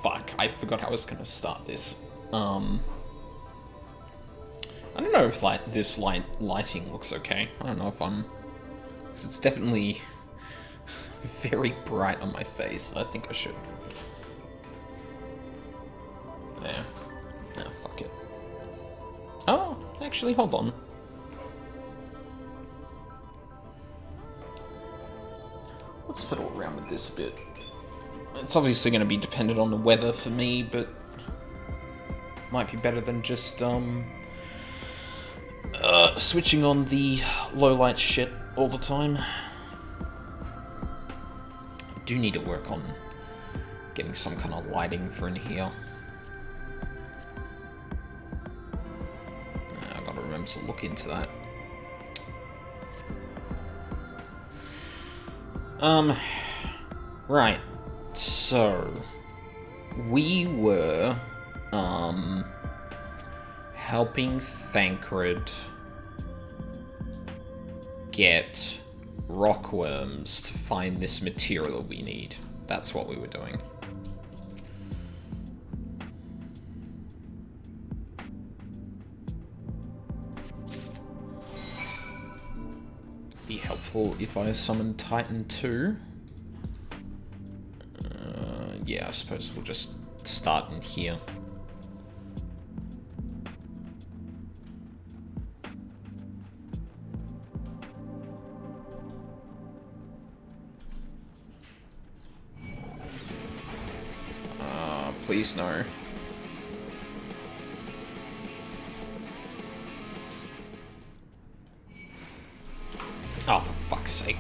Fuck, I forgot how I was gonna start this. I don't know if like this lighting looks okay. I don't know if I'm... Because it's definitely very bright on my face. I think I should. There. No, fuck it. Oh, actually, hold on. Let's fiddle around with this a bit. It's obviously going to be dependent on the weather for me, but might be better than just switching on the low light shit all the time. I do need to work on getting some kind of lighting for in here. I gotta remember to look into that. Right. So, we were, helping Thancred get rockworms to find this material we need. That's what we were doing. Be helpful if I summon Titan 2. Yeah, I suppose we'll just start in here. Please no. Oh, for fuck's sake.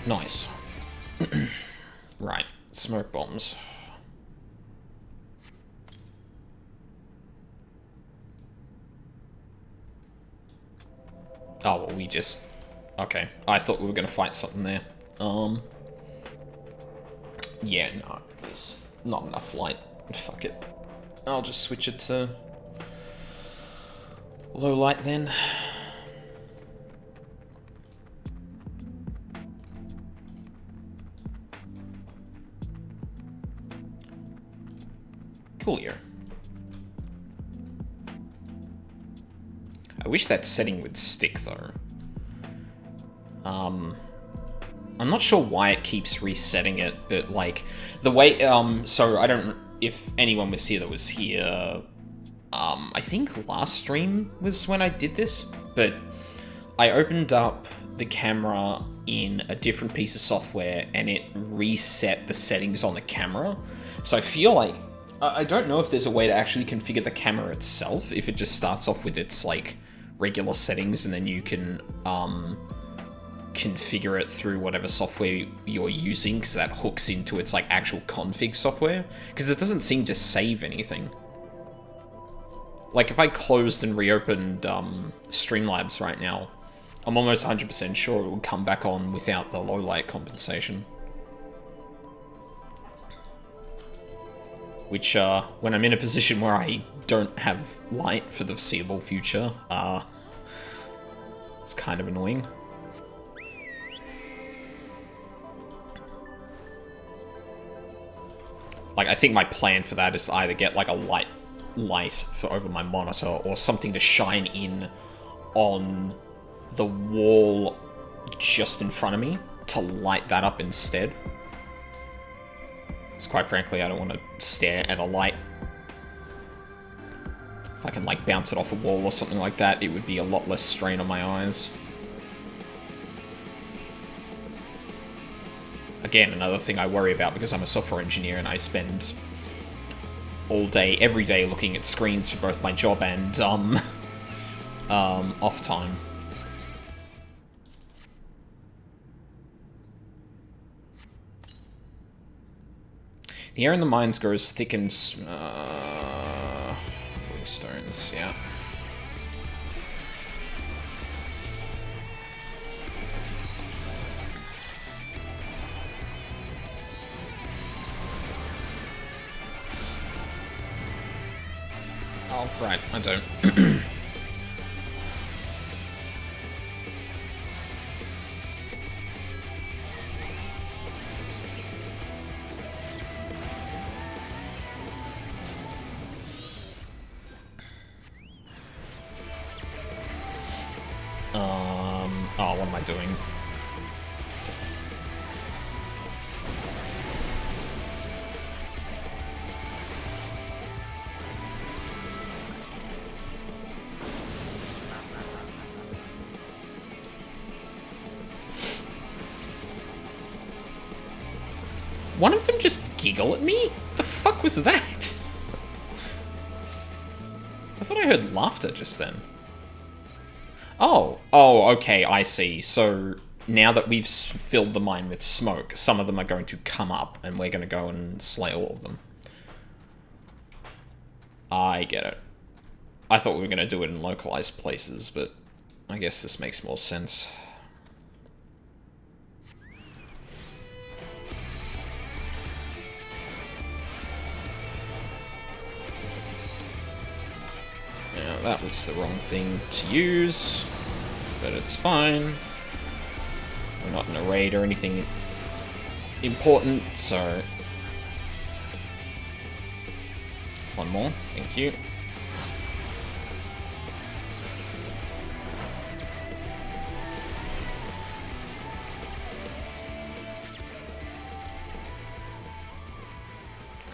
Nice. Right, smoke bombs. Oh, well, we just... Okay, I thought we were gonna fight something there. Yeah, no, there's not enough light. Fuck it. I'll just switch it to low light then. Coolier. I wish that setting would stick though. I'm not sure why it keeps resetting it, but like the way so I don't if anyone was here that was here I think last stream was when I did this, but I opened up the camera in a different piece of software and it reset the settings on the camera. So I feel like I don't know if there's a way to actually configure the camera itself, if it just starts off with its, like, regular settings and then you can, configure it through whatever software you're using, because that hooks into its, like, actual config software. Because it doesn't seem to save anything. Like, if I closed and reopened, Streamlabs right now, I'm almost 100% sure it would come back on without the low light compensation. Which, when I'm in a position where I don't have light for the foreseeable future, it's kind of annoying. Like, I think my plan for that is to either get, like, a light for over my monitor, or something to shine in on the wall just in front of me to light that up instead. Because quite frankly, I don't want to stare at a light. If I can, like, bounce it off a wall or something like that, it would be a lot less strain on my eyes. Again, another thing I worry about because I'm a software engineer and I spend all day, every day, looking at screens for both my job and, off time. The air in the mines grows thick and... stones, yeah. Right, I don't. Oh, what am I doing? One of them just giggle at me? The fuck was that? I thought I heard laughter just then. Oh, okay, I see. So now that we've filled the mine with smoke, some of them are going to come up, and we're going to go and slay all of them. I get it. I thought we were going to do it in localized places, but I guess this makes more sense. Yeah, that was the wrong thing to use, but it's fine. We're not in a raid or anything important, so... One more, thank you.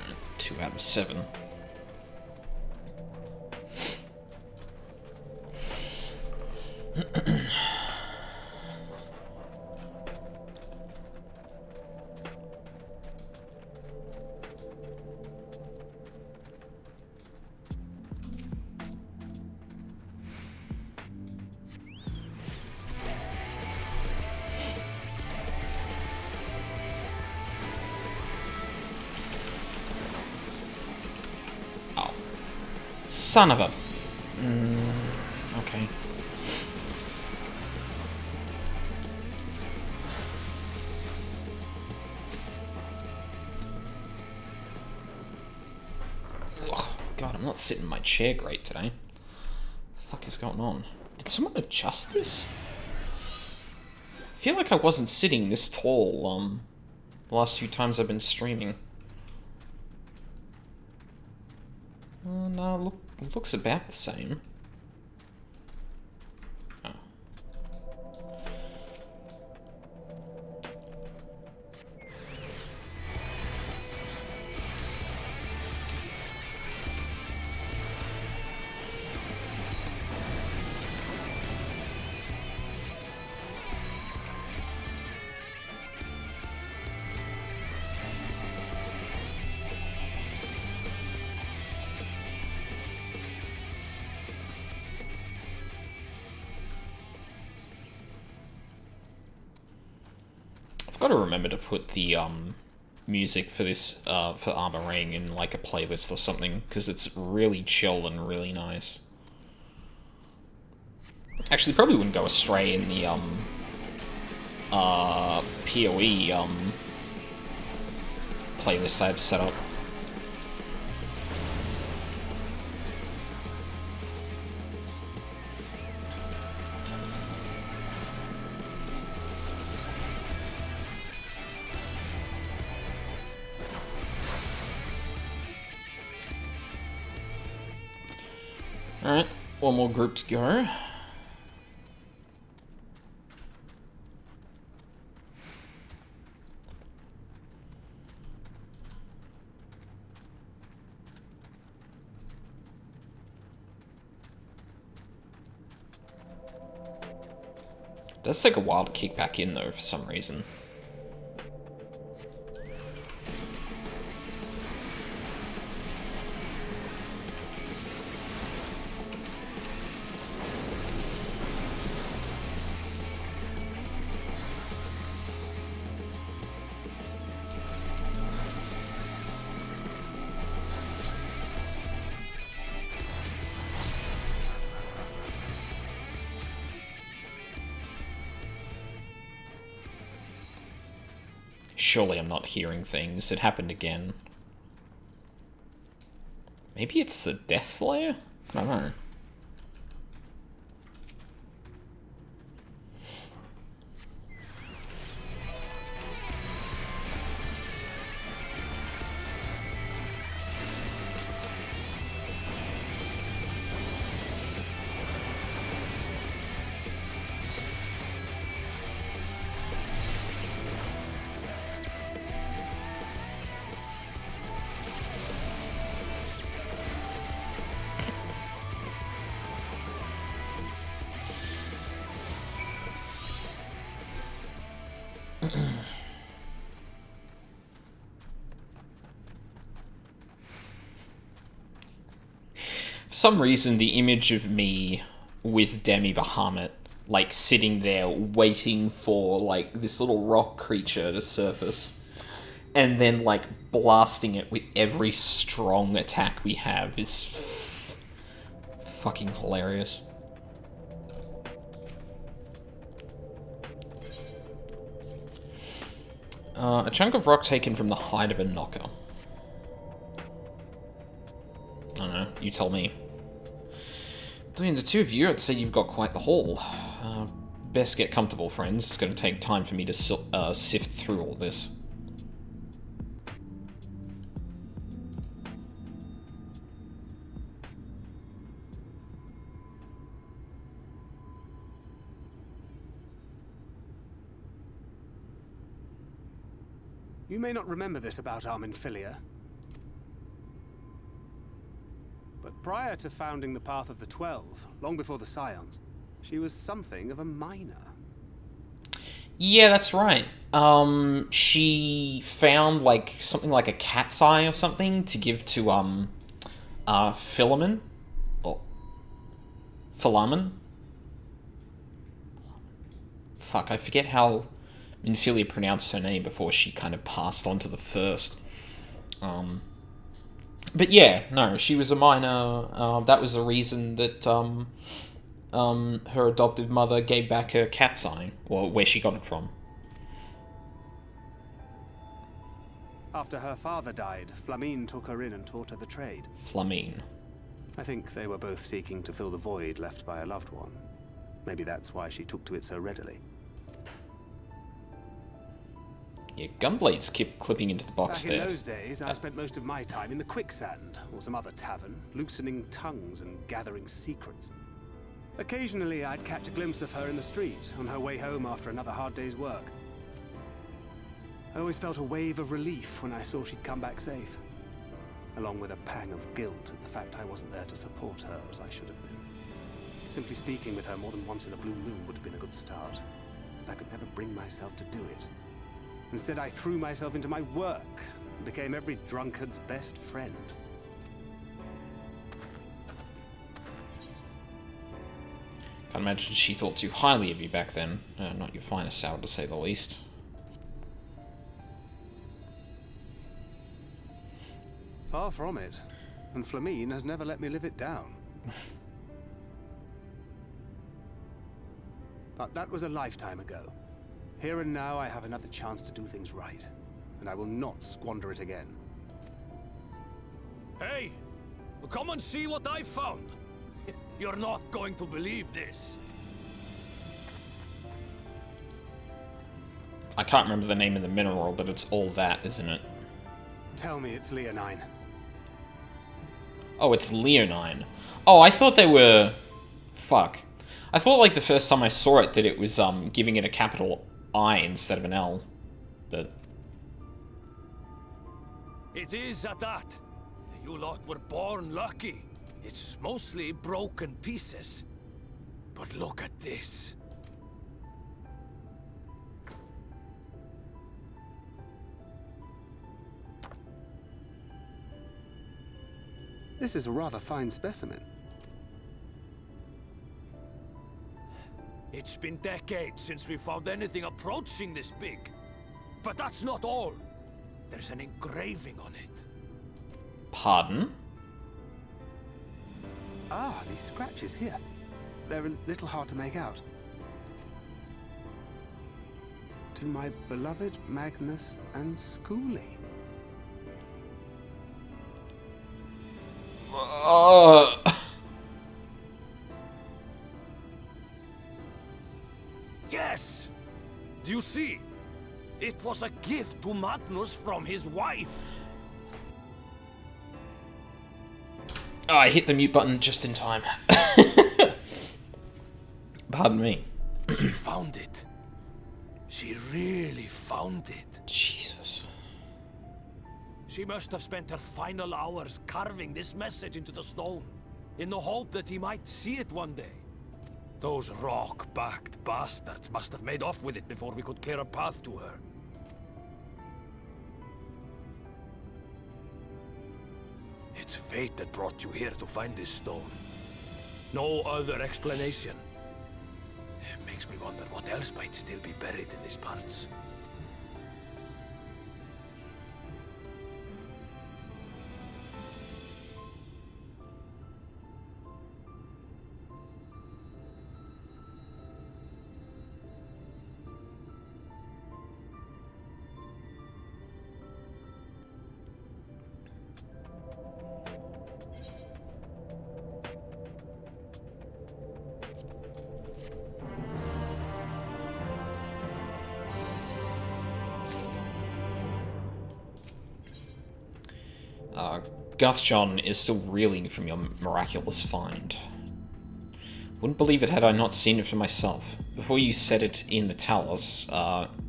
Alright, 2 out of 7. Son of a... okay. Ugh, God, I'm not sitting in my chair great today. What the fuck is going on? Did someone adjust this? I feel like I wasn't sitting this tall, the last few times I've been streaming. No, it looks about the same. Oh. I've got to remember to put the music for this for Armor Ring in like a playlist or something, because it's really chill and really nice. Actually, probably wouldn't go astray in the PoE playlist I've set up. Alright, one more group to go. It does take a while to kick back in though, for some reason. Surely I'm not hearing things. It happened again. Maybe it's the Death Flare? I don't know. For some reason, the image of me with Demi Bahamut, like, sitting there waiting for, like, this little rock creature to surface, and then, like, blasting it with every strong attack we have is fucking hilarious. A chunk of rock taken from the hide of a knocker. I don't know, you tell me. Between the two of you, I'd say you've got quite the haul. Best get comfortable, friends. It's going to take time for me to sift through all this. You may not remember this about Arminfilia, but prior to founding the Path of the 12, long before the Scions, she was something of a miner. Yeah, that's right. She found, like, something like a cat's eye or something to give to, Philemon? Or... Philemon? Fuck, I forget how Minfilia pronounced her name before she kind of passed on to the first. But yeah, no, she was a miner. That was the reason that, her adoptive mother gave back her cat's eye, or where she got it from. After her father died, Flamine took her in and taught her the trade. Flamine. I think they were both seeking to fill the void left by a loved one. Maybe that's why she took to it so readily. Yeah, gunblades keep clipping into the box Back there. in those days, I spent most of my time in the quicksand, or some other tavern, loosening tongues and gathering secrets. Occasionally, I'd catch a glimpse of her in the street, on her way home after another hard day's work. I always felt a wave of relief when I saw she'd come back safe, along with a pang of guilt at the fact I wasn't there to support her as I should have been. Simply speaking with her more than once in a blue moon would have been a good start, but I could never bring myself to do it. Instead, I threw myself into my work and became every drunkard's best friend. Can't imagine she thought too highly of you back then. Not your finest hour, to say the least. Far from it. And Flamine has never let me live it down. But that was a lifetime ago. Here and now, I have another chance to do things right. And I will not squander it again. Hey! Come and see what I found! You're not going to believe this. I can't remember the name of the mineral, but it's all that, isn't it? Tell me it's leonine. Oh, it's leonine. Oh, I thought they were... Fuck. I thought, like, the first time I saw it that it was, giving it a capital I instead of an L. But... It is at that. You lot were born lucky. It's mostly broken pieces. But look at this. This is a rather fine specimen. It's been decades since we found anything approaching this big. But that's not all. There's an engraving on it. Pardon? Ah, these scratches here. They're a little hard to make out. To my beloved Magnus and Schoolie. Yes! Do you see? It was a gift to Magnus from his wife. Oh, I hit the mute button just in time. Pardon me. She found it. She really found it. Jesus. She must have spent her final hours carving this message into the stone, in the hope that he might see it one day. Those rock-backed bastards must have made off with it before we could clear a path to her. It's fate that brought you here to find this stone. No other explanation. It makes me wonder what else might still be buried in these parts. Guthjon is still reeling from your miraculous find. Wouldn't believe it had I not seen it for myself. Before you set it in the Talos,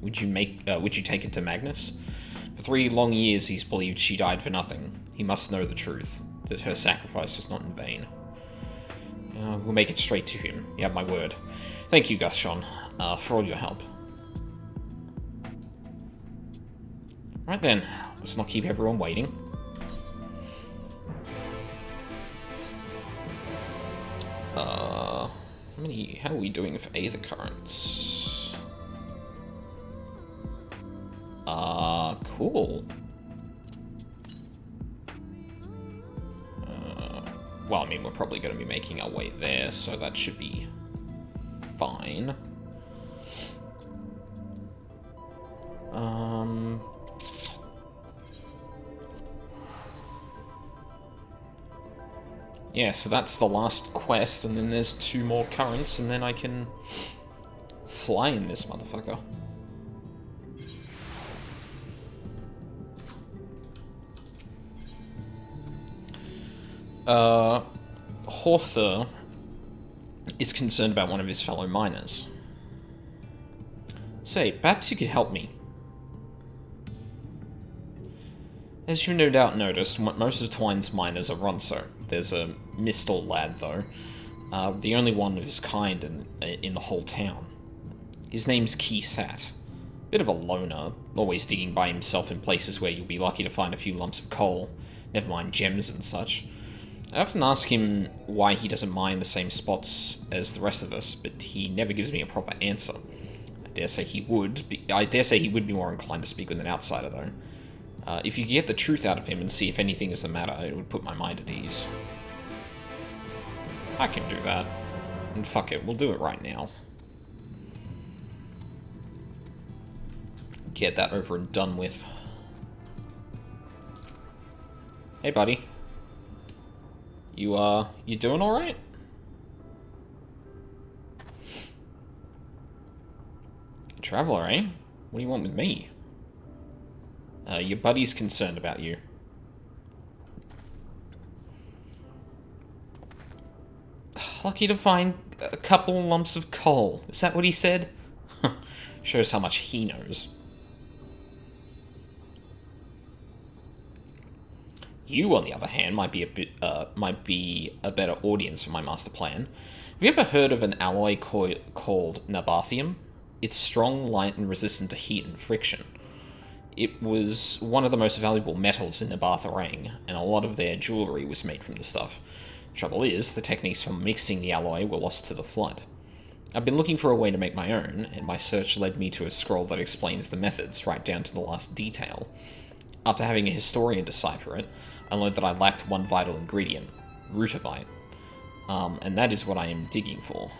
would you take it to Magnus? For 3 long years he's believed she died for nothing. He must know the truth, that her sacrifice was not in vain. We'll make it straight to him. You have my word. Thank you, Guthjon, for all your help. Right then, let's not keep everyone waiting. How are we doing for Aether Currents? Cool. Well, I mean, we're probably going to be making our way there, so that should be fine. Yeah, so that's the last quest, and then there's 2 more currents, and then I can fly in this motherfucker. Horther is concerned about one of his fellow miners. Say, perhaps you could help me. As you no doubt noticed, most of Twine's miners are Ronso. There's a Mistal lad, though. The only one of his kind in the whole town. His name's Keysat. Bit of a loner, always digging by himself in places where you'll be lucky to find a few lumps of coal, never mind gems and such. I often ask him why he doesn't mine the same spots as the rest of us, but he never gives me a proper answer. I dare say he would be more inclined to speak with an outsider, though. If you could get the truth out of him and see if anything is the matter, it would put my mind at ease. I can do that. And fuck it, we'll do it right now. Get that over and done with. Hey, buddy. You doing alright? Traveler, eh? What do you want with me? Your buddy's concerned about you. Lucky to find a couple lumps of coal. Is that what he said? Shows how much he knows. You, on the other hand, might be a better audience for my master plan. Have you ever heard of an alloy called Nabathium? It's strong, light, and resistant to heat and friction. It was one of the most valuable metals in Nabatharang, and a lot of their jewellery was made from the stuff. Trouble is, the techniques for mixing the alloy were lost to the flood. I've been looking for a way to make my own, and my search led me to a scroll that explains the methods right down to the last detail. After having a historian decipher it, I learned that I lacked one vital ingredient, Rutavite, and that is what I am digging for.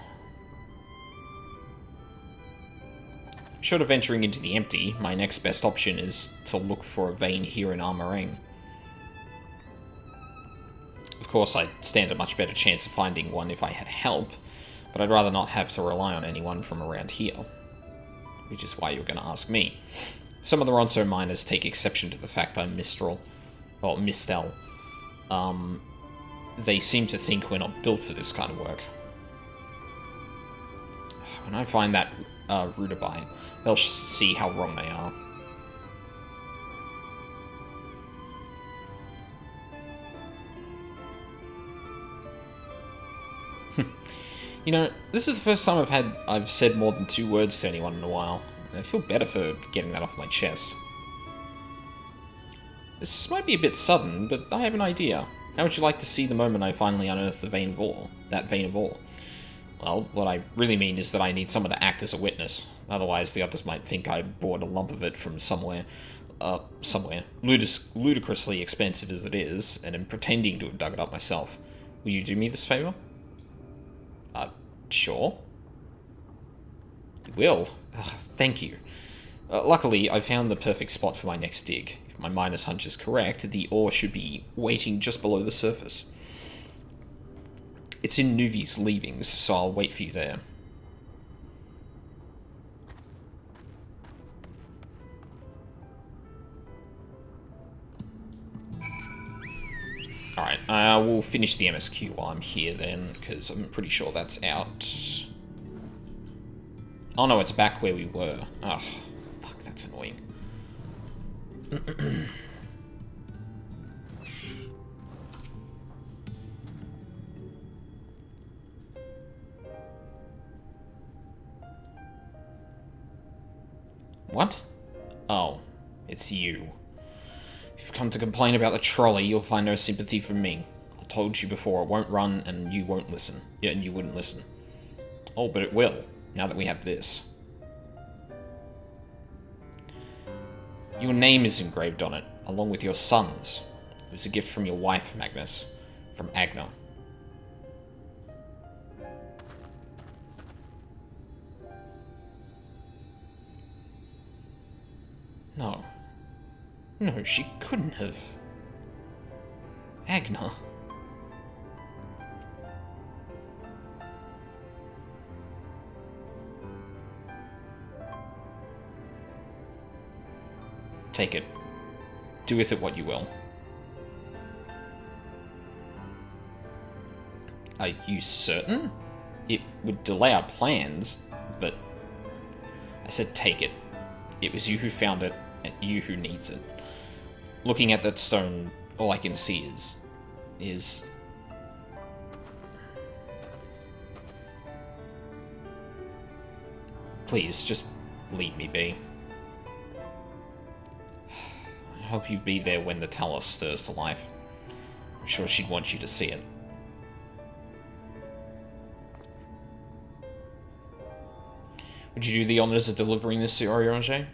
Short of venturing into the empty, my next best option is to look for a vein here in Armarang. Of course, I'd stand a much better chance of finding one if I had help, but I'd rather not have to rely on anyone from around here. which is why you're going to ask me. Some of the Ronso miners take exception to the fact I'm Mistral, or Mistel. They seem to think we're not built for this kind of work. When I find that Rudabite, they'll see how wrong they are. You know, this is the first time I've said more than 2 words to anyone in a while. I feel better for getting that off my chest. This might be a bit sudden, but I have an idea. How would you like to see the moment I finally unearth the vein of ore? That vein of ore? Well, what I really mean is that I need someone to act as a witness. Otherwise, the others might think I bought a lump of it from somewhere. Ludicrously expensive as it is, and am pretending to have dug it up myself. Will you do me this favor? Sure. You will? Ugh, thank you. Luckily, I found the perfect spot for my next dig. If my miner's hunch is correct, the ore should be waiting just below the surface. It's in Nuvi's leavings, so I'll wait for you there. Alright, we'll finish the MSQ while I'm here then, because I'm pretty sure that's out. Oh no, it's back where we were. Ugh, fuck, that's annoying. What? Oh, it's you. If you've come to complain about the trolley, you'll find no sympathy from me. I told you before, it won't run, and you won't listen. Yeah, and you wouldn't listen. Oh, but it will, now that we have this. Your name is engraved on it, along with your son's. It was a gift from your wife, Magnus. From Agna. No. No, she couldn't have. Agna. Take it. Do with it what you will. Are you certain? It would delay our plans, but... I said take it. It was you who found it, and you who needs it. Looking at that stone, all I can see is... Please, just leave me be. I hope you'd be there when the Talos stirs to life. I'm sure she'd want you to see it. Would you do the honors of delivering this to Oriange?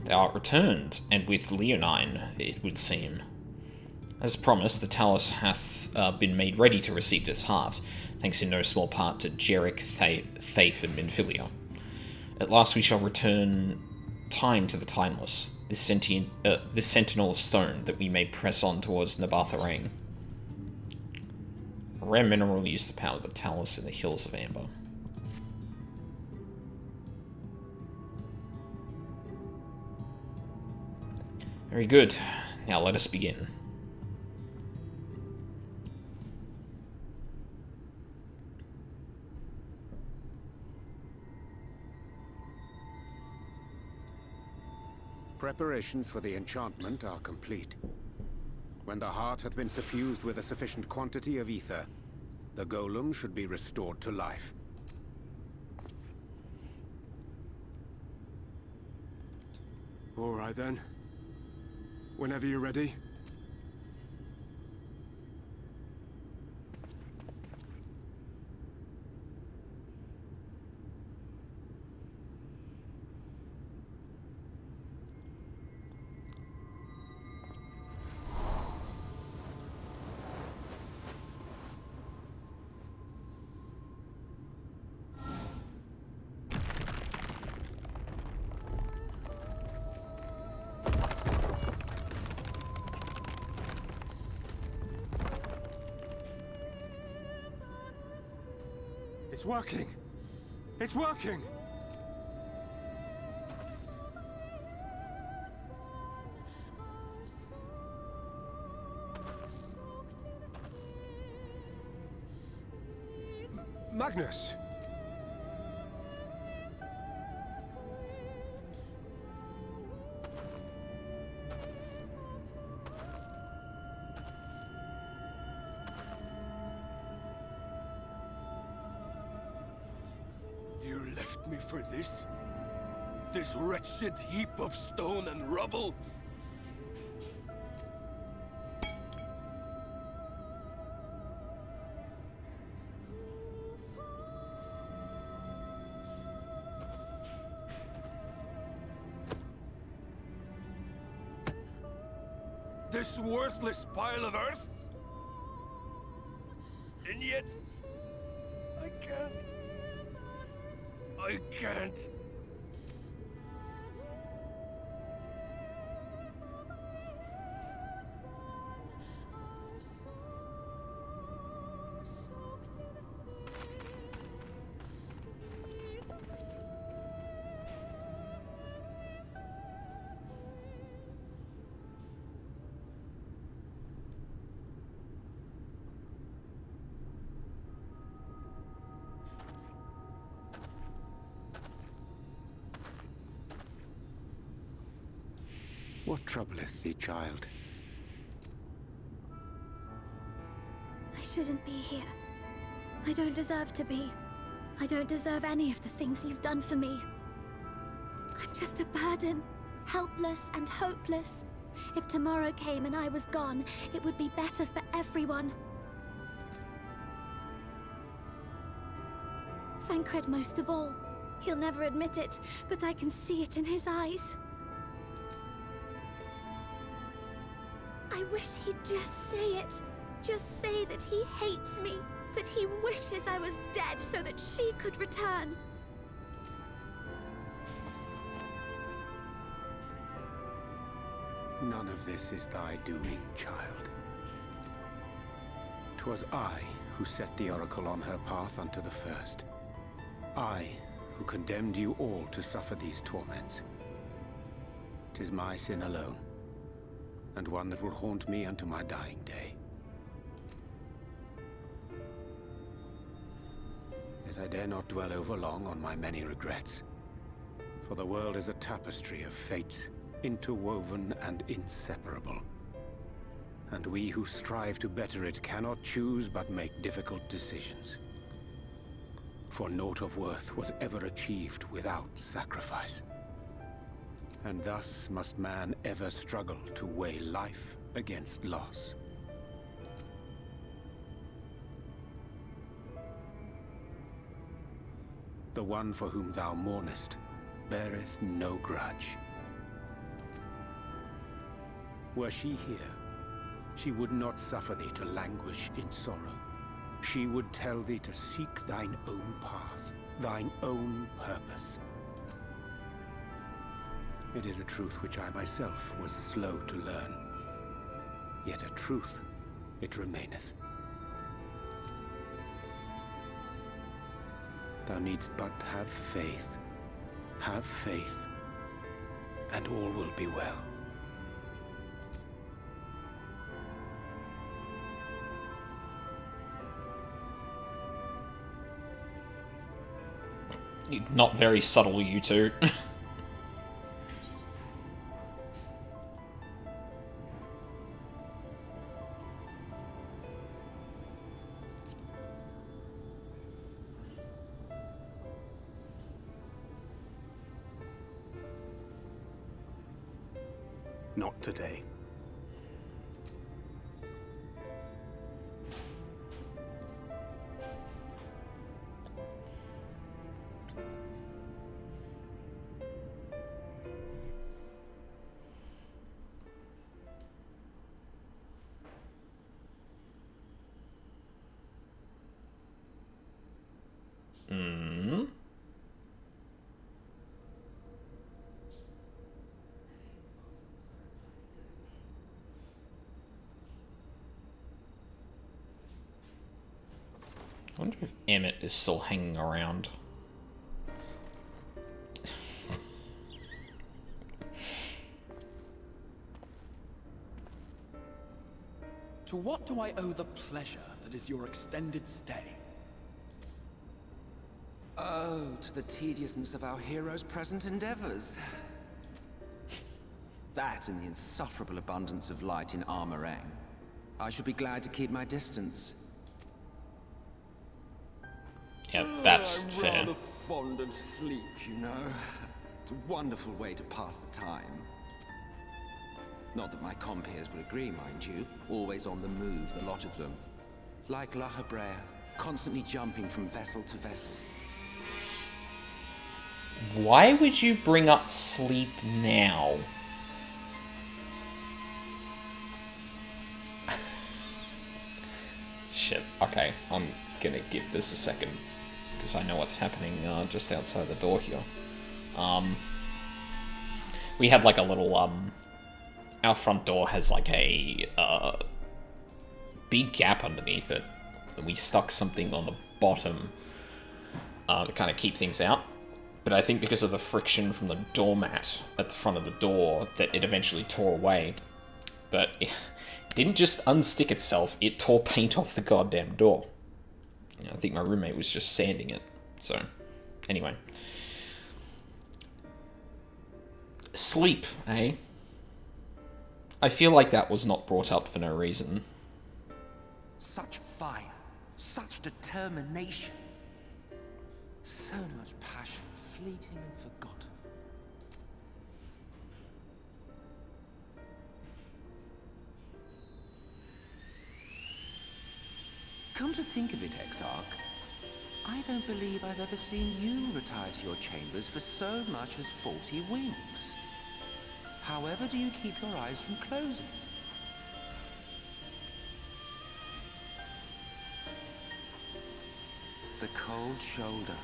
Thou art returned, and with Leonine, it would seem. As promised, the Talos hath been made ready to receive this heart, thanks in no small part to Jarek, Thafe, and Minfilia. At last we shall return time to the timeless, this sentinel of stone, that we may press on towards Nabatha-Rang. A rare mineral used to power the Talos in the hills of Amber. Very good. Now let us begin. Preparations for the enchantment are complete. When the heart hath been suffused with a sufficient quantity of ether, the golem should be restored to life. All right then. Whenever you're ready. It's working! It's working! Magnus! You left me for this? This wretched heap of stone and rubble? This worthless pile of earth? And yet, I can't. I can't. What troubleth thee, child? I shouldn't be here. I don't deserve to be. I don't deserve any of the things you've done for me. I'm just a burden, helpless and hopeless. If tomorrow came and I was gone, it would be better for everyone. Thancred most of all. He'll never admit it, but I can see it in his eyes. I wish he'd just say it. Just say that he hates me, that he wishes I was dead so that she could return. None of this is thy doing, child. 'Twas I who set the Oracle on her path unto the first. I who condemned you all to suffer these torments. 'Tis my sin alone, and one that will haunt me unto my dying day. Yet I dare not dwell over long on my many regrets, for the world is a tapestry of fates, interwoven and inseparable. And we who strive to better it cannot choose but make difficult decisions. For naught of worth was ever achieved without sacrifice. And thus must man ever struggle to weigh life against loss. The one for whom thou mournest beareth no grudge. Were she here, she would not suffer thee to languish in sorrow. She would tell thee to seek thine own path, thine own purpose. It is a truth which I myself was slow to learn. Yet a truth it remaineth. Thou needst but have faith, and all will be well. Not very subtle, you two. Not today. I wonder if Emmett is still hanging around. To what do I owe the pleasure that is your extended stay? Oh, to the tediousness of our hero's present endeavors. That and the insufferable abundance of light in Armorang. I should be glad to keep my distance. Yeah, that's I'm fair. rather fond of sleep, you know. It's a wonderful way to pass the time. Not that my compeers will agree, mind you. Always on the move, the lot of them. Like La Hebrea, constantly jumping from vessel to vessel. Why would you bring up sleep now? Shit. Okay, I'm gonna give this a second. Because I know what's happening just outside the door here. We had like a little, our front door has like a big gap underneath it. And we stuck something on the bottom to kind of keep things out. But I think because of the friction from the doormat at the front of the door, that it eventually tore away. But it didn't just unstick itself, it tore paint off the goddamn door. I think my roommate was just sanding it. So, anyway. Sleep, eh? I feel like that was not brought up for no reason. Such fire, such determination. So much passion, fleeting and forgotten. Come to think of it, Exarch, I don't believe I've ever seen you retire to your chambers for so much as 40 winks. However do you keep your eyes from closing? The cold shoulder.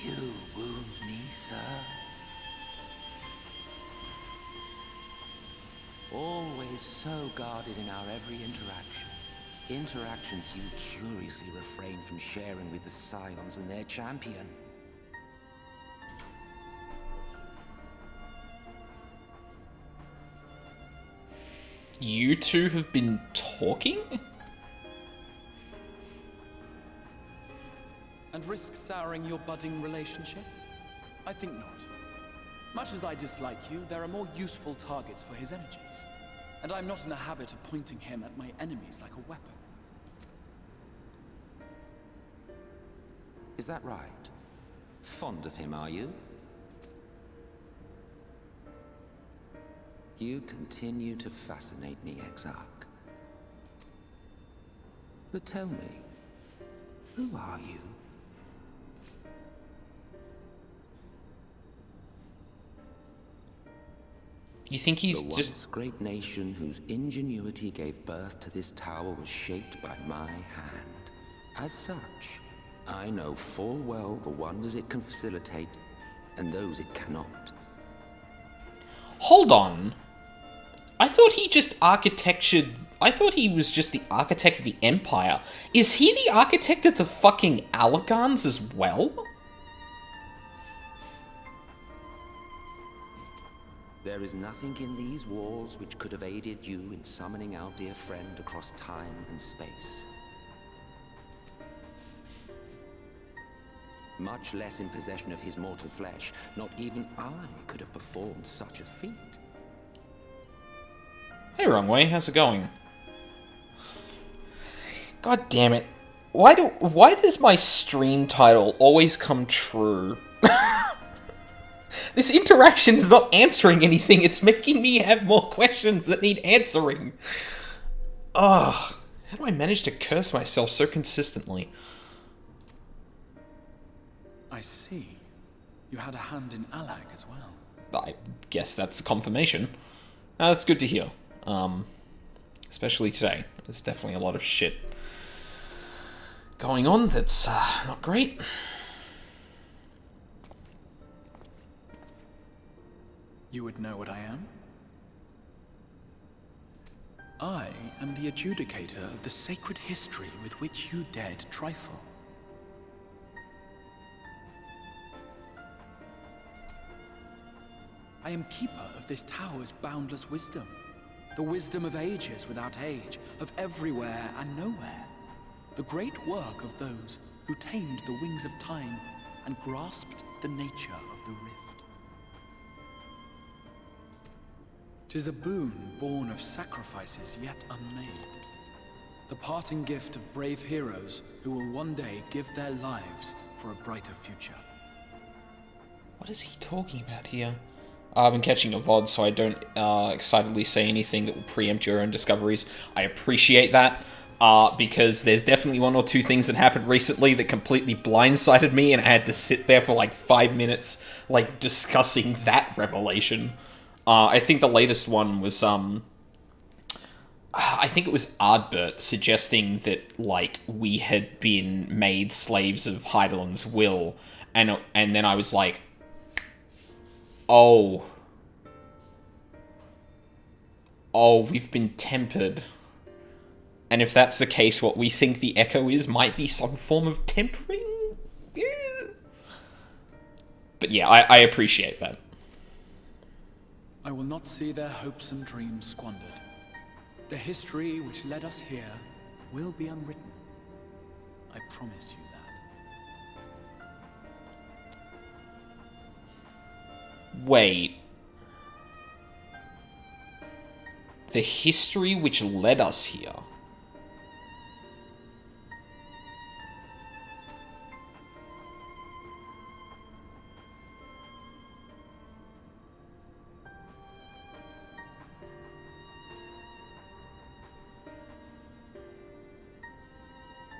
You wound me, sir. Always so guarded in our every interaction. Interactions you curiously refrain from sharing with the Scions and their champion. You two have been talking? And risk souring your budding relationship? I think not. Much as I dislike you, there are more useful targets for his energies. And I'm not in the habit of pointing him at my enemies like a weapon. Is that right? Fond of him, are you? You continue to fascinate me, Exarch. But tell me, who are you? You think he's The just... once great nation whose ingenuity gave birth to this tower was shaped by my hand. As such, I know full well the wonders it can facilitate and those it cannot. Hold on. I thought he just architectured... I thought he was just the architect of the Empire. Is he the architect of the fucking Allagans as well? There is nothing in these walls which could have aided you in summoning our dear friend across time and space. Much less in possession of his mortal flesh, not even I could have performed such a feat. Hey, Wrong Way, how's it going? God damn it. Why does my stream title always come true? This interaction is not answering anything, it's making me have more questions that need answering. Ugh. How do I manage to curse myself so consistently? I see. You had a hand in Allag as well. I guess that's confirmation. That's good to hear. Especially today. There's definitely a lot of shit going on that's not great. You would know what I am? I am the adjudicator of the sacred history with which you dared trifle. I am keeper of this tower's boundless wisdom. The wisdom of ages without age, of everywhere and nowhere. The great work of those who tamed the wings of time and grasped the nature of the rift. 'Tis a boon born of sacrifices yet unmade. The parting gift of brave heroes who will one day give their lives for a brighter future. What is he talking about here? I've been catching a VOD, so I don't excitedly say anything that will preempt your own discoveries. I appreciate that, because there's definitely one or two things that happened recently that completely blindsided me, and I had to sit there for like 5 minutes, like, discussing that revelation. I think the latest one was, I think it was Ardbert suggesting that, like, we had been made slaves of Heidelin's will, and then I was like, oh, we've been tempered. And if that's the case, what we think the Echo is might be some form of tempering? Yeah. But yeah, I appreciate that. I will not see their hopes and dreams squandered. The history which led us here will be unwritten. I promise you that. Wait. The history which led us here.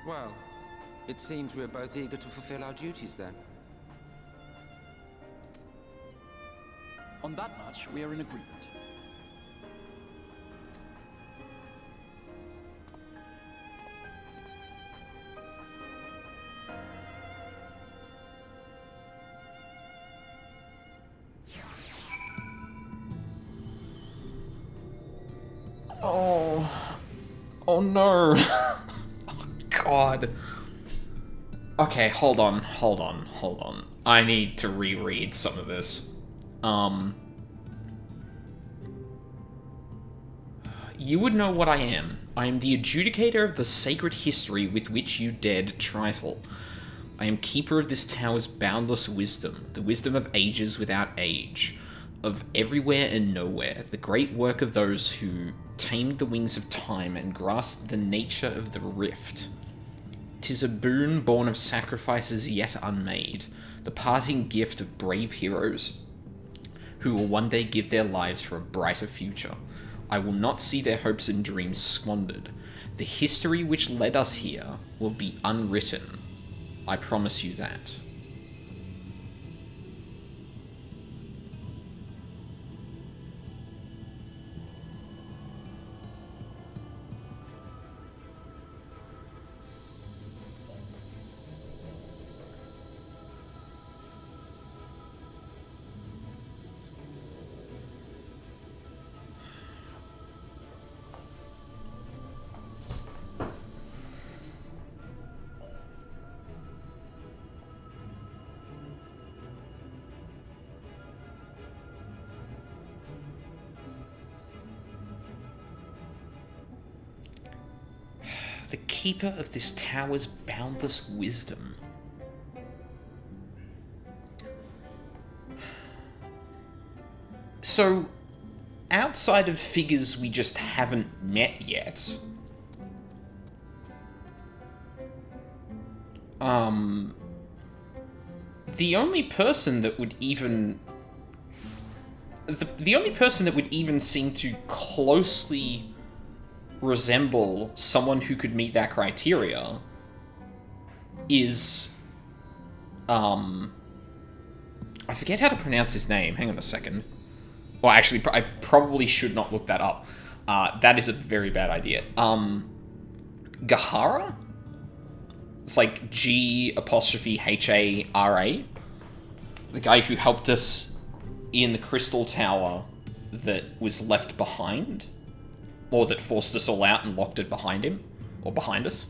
Well, it seems we're both eager to fulfill our duties then. On that much, we are in agreement. Oh no. Oh god. Okay, hold on. I need to reread some of this. You would know what I am. I am the adjudicator of the sacred history with which you dared trifle. I am keeper of this tower's boundless wisdom, the wisdom of ages without age, of everywhere and nowhere, the great work of those who tamed the wings of time and grasped the nature of the rift. 'Tis a boon born of sacrifices yet unmade, the parting gift of brave heroes who will one day give their lives for a brighter future. I will not see their hopes and dreams squandered. The history which led us here will be unwritten. I promise you that. The keeper of this tower's boundless wisdom. So, outside of figures we just haven't met yet, the only person that would even seem to closely resemble someone who could meet that criteria is, I forget how to pronounce his name. Hang on a second. Well, actually, I probably should not look that up. That is a very bad idea. Gahara? It's like G''Hara. The guy who helped us in the Crystal Tower that was left behind. or that forced us all out and locked it behind him, or behind us.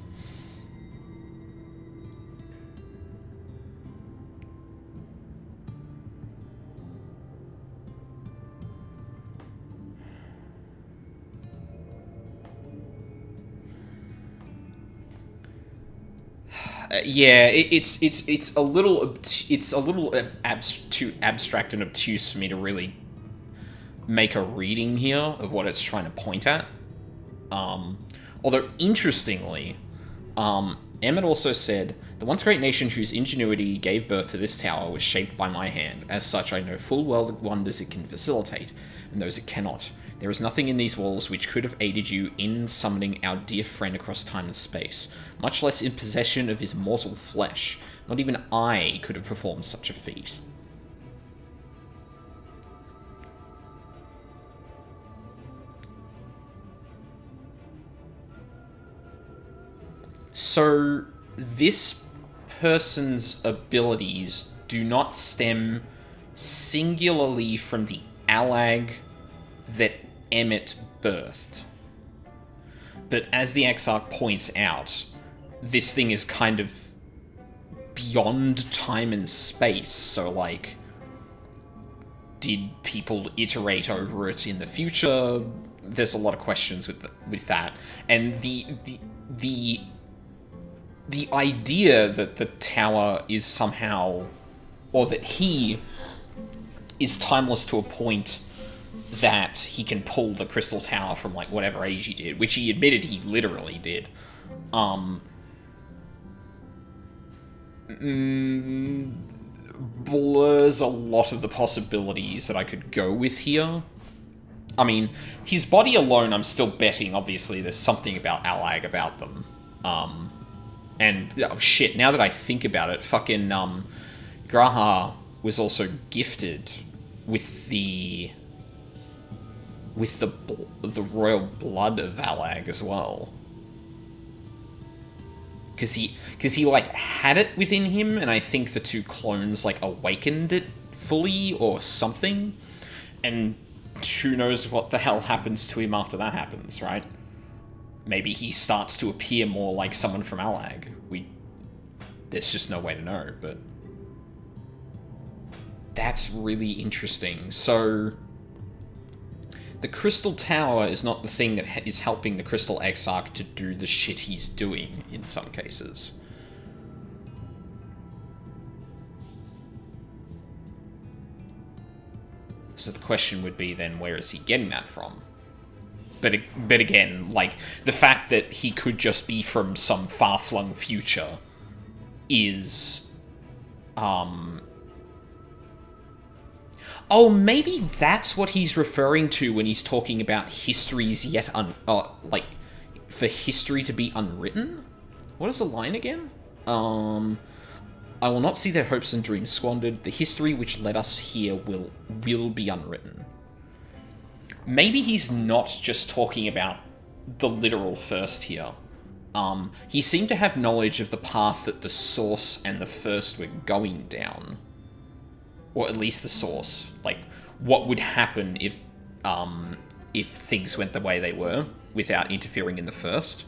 Yeah, it's a little too abstract and obtuse for me to really make a reading here of what it's trying to point at. Although interestingly, Emmett also said, "The once great nation whose ingenuity gave birth to this tower was shaped by my hand. As such, I know full well the wonders it can facilitate, and those it cannot. There is nothing in these walls which could have aided you in summoning our dear friend across time and space, much less in possession of his mortal flesh. Not even I could have performed such a feat." So, this person's abilities do not stem singularly from the Allag that Emmett birthed. But as the Exarch points out, this thing is kind of beyond time and space, so like, did people iterate over it in the future? There's a lot of questions with that. And the idea that the tower is somehow, or that he is timeless to a point that he can pull the Crystal Tower from, like, whatever age he did, which he admitted he literally did, blurs a lot of the possibilities that I could go with here. I mean, his body alone, I'm still betting, obviously, there's something about Allag about them. And, oh shit, now that I think about it, fucking, Graha was also gifted with the royal blood of Allag as well. Because he, like, had it within him, and I think the two clones, like, awakened it fully, or something. And who knows what the hell happens to him after that happens, right? Maybe he starts to appear more like someone from Allag. There's just no way to know, but that's really interesting. So, the Crystal Tower is not the thing that is helping the Crystal Exarch to do the shit he's doing in some cases. So the question would be then, where is he getting that from? But again, like, the fact that he could just be from some far-flung future is, oh, maybe that's what he's referring to when he's talking about history's yet like, for history to be unwritten? What is the line again? I will not see their hopes and dreams squandered. The history which led us here will be unwritten. Maybe he's not just talking about the literal first here. He seemed to have knowledge of the path that the Source and the First were going down. Or at least the Source. Like, what would happen if things went the way they were, without interfering in the First.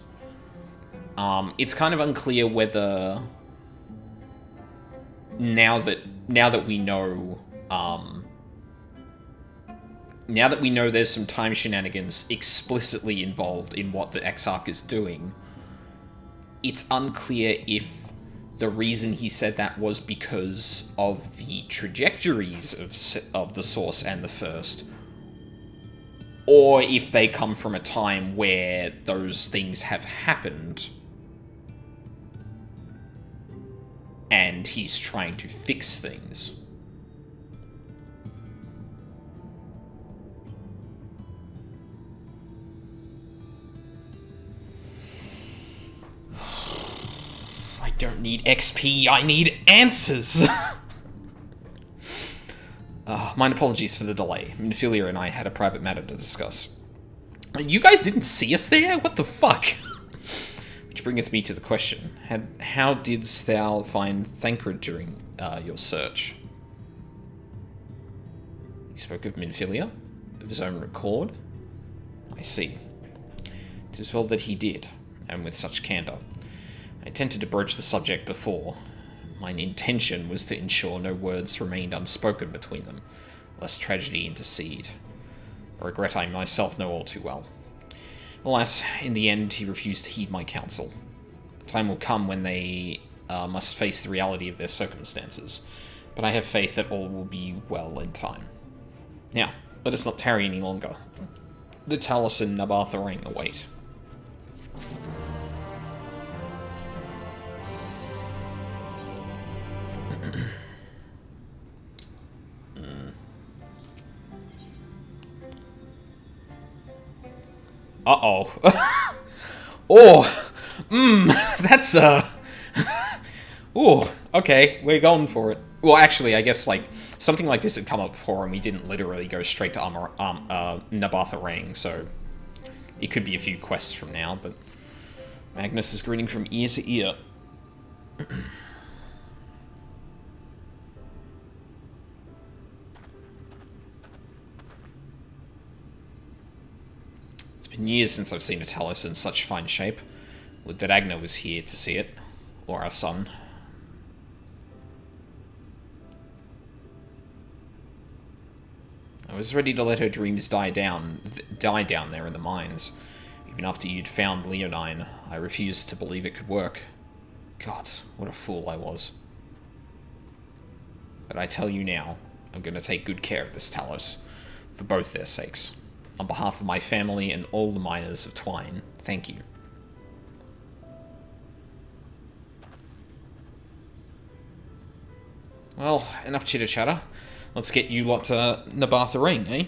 It's kind of unclear whether, now that we know, now that we know there's some time shenanigans explicitly involved in what the Exarch is doing, it's unclear if the reason he said that was because of the trajectories of the Source and the First, or if they come from a time where those things have happened, and he's trying to fix things. I don't need XP, I need answers! My apologies for the delay. Minophilia and I had a private matter to discuss. You guys didn't see us there? What the fuck? Which bringeth me to the question. How didst thou find Thancred during your search? He spoke of Minophilia, of his own record. I see. 'Tis well that he did, and with such candour. I attempted to broach the subject before. Mine intention was to ensure no words remained unspoken between them, lest tragedy intercede. A regret I myself know all too well. Alas, in the end, he refused to heed my counsel. A time will come when they must face the reality of their circumstances, but I have faith that all will be well in time. Now, let us not tarry any longer. The Talus and Nabartha Ring await. Uh-oh. Oh! That's, Ooh, okay, we're going for it. Well, actually, I guess, like, something like this had come up before and we didn't literally go straight to Nabartha Ring, so it could be a few quests from now, but Magnus is grinning from ear to ear. It's been years since I've seen a Talos in such fine shape. Would that Agna was here to see it, or our son. I was ready to let her dreams die down there in the mines. Even after you'd found Leonine, I refused to believe it could work. God, what a fool I was. But I tell you now, I'm going to take good care of this Talos, for both their sakes. On behalf of my family and all the miners of Twine, thank you. Well, enough chitter-chatter. Let's get you lot to Nabartha Ring, eh?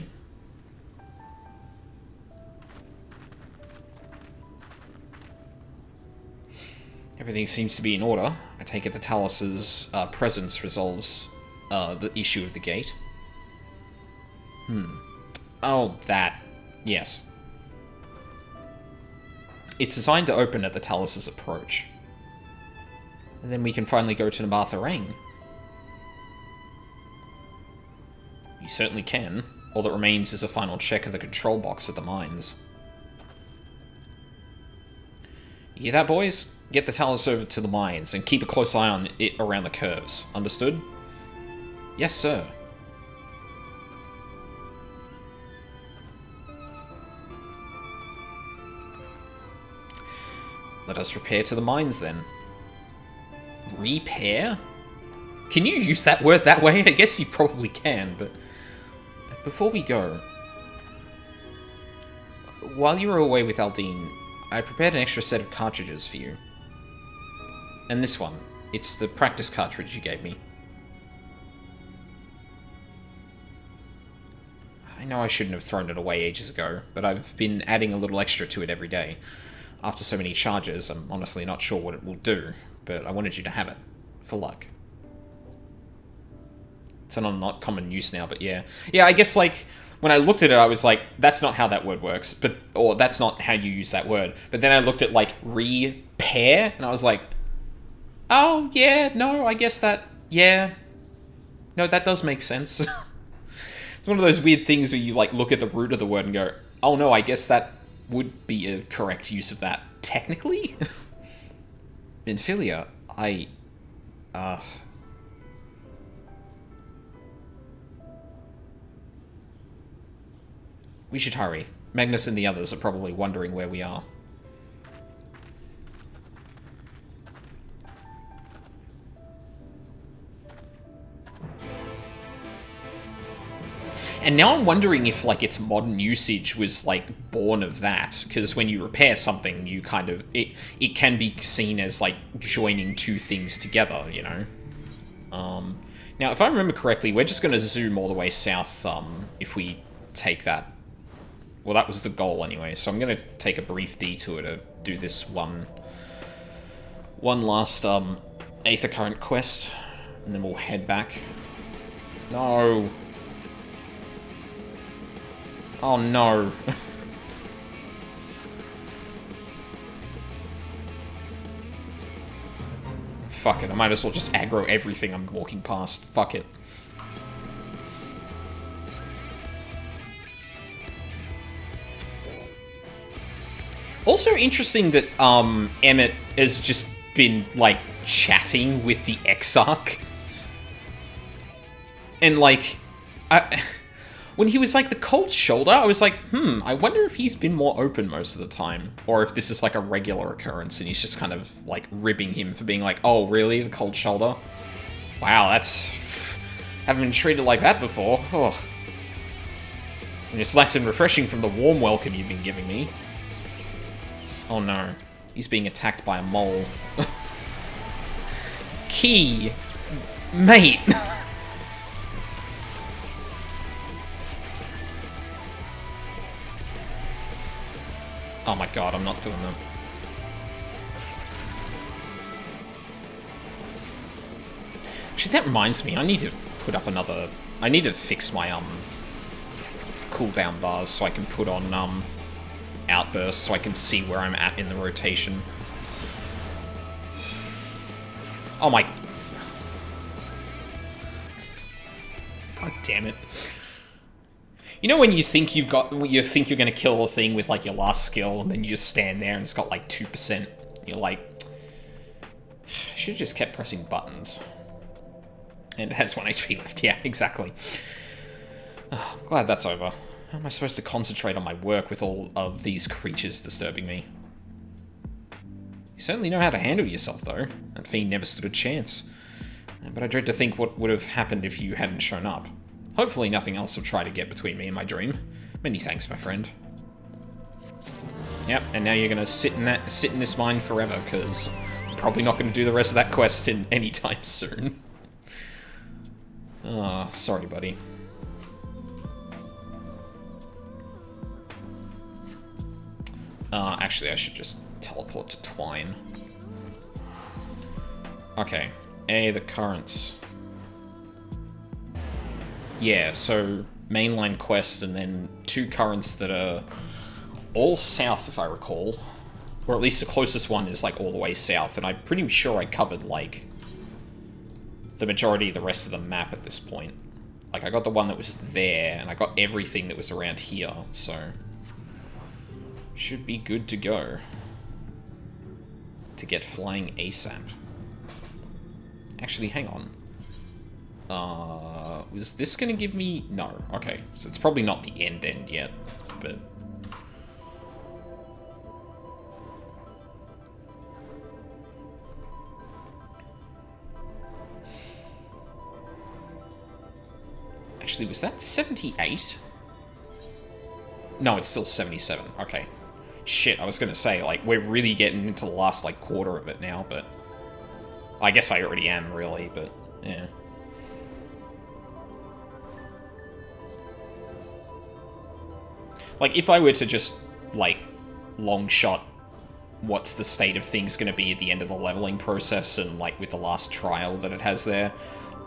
Everything seems to be in order. I take it the Talos's presence resolves the issue of the gate. Oh, that. Yes. It's designed to open at the Talos's approach. And then we can finally go to Nabartha Ring. You certainly can. All that remains is a final check of the control box at the mines. You hear that, boys? Get the Talos over to the mines, and keep a close eye on it around the curves. Understood? Yes, sir. Let us repair to the mines, then. Repair? Can you use that word that way? I guess you probably can, but... Before we go... While you were away with Aldine, I prepared an extra set of cartridges for you. And this one. It's the practice cartridge you gave me. I know I shouldn't have thrown it away ages ago, but I've been adding a little extra to it every day. After so many charges, I'm honestly not sure what it will do, but I wanted you to have it. For luck. It's not common use now, but yeah. Yeah, I guess, like, when I looked at it, I was like, that's not how that word works, but, or that's not how you use that word. But then I looked at, like, repair, and I was like, oh, yeah, no, I guess that, yeah. No, that does make sense. It's one of those weird things where you, like, look at the root of the word and go, oh, no, I guess that would be a correct use of that, technically? Minfilia, we should hurry. Magnus and the others are probably wondering where we are. And now I'm wondering if, like, its modern usage was, like, born of that. Because when you repair something, you kind of... It can be seen as, like, joining two things together, you know? Now, if I remember correctly, we're just going to zoom all the way south, if we take that. Well, that was the goal anyway, so I'm going to take a brief detour to do this one last, Aether Current quest, and then we'll head back. No! Oh no. Fuck it, I might as well just aggro everything I'm walking past. Fuck it. Also interesting that Emmett has just been like chatting with the Exarch. And like when he was like the cold shoulder, I was like, I wonder if he's been more open most of the time. Or if this is like a regular occurrence and he's just kind of like ribbing him for being like, oh really, the cold shoulder? Wow, that's... haven't been treated like that before. Oh. And it's nice and refreshing from the warm welcome you've been giving me. Oh no. He's being attacked by a mole. Key! Mate! Oh my god, I'm not doing that. Actually, that reminds me, I need to put up another... I need to fix my, cooldown bars so I can put on, outbursts so I can see where I'm at in the rotation. Oh my... God damn it. You know when you think you've got... You think you're gonna kill a thing with, like, your last skill, and then you just stand there and it's got, like, 2%. You're like... I should've just kept pressing buttons. And it has 1 HP left. Yeah, exactly. Oh, I'm glad that's over. How am I supposed to concentrate on my work with all of these creatures disturbing me? You certainly know how to handle yourself, though. That fiend never stood a chance. But I dread to think what would have happened if you hadn't shown up. Hopefully nothing else will try to get between me and my dream. Many thanks, my friend. Yep, and now you're gonna sit in this mine forever, because I'm probably not gonna do the rest of that quest in any time soon. Ah, sorry, buddy. Actually, I should just teleport to Twine. Okay. The currents. Yeah, so mainline quest and then 2 currents that are all south, if I recall. Or at least the closest one is, like, all the way south, and I'm pretty sure I covered, like, the majority of the rest of the map at this point. Like, I got the one that was there, and I got everything that was around here, so... should be good to go. To get flying ASAP. Actually, hang on. Was this gonna give me... No, okay. So it's probably not the end yet, but... Actually, was that 78? No, it's still 77. Okay. Shit, I was gonna say, like, we're really getting into the last, like, quarter of it now, but... I guess I already am, really, but... yeah. Like, if I were to just, like, long shot what's the state of things gonna be at the end of the leveling process and, like, with the last trial that it has there,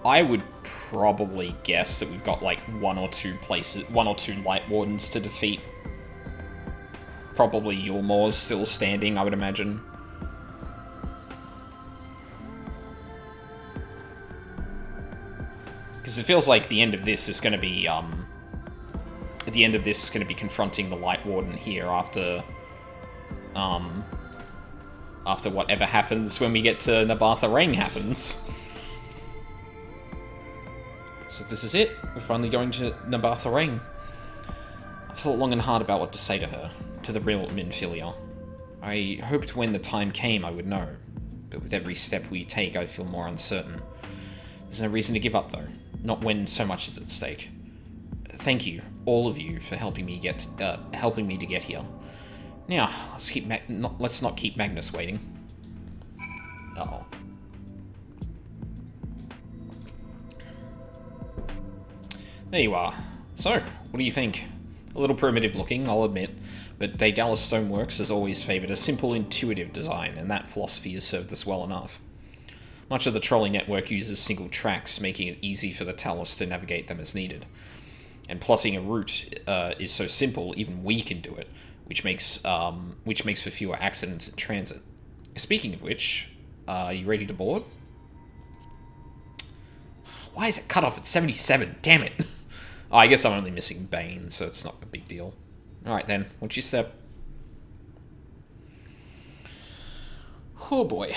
I would probably guess that we've got, like, 1 or 2 Light Wardens to defeat. Probably Yulmore's still standing, I would imagine. Because it feels like the end of this is going to be, the end of this is going to be confronting the Light Warden here after, after whatever happens when we get to Nabatha Rang happens. So this is it. We're finally going to Nabatha Rang. I've thought long and hard about what to say to her, to the real Minfilia. I hoped when the time came I would know, but with every step we take I feel more uncertain. There's no reason to give up though, not when so much is at stake. Thank you, all of you, for helping me to get here. Now, let's not keep Magnus waiting. Uh-oh. There you are. So, what do you think? A little primitive looking, I'll admit, but Daedalus Stoneworks has always favoured a simple, intuitive design, and that philosophy has served us well enough. Much of the trolley network uses single tracks, making it easy for the Talus to navigate them as needed. And plotting a route is so simple, even we can do it, which makes for fewer accidents in transit. Speaking of which, are you ready to board? Why is it cut off at 77? Damn it! Oh, I guess I'm only missing Bane, so it's not a big deal. Alright then, what's your step? Oh boy.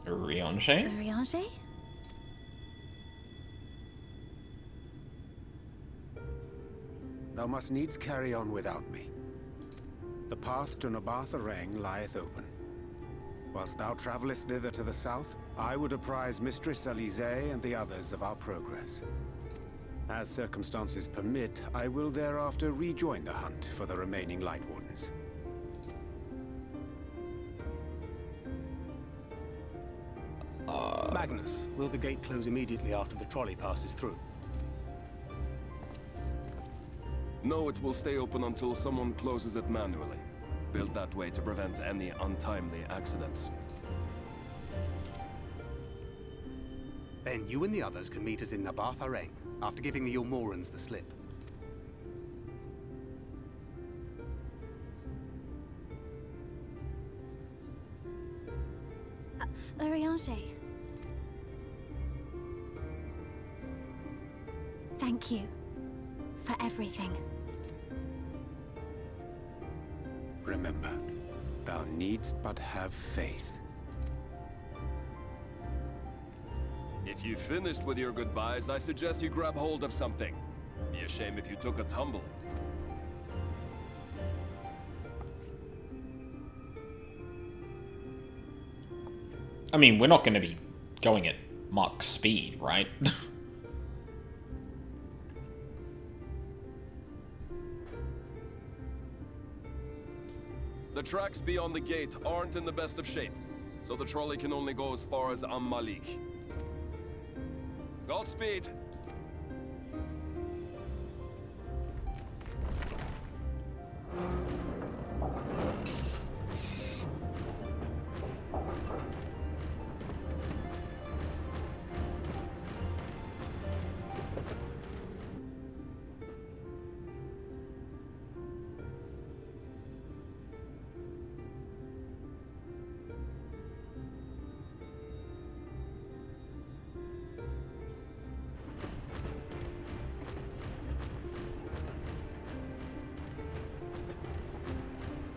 Rianche? Rianche? Thou must needs carry on without me. The path to Nabarth Arang lieth open. Whilst thou travellest thither to the south, I would apprise Mistress Alize and the others of our progress. As circumstances permit, I will thereafter rejoin the hunt for the remaining Light Wardens. Magnus, will the gate close immediately after the trolley passes through? No, it will stay open until someone closes it manually. Built that way to prevent any untimely accidents. Then you and the others can meet us in Nabarth Arang, after giving the Ilmorans the slip. Rianche. Thank you for everything. Remember, thou needst but have faith. If you finished with your goodbyes, I suggest you grab hold of something. Be a shame if you took a tumble. I mean, we're not going to be going at Mach speed, right? The tracks beyond the gate aren't in the best of shape, so the trolley can only go as far as Malik. Godspeed!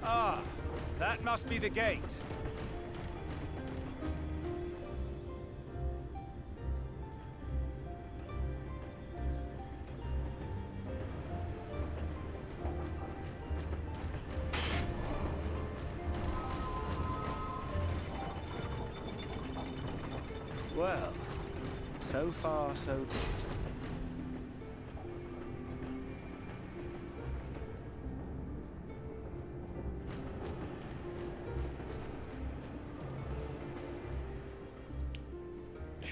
Ah, that must be the gate. Well, so far so good.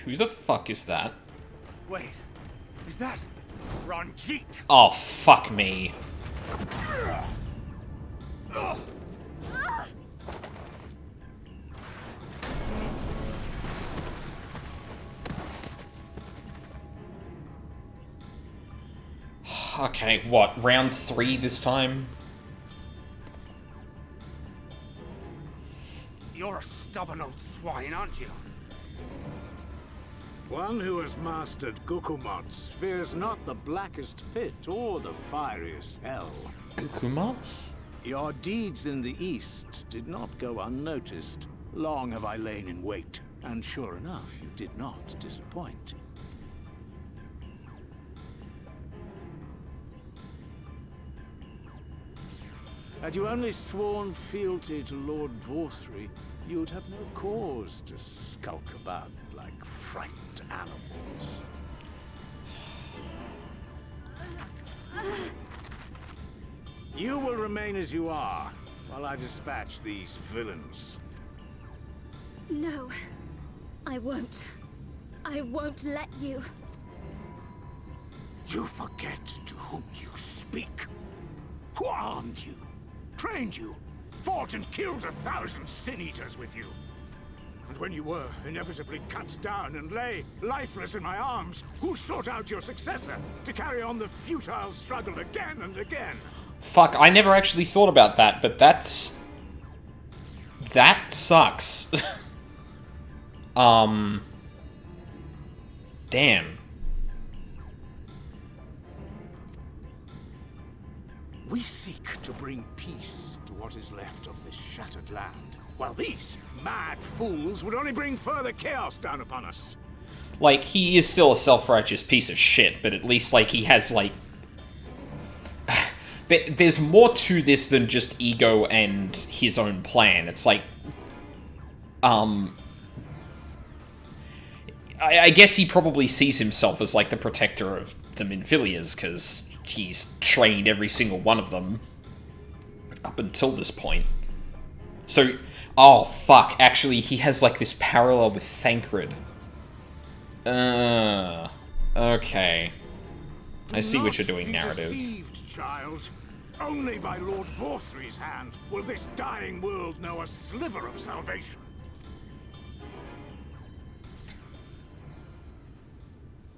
Who the fuck is that? Wait, is that Ranjit? Oh, fuck me. Okay, what, round 3 this time? You're a stubborn old swine, aren't you? One who has mastered Gukumots fears not the blackest pit or the fieriest hell. Gukumots? Your deeds in the east did not go unnoticed. Long have I lain in wait, and sure enough, you did not disappoint. Had you only sworn fealty to Lord Vorthry, you'd have no cause to skulk about like frightened animals. You will remain as you are, while I dispatch these villains. No, I won't. I won't let you. You forget to whom you speak. Who armed you, trained you, fought and killed 1,000 sin-eaters with you. And when you were inevitably cut down and lay lifeless in my arms, who sought out your successor to carry on the futile struggle again and again? Fuck, I never actually thought about that, but that's That sucks. Damn. We seek to bring peace to what is left of this shattered land, while these mad fools would only bring further chaos down upon us. Like, he is still a self-righteous piece of shit, but at least, like, he has, like... There's more to this than just ego and his own plan. It's like... I guess he probably sees himself as, like, the protector of the Minfilias, because he's trained every single one of them up until this point. So, oh, fuck, actually, he has, like, this parallel with Thancred. Okay. I see what you're doing, narrative. Deceived, child. Only by Lord Vorthry's hand will this dying world know a sliver of salvation.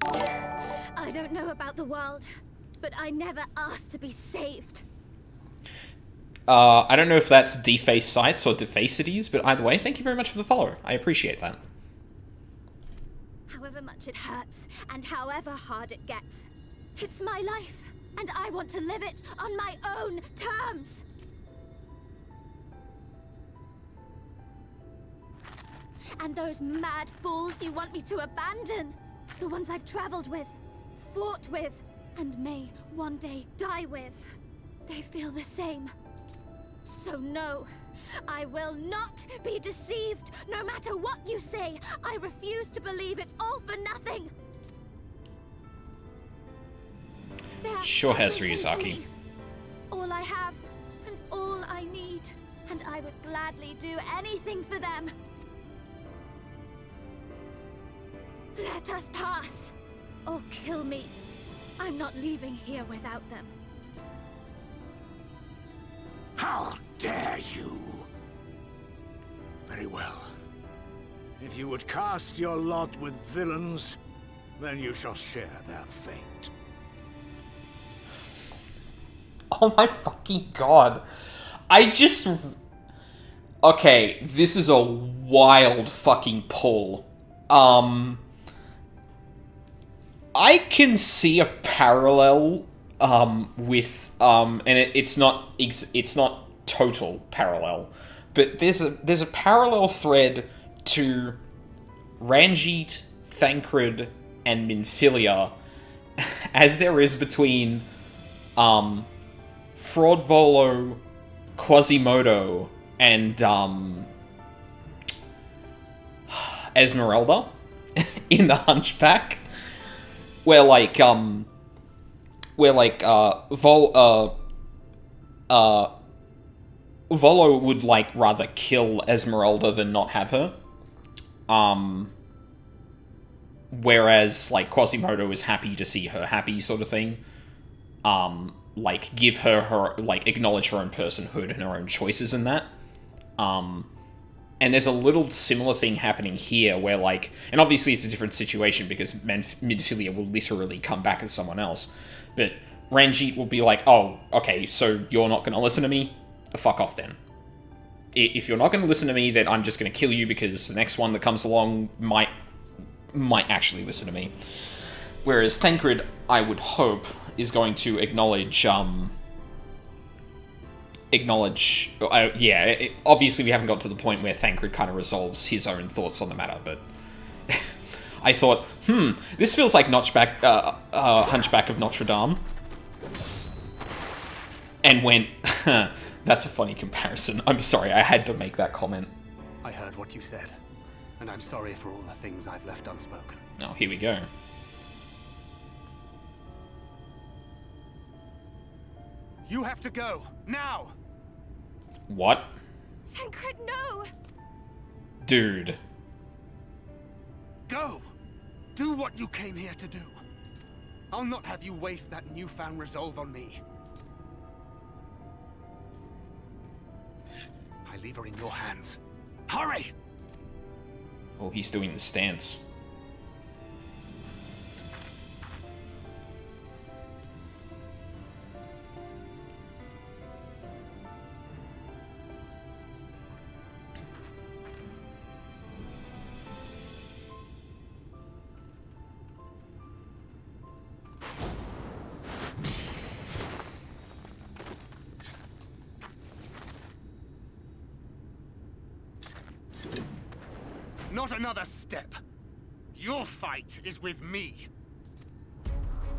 I don't know about the world, but I never asked to be saved. I don't know if that's Deface Sites or Defacities, but either way, thank you very much for the follow. I appreciate that. However much it hurts, and however hard it gets, it's my life, and I want to live it on my own terms. And those mad fools you want me to abandon, the ones I've traveled with, fought with, and may one day die with, they feel the same. So no, I will not be deceived, no matter what you say. I refuse to believe it's all for nothing. Sure has, They're everything to Ryuzaki. me. All I have, and all I need, and I would gladly do anything for them. Let us pass, or kill me. I'm not leaving here without them. How dare you? Very well. If you would cast your lot with villains, then you shall share their fate. Oh my fucking god. Okay, this is a wild fucking pull. I can see a parallel with and it's not total parallel, but there's a parallel thread to Ranjit, Thancred, and Minfilia as there is between Fraudvolo, Quasimodo, and Esmeralda in the Hunchback. Where Volo would, like, rather kill Esmeralda than not have her. Whereas, like, Quasimodo is happy to see her happy, sort of thing. Like, give her, like, acknowledge her own personhood and her own choices in that. And there's a little similar thing happening here where, like... And obviously it's a different situation because Minfilia will literally come back as someone else. But Ranjit will be like, oh, okay, so you're not going to listen to me? Fuck off then. If you're not going to listen to me, then I'm just going to kill you because the next one that comes along might actually listen to me. Whereas Thancred, I would hope, is going to acknowledge... obviously we haven't got to the point where Thancred kind of resolves his own thoughts on the matter, but I thought, this feels like Hunchback of Notre Dame. And went, that's a funny comparison. I'm sorry, I had to make that comment. I heard what you said, and I'm sorry for all the things I've left unspoken. Oh, here we go. You have to go, now! What? Thancred, no! Dude. Go! Do what you came here to do. I'll not have you waste that newfound resolve on me. I leave her in your hands. Hurry! Oh, he's doing the stance. Not another step. Your fight is with me.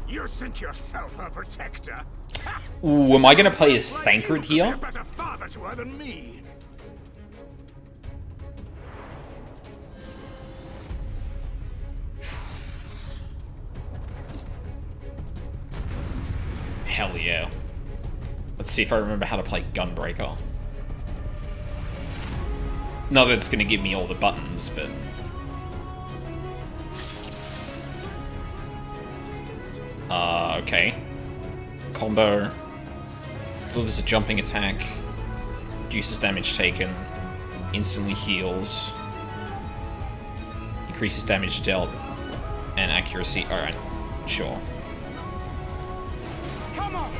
You think yourself a protector? Ooh, am I gonna play as Thancred You'd be a here? better father to her than me. Hell yeah. Let's see if I remember how to play Gunbreaker. Not that it's gonna give me all the buttons, but... okay. Combo. Delivers a jumping attack. Reduces damage taken. Instantly heals. Increases damage dealt. And accuracy. Alright. Sure. Come on!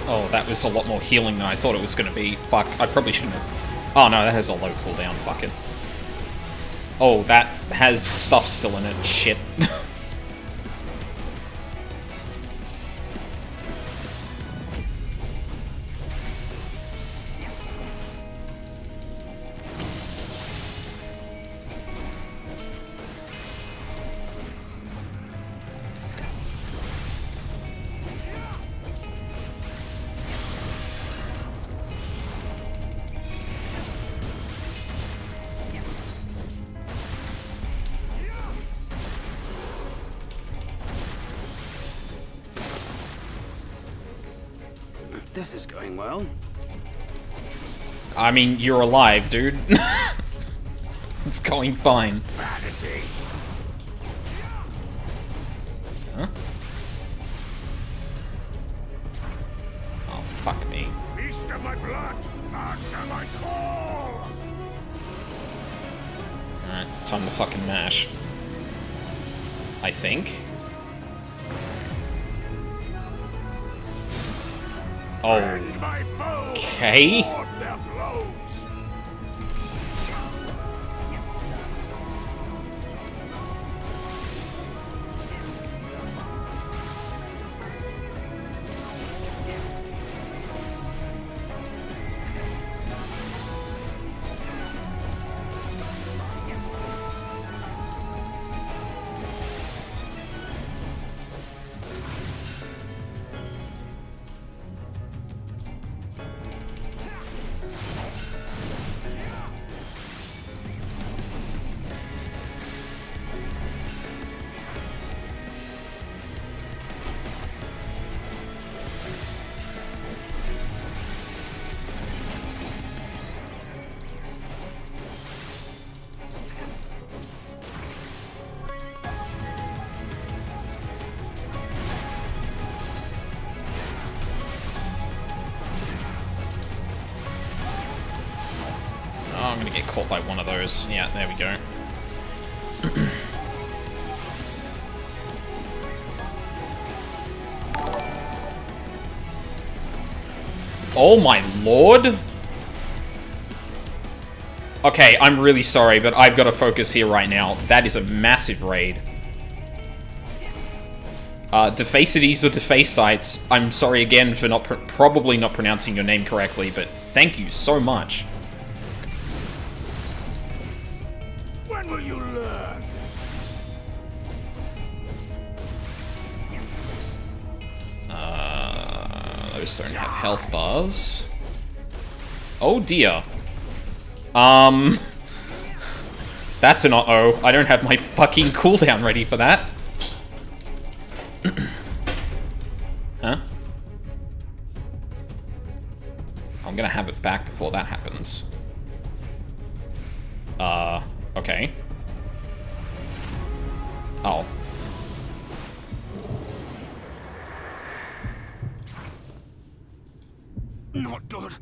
Oh, that was a lot more healing than I thought it was going to be. Fuck, I probably shouldn't have... Oh no, that has a low cooldown, fuck it. Oh, that has stuff still in it, shit. This is going well. I mean, you're alive, dude. It's going fine. Vanity. Huh? Oh, fuck me. Beast of my blood, answer my call. Alright, time to fucking mash. I think. Okay. Oh, I'm gonna get caught by one of those. Yeah, there we go. Oh my lord! Okay, I'm really sorry, but I've got to focus here right now. That is a massive raid. Defacities or Defacites, I'm sorry again for probably not pronouncing your name correctly, but thank you so much. When will you learn? Those don't have health bars. Oh dear. That's an uh-oh. I don't have my fucking cooldown ready for that. back before that happens. Okay. Oh. Not good.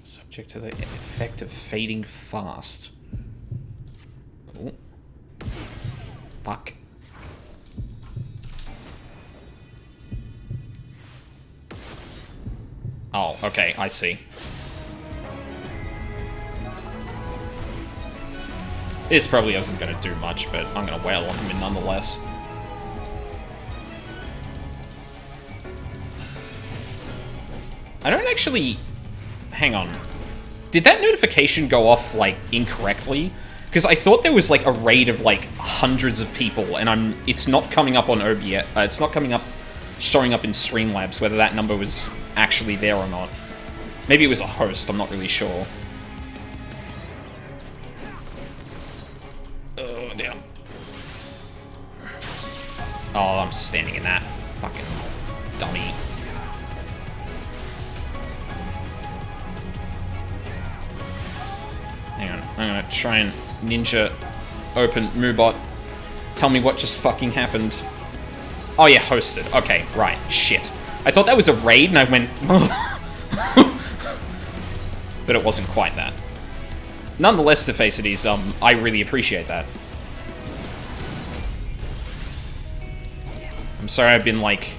Subject to the effect of fading fast. Oh. Fuck. Oh, okay, I see. This probably isn't going to do much, but I'm going to wail on him nonetheless. I don't actually... Hang on. Did that notification go off, like, incorrectly? Because I thought there was, like, a raid of, like, hundreds of people, and it's not coming up on OBS. It's not coming up, showing up in Streamlabs, whether that number was actually there or not. Maybe it was a host, I'm not really sure. Oh, damn. Oh, I'm standing in that. Fucking dummy. Hang on, I'm gonna try and ninja open Moobot. Tell me what just fucking happened. Oh yeah, hosted. Okay, right. Shit. I thought that was a raid and I went... But it wasn't quite that. Nonetheless, to face it is, I really appreciate that. I'm sorry I've been, like,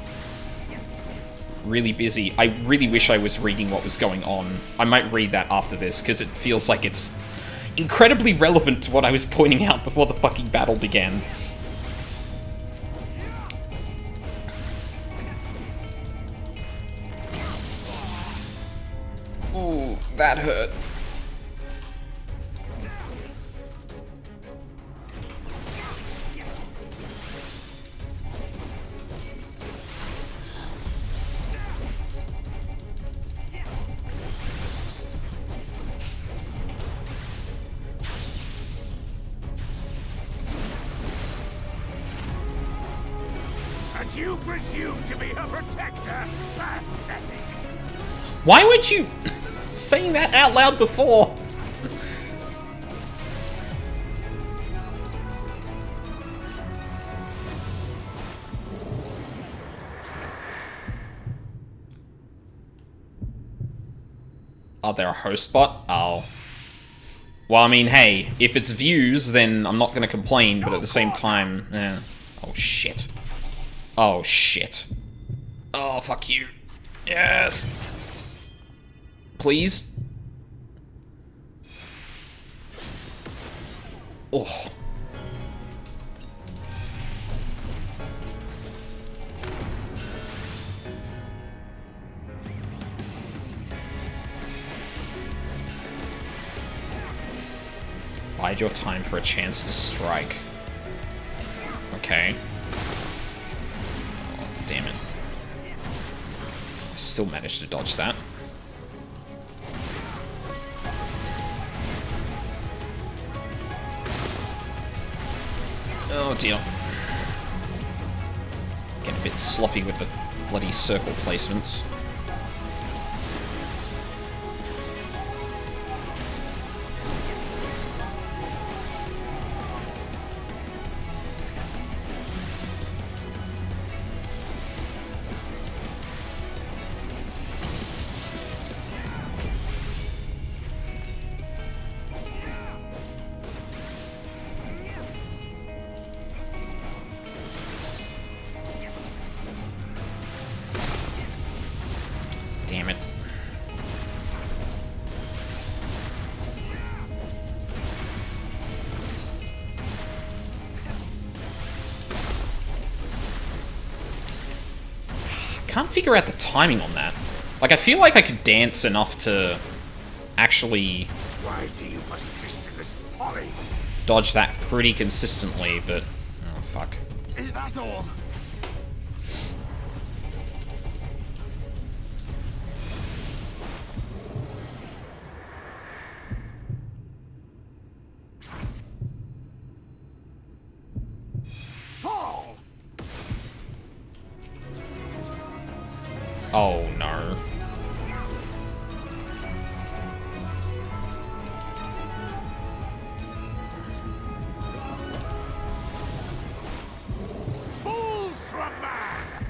really busy. I really wish I was reading what was going on. I might read that after this, because it feels like it's incredibly relevant to what I was pointing out before the fucking battle began. Ooh, that hurt. And you presume to be her protector? Pathetic. Why weren't you saying that out loud before? Oh, they're a host bot? Oh. Well, I mean, hey, if it's views, then I'm not gonna complain, but at the same time, eh. Oh, shit. Oh, shit. Oh, fuck you. Yes! Please? Oh. Bide your time for a chance to strike. Okay. Oh, damn it. I still managed to dodge that. Oh dear. Getting a bit sloppy with the bloody circle placements. Damn it. Can't figure out the timing on that. Like, I feel like I could dance enough to actually Why do you persist in this folly? dodge that pretty consistently, but... Oh, fuck. Is that all? Fall! Oh no. Fools from man!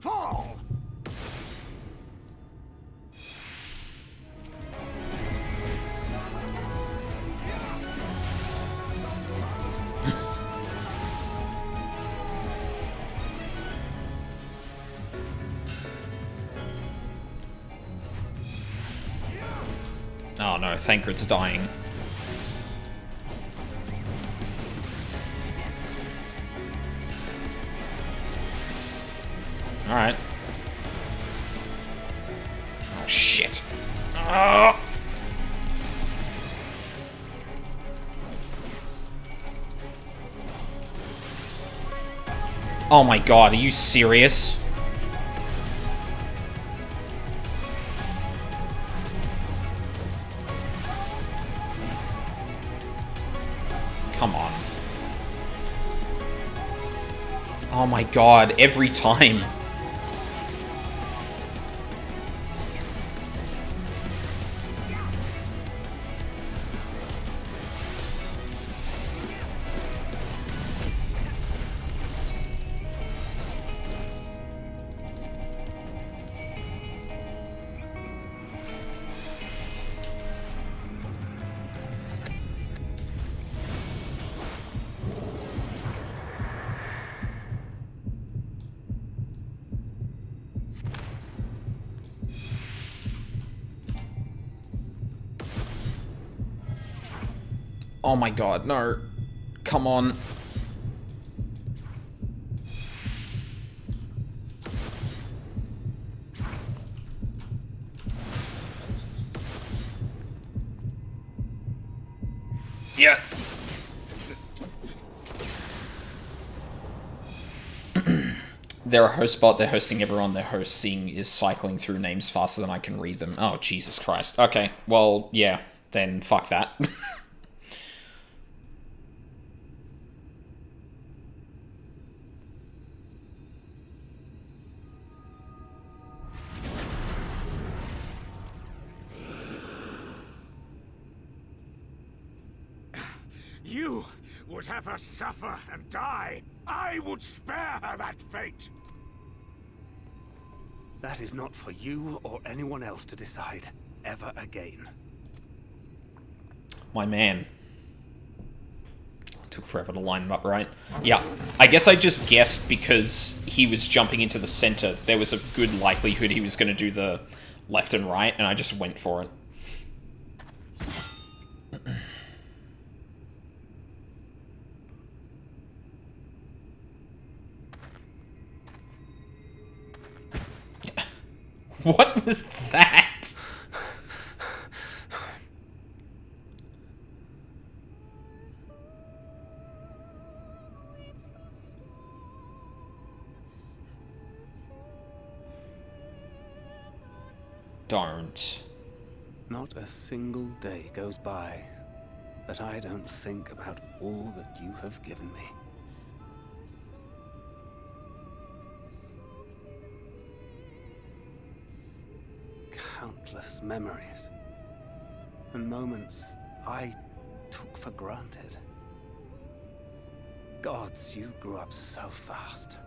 Fall! Oh no, Thancred's dying. Alright. Oh shit. Ah! Oh my god, are you serious? Come on. Oh my god, every time. Oh my god, no. Come on. Yeah. They're a host bot, they're hosting everyone, their hosting is cycling through names faster than I can read them. Oh, Jesus Christ. Okay, well, yeah, then fuck that. You would have her suffer and die. I would spare her that fate. That is not for you or anyone else to decide, ever again. My man. Took forever to line them up, right? Yeah. I guess I just guessed because he was jumping into the center. There was a good likelihood he was going to do the left and right, and I just went for it. What was that? Don't. Not a single day goes by that I don't think about all that you have given me. Countless memories and moments I took for granted. Gods, you grew up so fast.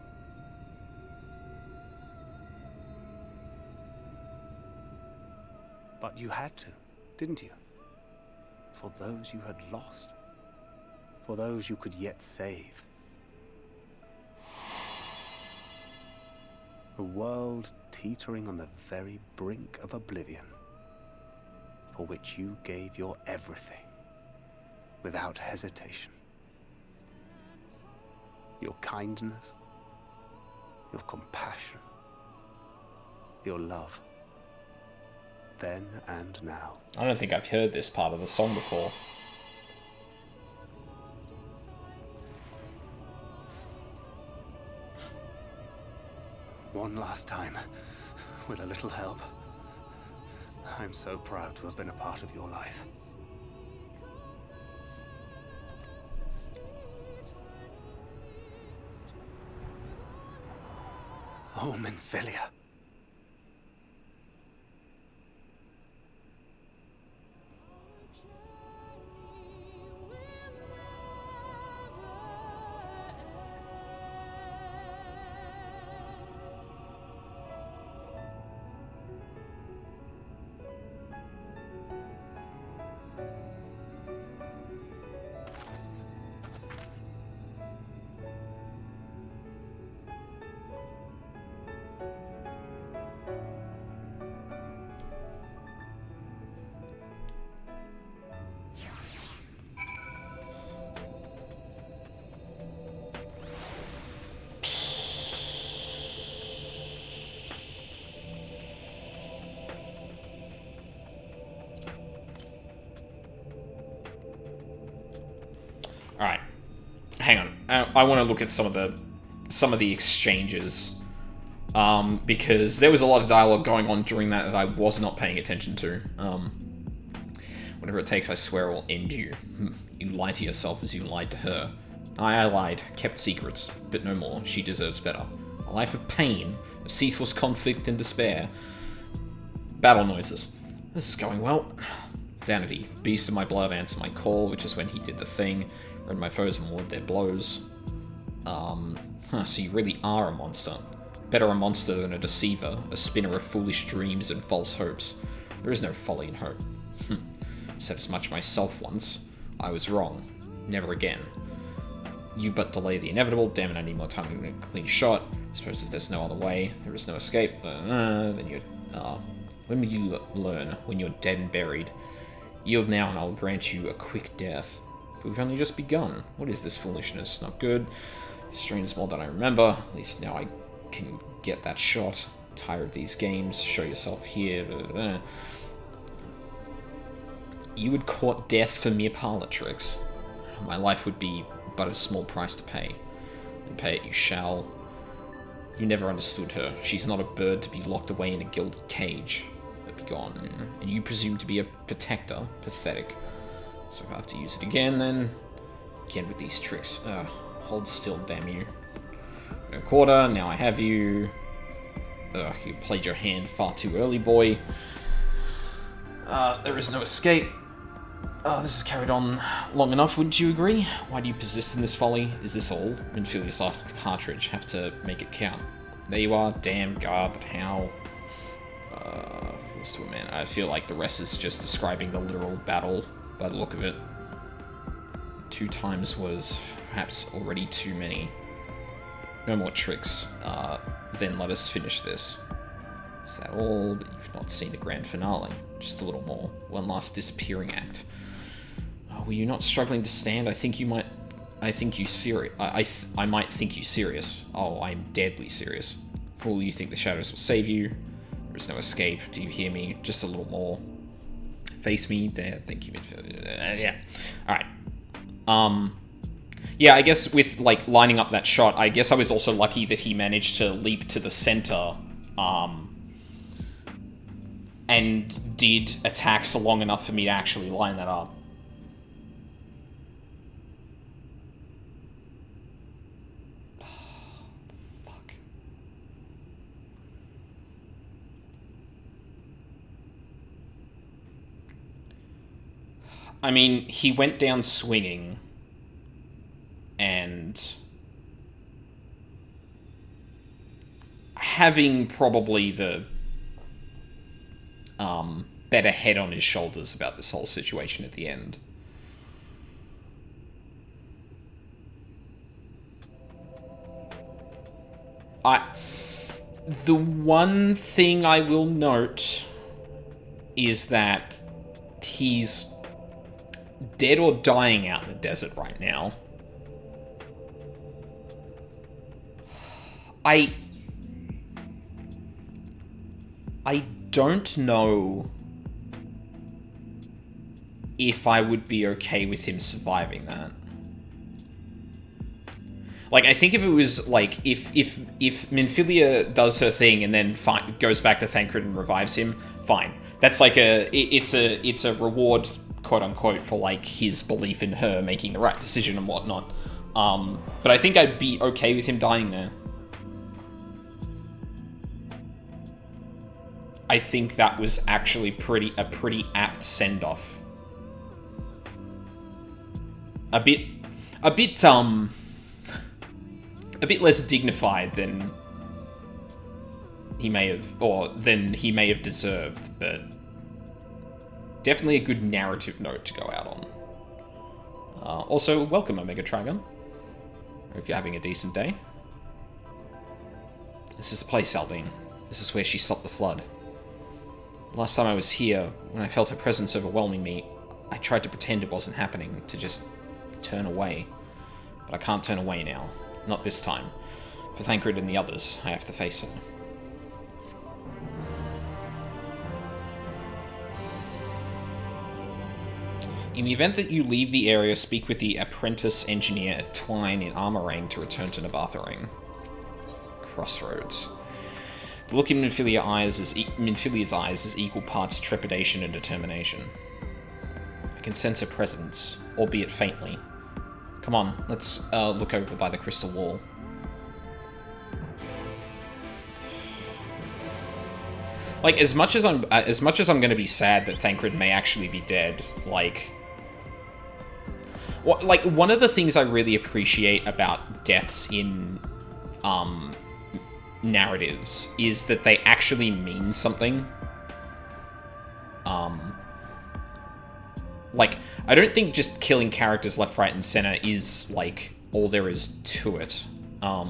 But you had to, didn't you? For those you had lost. For those you could yet save. A world teetering on the very brink of oblivion, for which you gave your everything, without hesitation. Your kindness, your compassion, your love. Then and now. I don't think I've heard this part of the song before. One last time, with a little help. I'm so proud to have been a part of your life. Oh, Minfilia. Alright. Hang on. I want to look at some of the exchanges. Because there was a lot of dialogue going on during that I was not paying attention to. Whatever it takes, I swear I will end you. You lied to yourself as you lied to her. I lied, kept secrets, but no more. She deserves better. A life of pain, of ceaseless conflict and despair. Battle noises. This is going well. Vanity. Beast of my blood, answer my call, which is when he did the thing. Read my foes and ward their blows. So you really are a monster. Better a monster than a deceiver, a spinner of foolish dreams and false hopes. There is no folly in hope. Said as much myself once. I was wrong. Never again. You but delay the inevitable. Damn it, I need more time to get a clean shot. Suppose if there's no other way, there is no escape. Then you when will you learn? When you're dead and buried. Yield now and I'll grant you a quick death. But we've only just begun. What is this foolishness? Not good. Strains more than I remember. At least now I can get that shot. Tired of these games. Show yourself here. You would court death for mere parlor tricks. My life would be but a small price to pay. And pay it you shall. You never understood her. She's not a bird to be locked away in a gilded cage. But be gone. And you presume to be a protector. Pathetic. So if I have to use it again, then... Again with these tricks. Hold still, damn you. A quarter, now I have you. You played your hand far too early, boy. There is no escape. This has carried on long enough, wouldn't you agree? Why do you persist in this folly? Is this all? Minfilia's last cartridge. Have to make it count. There you are. Damn God, but how? Feels to a man. I feel like the rest is just describing the literal battle by the look of it. 2 times was perhaps already too many. No more tricks. Then let us finish this. Is that all? But you've not seen the grand finale. Just a little more. One last disappearing act. Were you not struggling to stand? I think you might... I think you serious. I might think you serious. Oh, I'm deadly serious. Fool, you think the shadows will save you? There is no escape. Do you hear me? Just a little more. Face me. There. Thank you, midfield. Yeah. Alright. Yeah, I guess with, like, lining up that shot, I guess I was also lucky that he managed to leap to the center, and did attacks long enough for me to actually line that up. Fuck. I mean, he went down swinging, and having probably the better head on his shoulders about this whole situation at the end. The one thing I will note is that he's dead or dying out in the desert right now. I don't know if I would be okay with him surviving that. Like, I think if it was, like, if Minfilia does her thing and then goes back to Thancred and revives him, fine. That's like it's a reward, quote-unquote, for, like, his belief in her making the right decision and whatnot. But I think I'd be okay with him dying there. I think that was actually a pretty apt send-off. A bit less dignified than he may have deserved, but definitely a good narrative note to go out on. Also, welcome, Omega Trigon. Hope you're having a decent day. This is the place, Aldine. This is where she stopped the flood. Last time I was here, when I felt her presence overwhelming me, I tried to pretend it wasn't happening, to just turn away. But I can't turn away now. Not this time. For Thancred and the others, I have to face it. In the event that you leave the area, speak with the apprentice engineer at Twine in Armorang to return to Navatharang. Crossroads. The look in Minfilia's eyes is equal parts trepidation and determination. I can sense her presence, albeit faintly. Come on, let's look over by the crystal wall. Like, as much as I'm going to be sad that Thancred may actually be dead, like one of the things I really appreciate about deaths in narratives is that they actually mean something. Like, I don't think just killing characters left, right, and center is, like, all there is to it. Oh,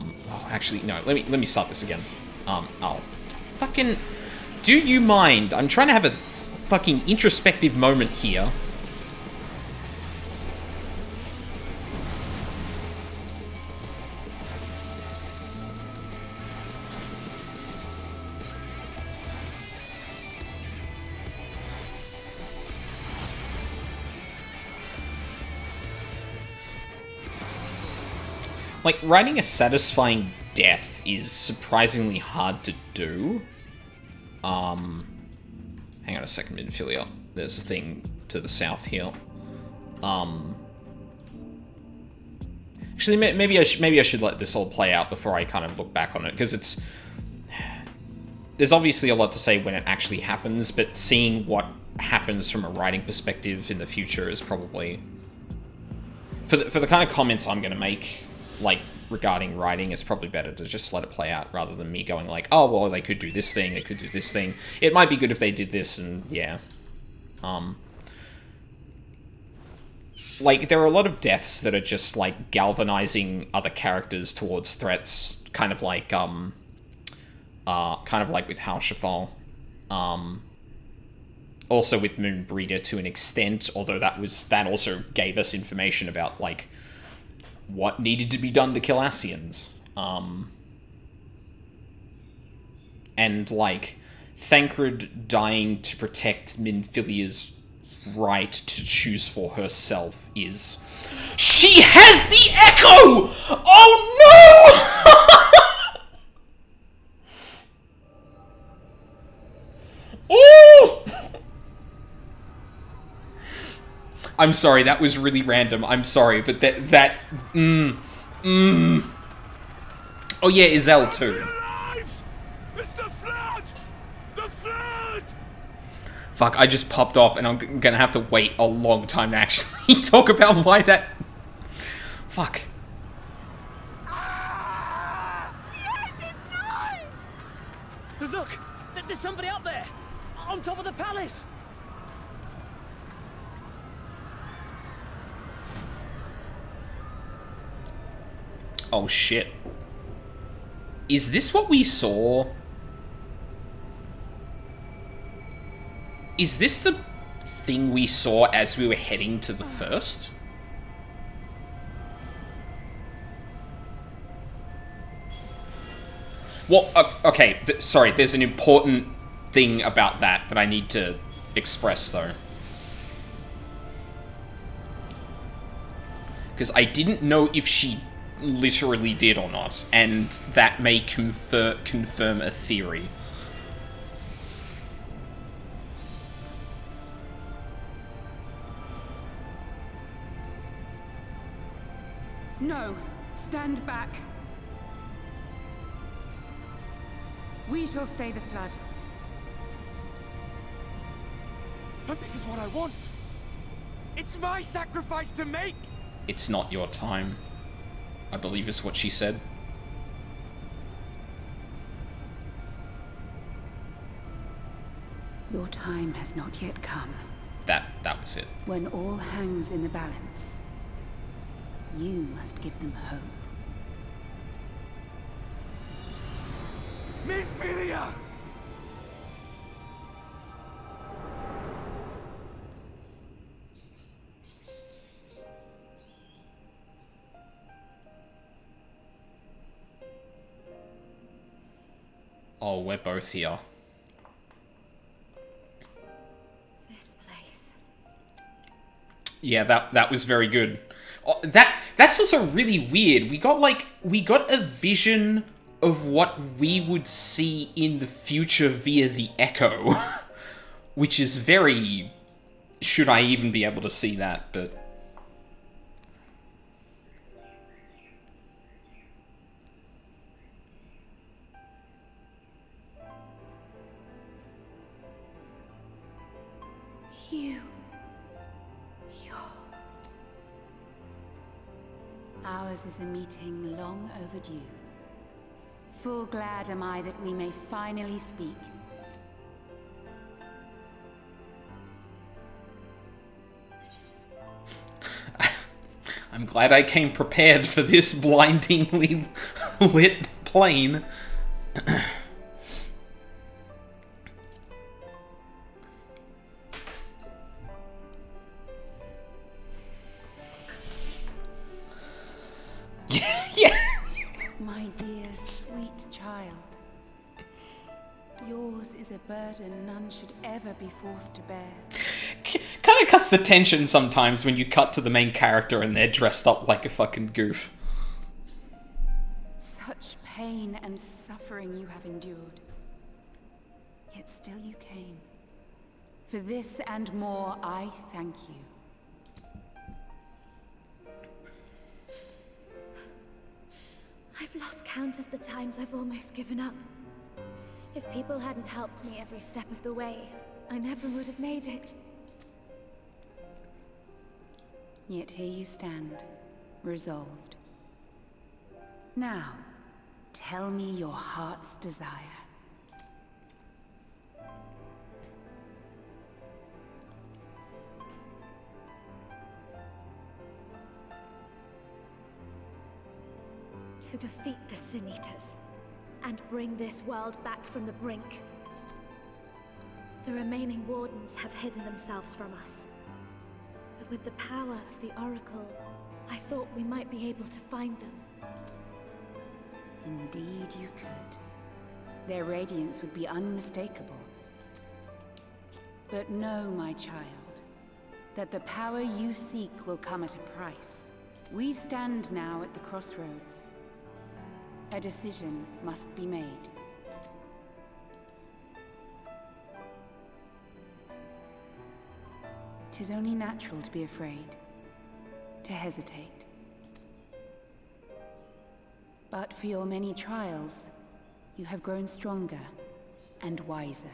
actually, no, let me start this again. Oh, fucking... Do you mind? I'm trying to have a fucking introspective moment here. Like, writing a satisfying death is surprisingly hard to do. Hang on a second, Minfilia. There's a thing to the south here. Actually, maybe I should let this all play out before I kind of look back on it, because there's obviously a lot to say when it actually happens, but seeing what happens from a writing perspective in the future is probably... For the kind of comments I'm going to make, like, regarding writing, it's probably better to just let it play out rather than me going like, oh, well, they could do this thing, they could do this thing. It might be good if they did this, and yeah. Like, there are a lot of deaths that are just, like, galvanizing other characters towards threats, kind of like with Haushathal. Also with Moonbreeder to an extent, although that also gave us information about, like, what needed to be done to kill Ascians. And, like, Thancred dying to protect Minfilia's right to choose for herself is... She has the echo! Oh, no! Ooh! I'm sorry, that was really random. I'm sorry, but Oh yeah, Izel too. It's the flood! The flood! Fuck, I just popped off and I'm gonna have to wait a long time to actually talk about why that... Fuck. Look! There's somebody up there! On top of the palace! Oh shit. Is this what we saw? Is this the thing we saw as we were heading to the first? Well, okay, sorry, there's an important thing about that I need to express, though. Because I didn't know if she literally did or not, and that may confirm a theory. No, stand back. We shall stay the flood. But this is what I want. It's my sacrifice to make. It's not your time, I believe is what she said. Your time has not yet come. That was it. When all hangs in the balance, you must give them hope. Minfilia! Oh, we're both here. This place. Yeah, that was very good. Oh, that's also really weird. We got a vision of what we would see in the future via the Echo, which is very... Should I even be able to see that? But Ours is a meeting long overdue. Full glad am I that we may finally speak. I'm glad I came prepared for this blindingly lit plane. Yeah. My dear, sweet child. Yours is a burden none should ever be forced to bear. Kind of cuts the tension sometimes when you cut to the main character and they're dressed up like a fucking goof. Such pain and suffering you have endured. Yet still you came. For this and more, I thank you. I've lost count of the times I've almost given up. If people hadn't helped me every step of the way, I never would have made it. Yet here you stand, resolved. Now, tell me your heart's desire. To defeat the Sin Eaters, and bring this world back from the brink. The remaining Wardens have hidden themselves from us. But with the power of the Oracle, I thought we might be able to find them. Indeed you could. Their radiance would be unmistakable. But know, my child, that the power you seek will come at a price. We stand now at the crossroads. A decision must be made. Tis only natural to be afraid, to hesitate. But for your many trials, you have grown stronger and wiser.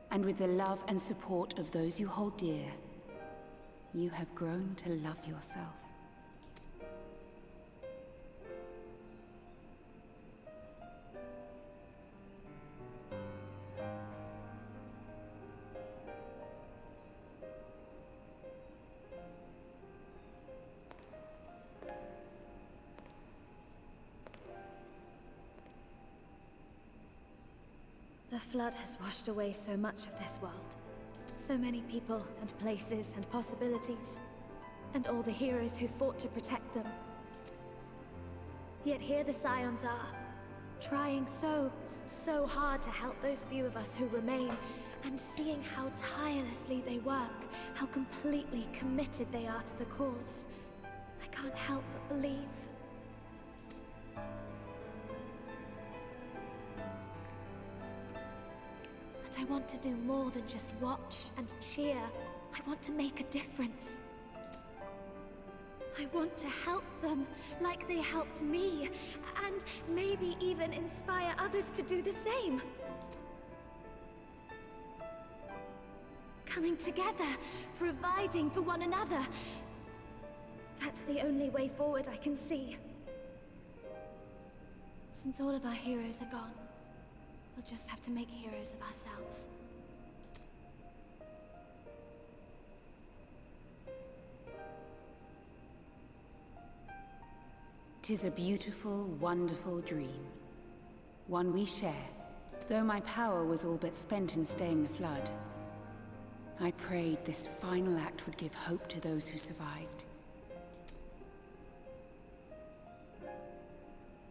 And with the love and support of those you hold dear, you have grown to love yourself. The flood has washed away so much of this world. So many people and places and possibilities. And all the heroes who fought to protect them. Yet here the Scions are, trying so hard to help those few of us who remain, and seeing how tirelessly they work, how completely committed they are to the cause. I can't help but believe. But I want to do more than just watch and cheer. I want to make a difference. I want to help them, like they helped me, and maybe even inspire others to do the same. coming together, providing for one another. That's the only way forward I can see. Since all of our heroes are gone, we'll just have to make heroes of ourselves. "'Tis a beautiful, wonderful dream. One we share, though my power was all but spent in staying the flood. I prayed this final act would give hope to those who survived.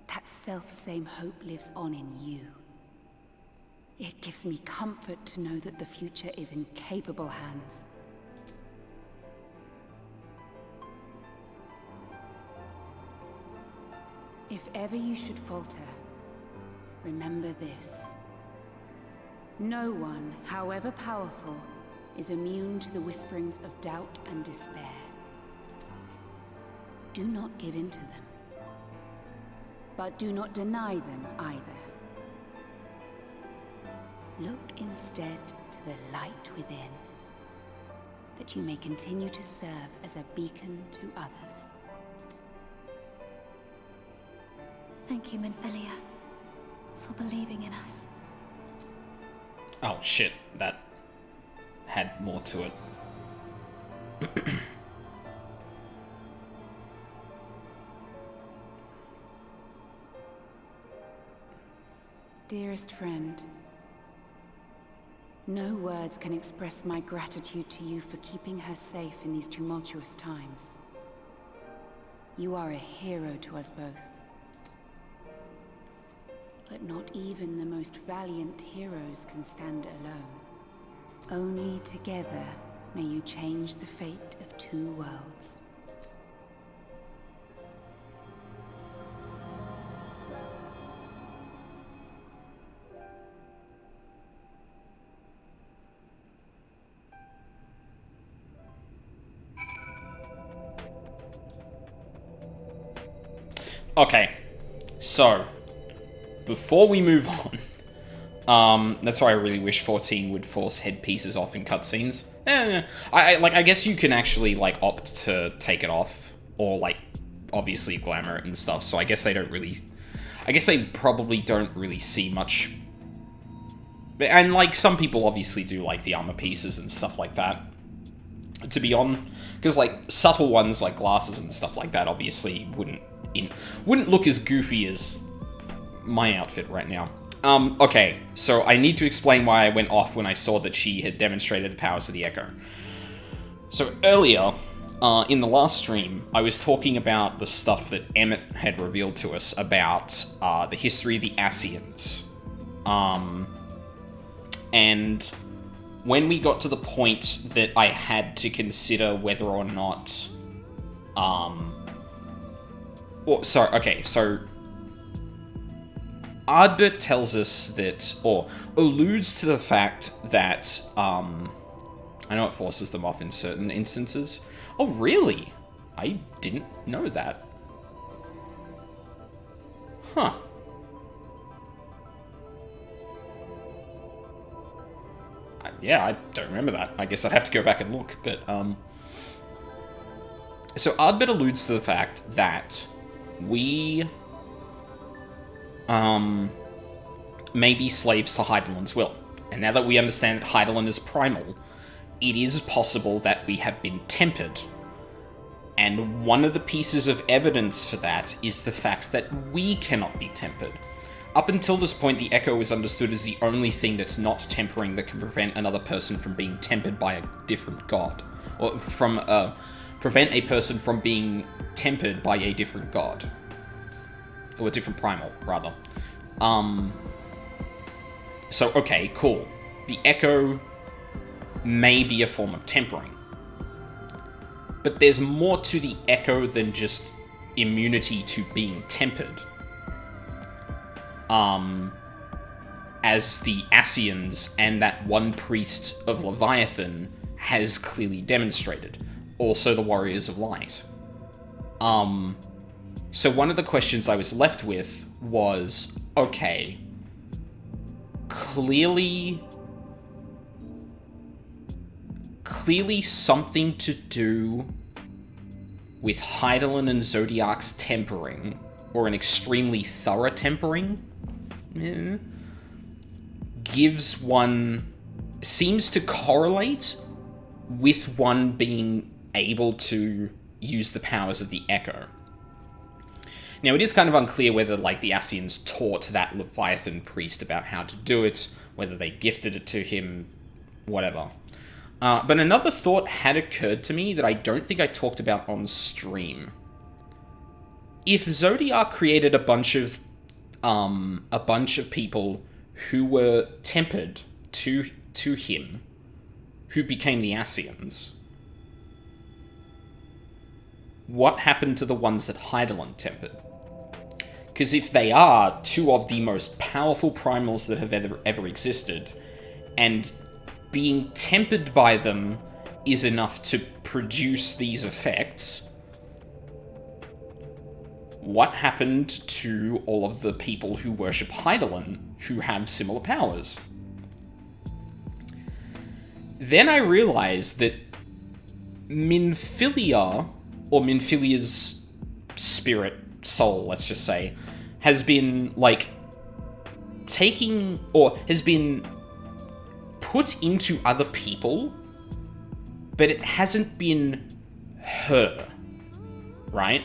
That self-same hope lives on in you. It gives me comfort to know that the future is in capable hands. If ever you should falter, remember this. No one, however powerful, is immune to the whisperings of doubt and despair. Do not give in to them. But do not deny them either. Look instead to the light within, that you may continue to serve as a beacon to others. Thank you, Minfilia, for believing in us. Oh shit, that had more to it. Dearest friend, no words can express my gratitude to you for keeping her safe in these tumultuous times. You are a hero to us both. But not even the most valiant heroes can stand alone. Only together may you change the fate of two worlds. Okay, so before we move on, that's why I really wish 14 would force headpieces off in cutscenes. I guess you can actually like opt to take it off, or like obviously glamour it and stuff. So I guess they don't really, I guess they probably don't really see much. And like some people obviously do like the armor pieces and stuff like that to be on, because like subtle ones like glasses and stuff like that obviously wouldn't look as goofy as my outfit right now. Okay, so I need to explain why I went off when I saw that she had demonstrated the powers of the Echo. So earlier, in the last stream, I was talking about the stuff that Emmett had revealed to us about the history of the Ascians. And when we got to the point that I had to consider whether or not... so Ardbert tells us that, or alludes to the fact that, I know it forces them off in certain instances. Oh, really? I didn't know that. Huh. Yeah, I don't remember that. I guess I'd have to go back and look, but, so Ardbert alludes to the fact that we may be slaves to Hydaelyn's will. And now that we understand that Hydaelyn is primal, it is possible that we have been tempered. And one of the pieces of evidence for that is the fact that we cannot be tempered. Up until this point, the Echo is understood as the only thing that's not tempering that can prevent another person from being tempered by a different god. Or from, prevent a person from being tempered by a different god. Or a different primal, rather. So, okay, cool. The Echo may be a form of tempering. But there's more to the Echo than just immunity to being tempered. As the Ascians and that one priest of Leviathan has clearly demonstrated. Also the Warriors of Light. So one of the questions I was left with was, okay, clearly clearly something to do with Hydaelyn and Zodiac's tempering, or an extremely thorough tempering, seems to correlate with one being able to use the powers of the Echo. Now, it is kind of unclear whether, like, the Ascians taught that Leviathan priest about how to do it, whether they gifted it to him, whatever. But another thought had occurred to me that I don't think I talked about on stream. If Zodiac created a bunch of people who were tempered to him, who became the Ascians, what happened to the ones that Hydaelyn tempered? Because if they are two of the most powerful primals that have ever existed, and being tempered by them is enough to produce these effects, what happened to all of the people who worship Hydaelyn who have similar powers? Then I realized that Minfilia, or Minfilia's spirit, soul, let's just say, has been, like, has been put into other people, but it hasn't been her, right?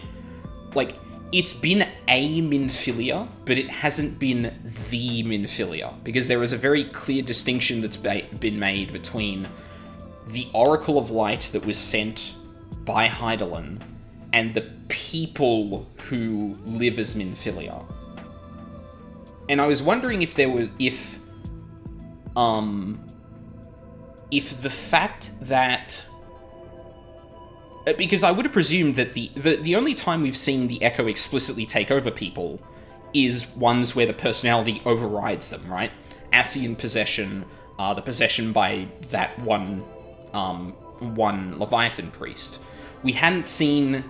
Like, it's been a Minfilia, but it hasn't been the Minfilia, because there is a very clear distinction that's been made between the Oracle of Light that was sent by Hydaelyn and the people who live as Minfilia. And I was wondering if the fact that, because I would have presumed that the only time we've seen the Echo explicitly take over people is ones where the personality overrides them, right? Ascian possession, the possession by that one Leviathan priest. We hadn't seen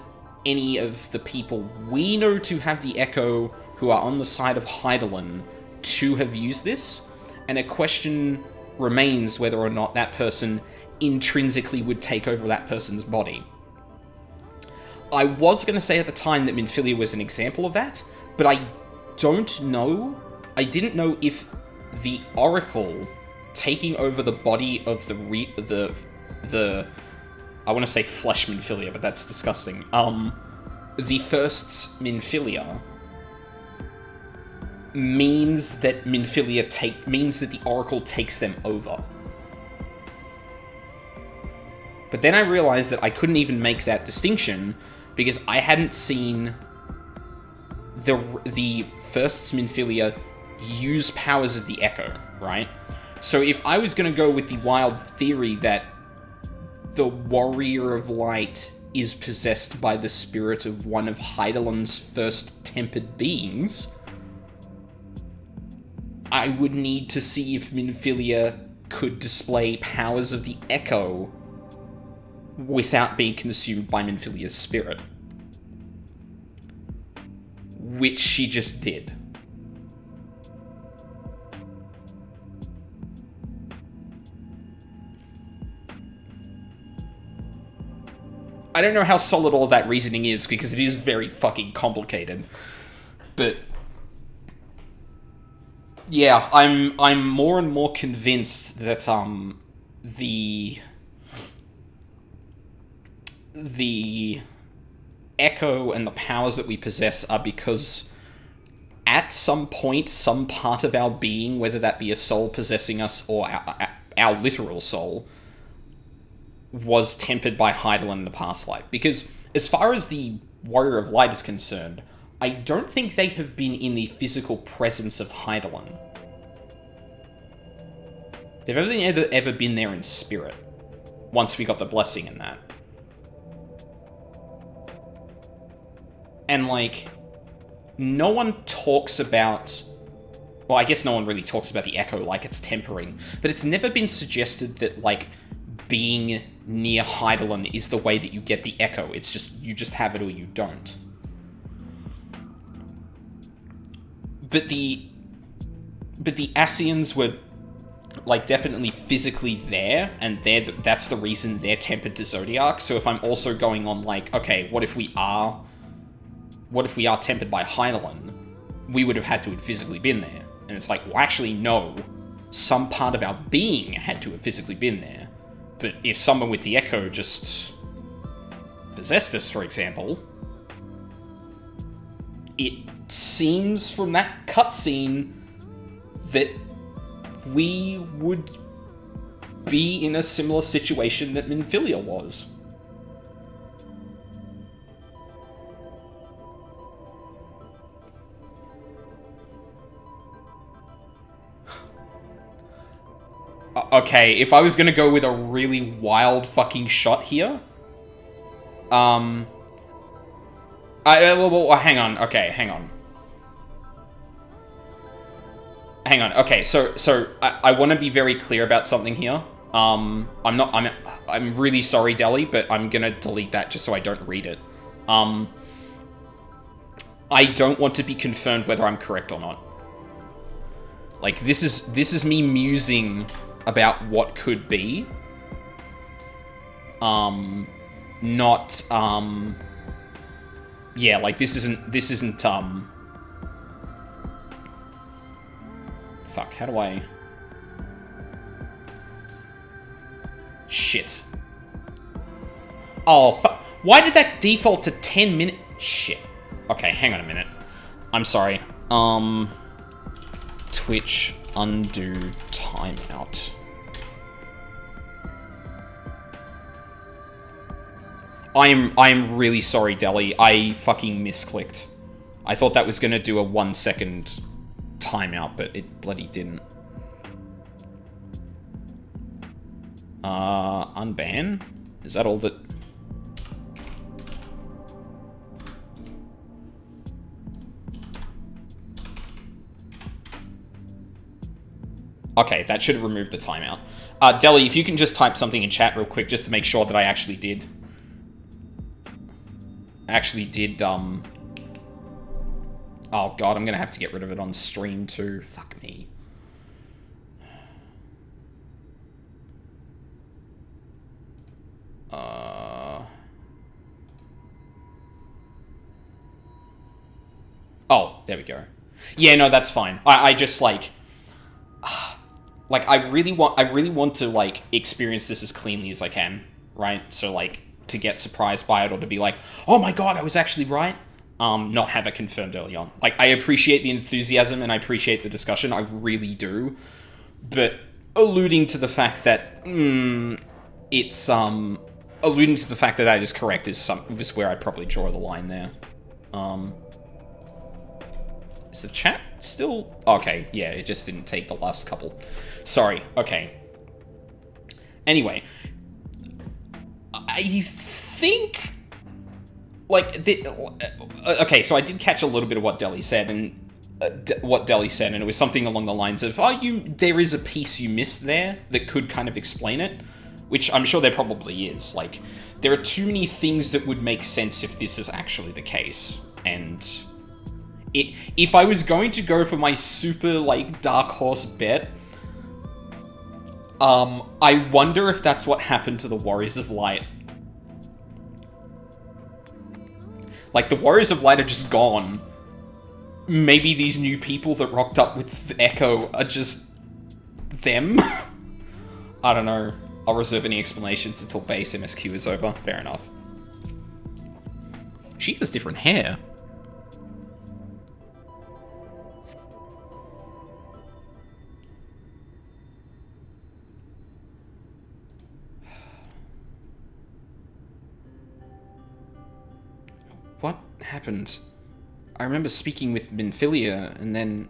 any of the people we know to have the Echo who are on the side of Hydaelyn to have used this, and a question remains whether or not that person intrinsically would take over that person's body. I was going to say at the time that Minfilia was an example of that, but I don't know. I didn't know if the Oracle taking over the body of the I want to say flesh Minfilia, but that's disgusting. The first's Minfilia means that the Oracle takes them over. But then I realized that I couldn't even make that distinction because I hadn't seen the first's Minfilia use powers of the Echo, right? So if I was going to go with the wild theory that the Warrior of Light is possessed by the spirit of one of Hydaelyn's first tempered beings, I would need to see if Minfilia could display powers of the Echo without being consumed by Minfilia's spirit. Which she just did. I don't know how solid all that reasoning is, because it is very fucking complicated. But yeah, I'm more and more convinced that the Echo and the powers that we possess are because at some point, some part of our being, whether that be a soul possessing us or our literal soul, was tempered by Hydaelyn in the past life. Because as far as the Warrior of Light is concerned, I don't think they have been in the physical presence of Hydaelyn. They've only ever been there in spirit, once we got the blessing in that. And, like, no one talks about... Well, I guess no one really talks about the Echo like it's tempering, but it's never been suggested that, like, being near Hydaelyn is the way that you get the Echo. It's just, you just have it or you don't. But the Ascians were like, definitely physically there, and that's the reason they're tempered to Zodiac. So if I'm also going on, like, okay, what if we are tempered by Hydaelyn? We would have had to have physically been there. And it's like, well, actually, no. Some part of our being had to have physically been there. But if someone with the Echo just possessed us, for example, it seems from that cutscene that we would be in a similar situation that Minfilia was. Okay, if I was gonna go with a really wild fucking shot here, well, hang on. Okay, hang on. Hang on. Okay, so I want to be very clear about something here. I'm really sorry, Deli, but I'm gonna delete that just so I don't read it. I don't want to be confirmed whether I'm correct or not. Like, this is me musing about what could be. Not, yeah, like, this isn't, fuck, how do I... Shit. Oh, fuck. Why did that default to 10 minutes? Shit. Okay, hang on a minute. I'm sorry. Twitch undo timeout. I'm really sorry, Deli. I fucking misclicked. I thought that was gonna do a 1 second timeout, but it bloody didn't. Unban? Is that all that... Okay, that should have removed the timeout. Deli, if you can just type something in chat real quick, just to make sure that I actually did... Oh god, I'm gonna have to get rid of it on stream too. Fuck me. Oh, there we go. Yeah, no, that's fine. I just, like... Like, I really want to, like, experience this as cleanly as I can, right? So, like, to get surprised by it or to be like, oh my god, I was actually right. Not have it confirmed early on. Like, I appreciate the enthusiasm and I appreciate the discussion, I really do. But alluding to the fact that, alluding to the fact that that is correct is where I'd probably draw the line there. Is the chat still... Okay, yeah, it just didn't take the last couple. Sorry, okay. Anyway. I think... Like, okay, so I did catch a little bit of what Deli said, and... and it was something along the lines of, there is a piece you missed there that could kind of explain it, which I'm sure there probably is. Like, there are too many things that would make sense if this is actually the case, and... If I was going to go for my super, like, dark horse bet, I wonder if that's what happened to the Warriors of Light. Like, the Warriors of Light are just gone. Maybe these new people that rocked up with Echo are just... them? I don't know. I'll reserve any explanations until base MSQ is over. Fair enough. She has different hair. What happened? I remember speaking with Minfilia, and then...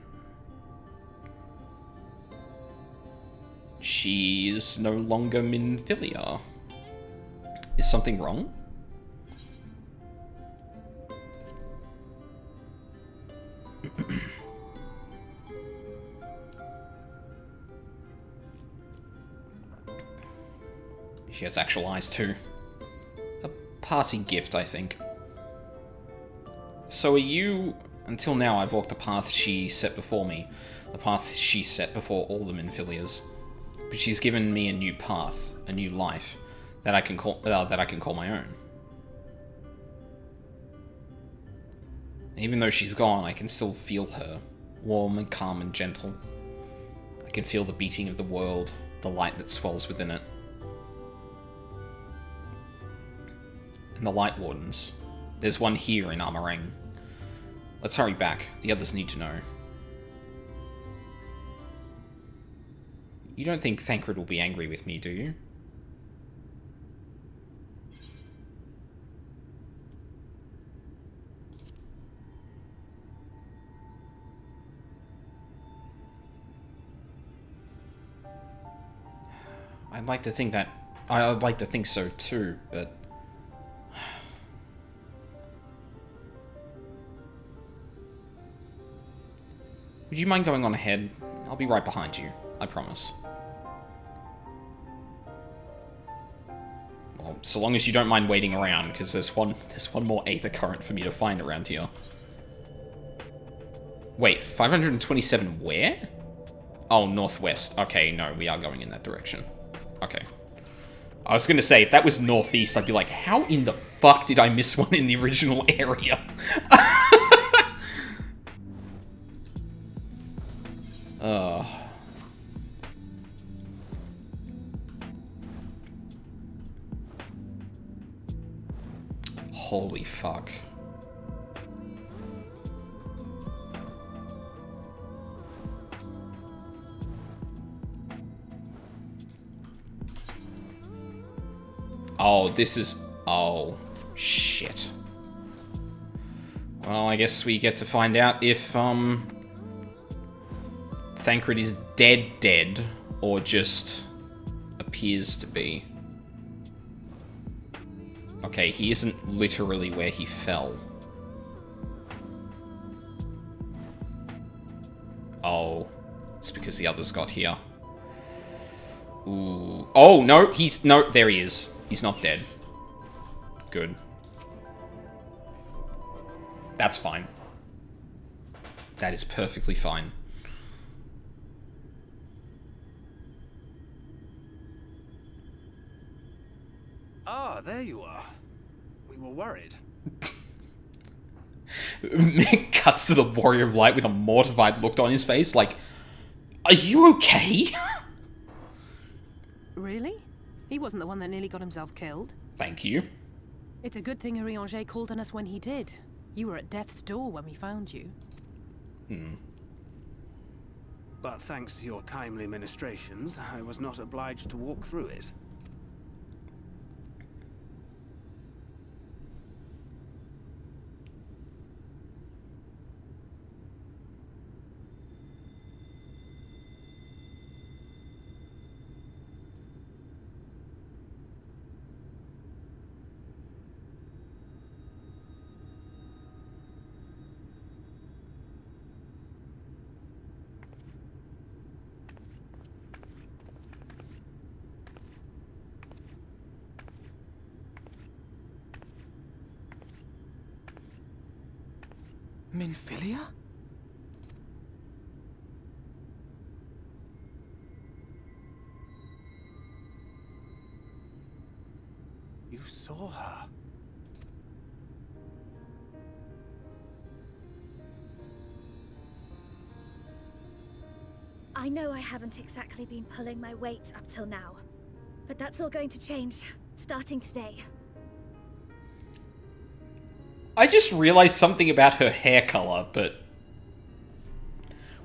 she's no longer Minfilia. Is something wrong? She has actual eyes too. A party gift, I think. So are you... Until now, I've walked the path she set before me. The path she set before all the Minfilias. but she's given me a new path, a new life that I can call my own. Even though she's gone, I can still feel her, warm and calm and gentle. I can feel the beating of the world, the light that swells within it. And the Light Wardens. There's one here in Armorang. Let's hurry back. The others need to know. You don't think Thancred will be angry with me, do you? I'd like to think so too, but... Would you mind going on ahead? I'll be right behind you, I promise. Well, so long as you don't mind waiting around, because there's one more Aether Current for me to find around here. Wait, 527 where? Oh, northwest. Okay, no, we are going in that direction. Okay. I was gonna say, if that was northeast, I'd be like, how in the fuck did I miss one in the original area? Holy fuck. Oh, this is... Oh, shit. Well, I guess we get to find out if, Thancred is dead, or just appears to be. Okay, he isn't literally where he fell. Oh, it's because the others got here. Ooh. Oh, no, no, there he is. He's not dead. Good. That's fine. That is perfectly fine. Ah, there you are. We were worried. Mick cuts to the Warrior of Light with a mortified look on his face, like, are you okay? Really? He wasn't the one that nearly got himself killed. Thank you. It's a good thing Urianger called on us when he did. You were at death's door when we found you. But thanks to your timely ministrations, I was not obliged to walk through it. Minfilia? You saw her. I know I haven't exactly been pulling my weight up till now, but that's all going to change, starting today. I just realized something about her hair color, but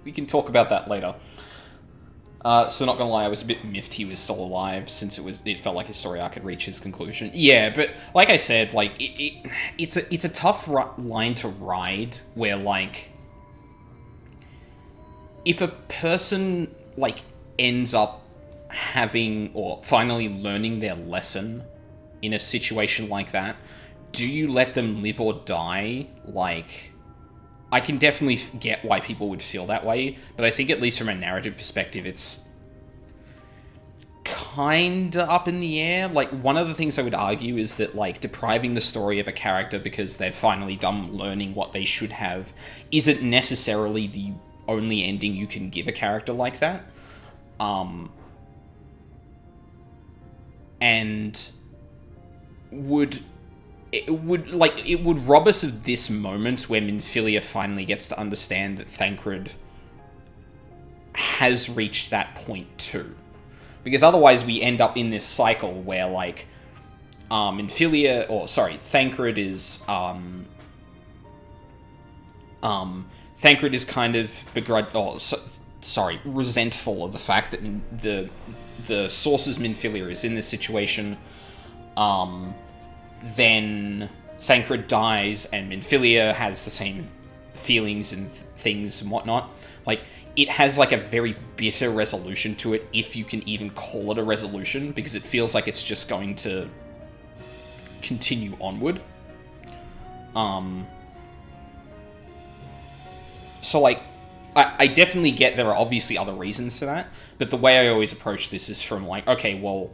we can talk about that later. So not gonna lie, I was a bit miffed he was still alive, since it felt like his story arc had reached its conclusion. Yeah, but like I said, like it's a tough line to ride, where like if a person like ends up having or finally learning their lesson in a situation like that, do you let them live or die? Like, I can definitely get why people would feel that way, but I think at least from a narrative perspective, it's kinda up in the air. Like, one of the things I would argue is that, like, depriving the story of a character because they're finally done learning what they should have isn't necessarily the only ending you can give a character like that. and it would rob us of this moment where Minfilia finally gets to understand that Thancred has reached that point too. Because otherwise we end up in this cycle where, like, Thancred is, Thancred is kind of resentful of the fact that the source's Minfilia is in this situation. Then Thancred dies, and Minfilia has the same feelings and things and whatnot. Like, it has, like, a very bitter resolution to it, if you can even call it a resolution, because it feels like it's just going to continue onward. So, like, I definitely get there are obviously other reasons for that, but the way I always approach this is from, like, okay, well,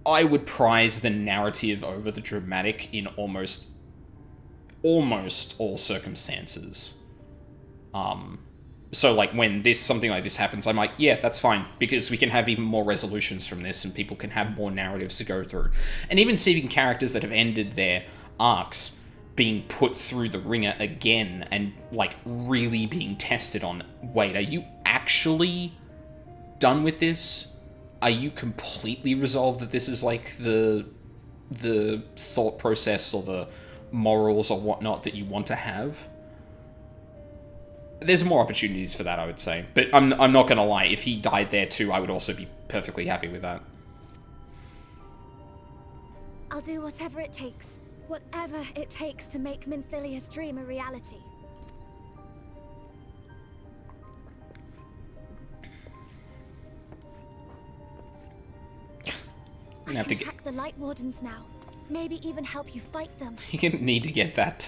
I would prize the narrative over the dramatic in almost all circumstances. So, like, when something like this happens, I'm like, yeah, that's fine, because we can have even more resolutions from this, and people can have more narratives to go through. And even seeing characters that have ended their arcs being put through the ringer again, and, like, really being tested on, wait, are you actually done with this? Are you completely resolved that this is, like, the thought process or the morals or whatnot that you want to have? There's more opportunities for that, I would say. But I'm not gonna lie, if he died there too, I would also be perfectly happy with that. I'll do whatever it takes. Whatever it takes to make Minfilia's dream a reality. I can track the Light Wardens now. Maybe even help you fight them. You need to get that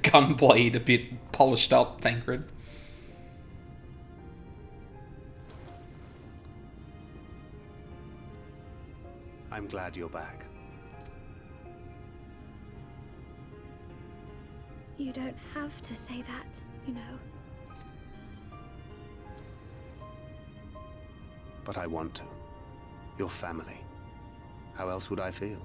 gunblade a bit polished up, Thancred. I'm glad you're back. You don't have to say that, you know. But I want to. Your family. How else would I feel?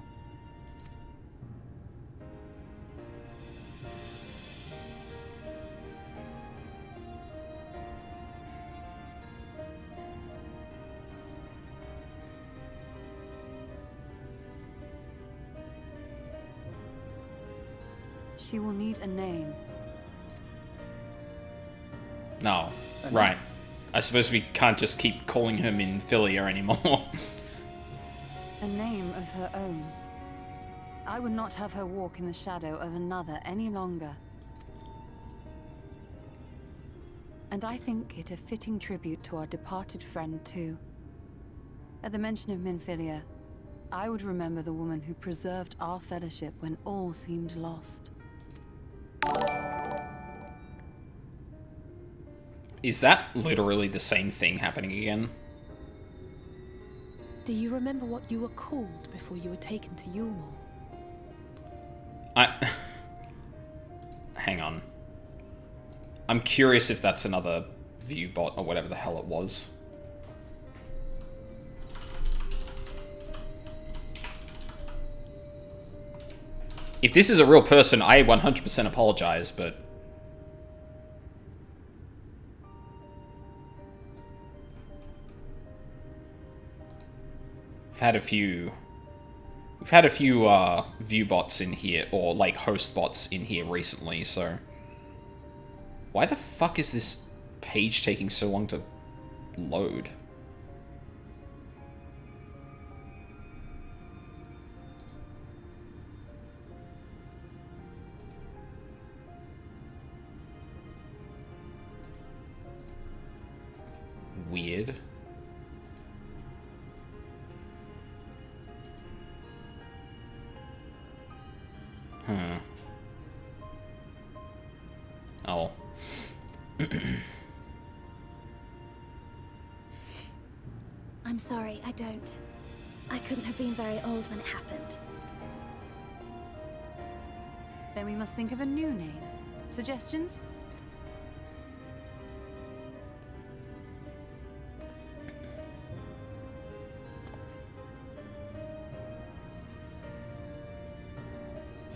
She will need a name. No, right. I suppose we can't just keep calling her Minfilia anymore. A name of her own. I would not have her walk in the shadow of another any longer. And I think it a fitting tribute to our departed friend, too. At the mention of Minfilia, I would remember the woman who preserved our fellowship when all seemed lost. Is that literally the same thing happening again? Do you remember what you were called before you were taken to Yulmore? Hang on. I'm curious if that's another view bot or whatever the hell it was. If this is a real person, I 100% apologize, but... We've had a few view bots in here, or like host bots in here recently, so... Why the fuck is this page taking so long to load? Weird. Oh. I'm sorry, I don't. I couldn't have been very old when it happened. Then we must think of a new name. Suggestions?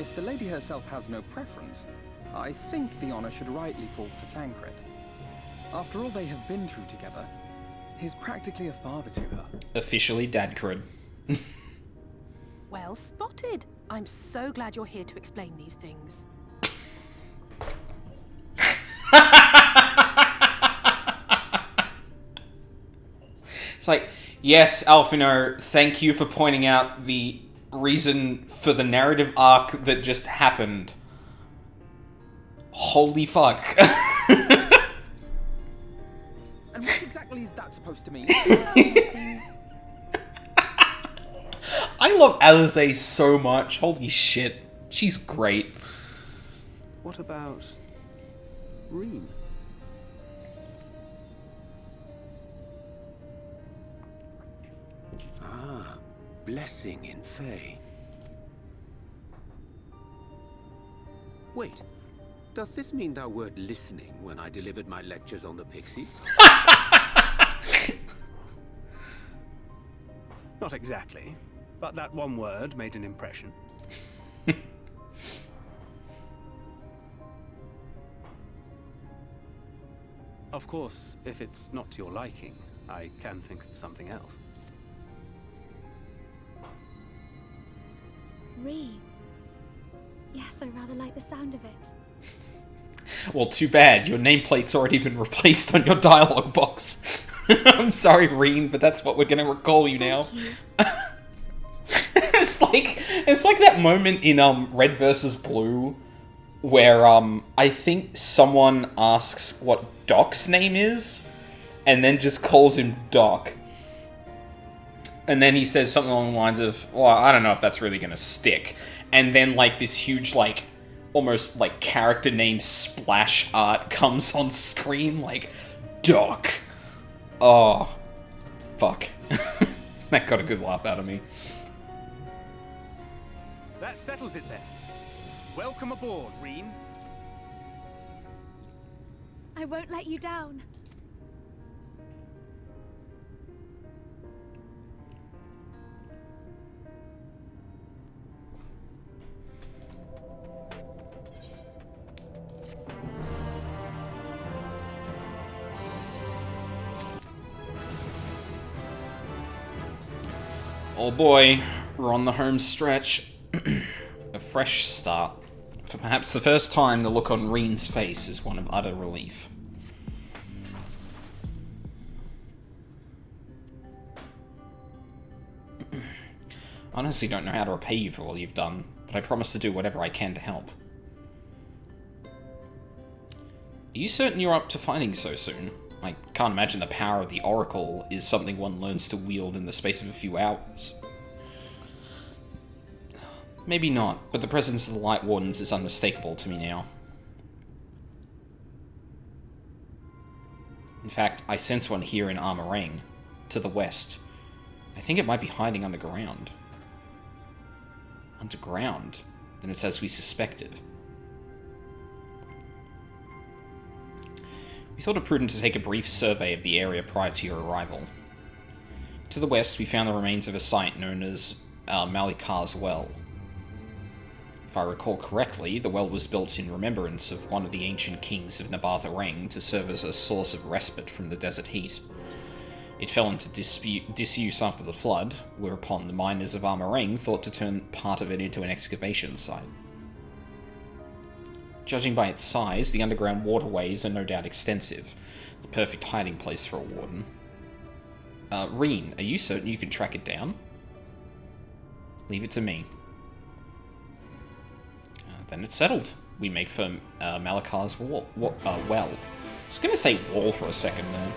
If the lady herself has no preference, I think the honor should rightly fall to Thancred. After all they have been through together, he's practically a father to her. Officially Dadcred. Well spotted. I'm so glad you're here to explain these things. It's like, yes, Alphino, thank you for pointing out the reason for the narrative arc that just happened. Holy fuck. And what exactly is that supposed to mean? I love Alize so much. Holy shit. She's great. What about Reem? Ah, blessing in Fae. Wait, doth this mean thou wert listening when I delivered my lectures on the pixies? Not exactly, but that one word made an impression. Of course, if it's not to your liking, I can think of something else. Reem. Yes, I rather like the sound of it. Well, too bad. Your nameplate's already been replaced on your dialogue box. I'm sorry, Reem, but that's what we're gonna recall you now. It's like that moment in Red vs. Blue where I think someone asks what Doc's name is and then just calls him Doc. And then he says something along the lines of, well, I don't know if that's really gonna stick. And then like this huge like almost like character name splash art comes on screen like Doc. Oh, fuck. That got a good laugh out of me. That settles it then. Welcome aboard, Reem. I won't let you down. Oh boy, we're on the home stretch. A fresh start. For perhaps the first time, the look on Reem's face is one of utter relief. Honestly, don't know how to repay you for all you've done, but I promise to do whatever I can to help. Are you certain you're up to fighting so soon? I can't imagine the power of the Oracle is something one learns to wield in the space of a few hours. Maybe not, but the presence of the Light Wardens is unmistakable to me now. In fact, I sense one here in Armorang, to the west. I think it might be hiding underground. Underground? Then it's as we suspected. We thought it prudent to take a brief survey of the area prior to your arrival. To the west, we found the remains of a site known as Malikar's Well. If I recall correctly, the well was built in remembrance of one of the ancient kings of Nabartha to serve as a source of respite from the desert heat. It fell into disuse after the flood, whereupon the miners of Armorang thought to turn part of it into an excavation site. Judging by its size, the underground waterways are no doubt extensive. The perfect hiding place for a warden. Reem, are you certain you can track it down? Leave it to me. Then it's settled. We make for Malikar's well. I was gonna say wall for a second there.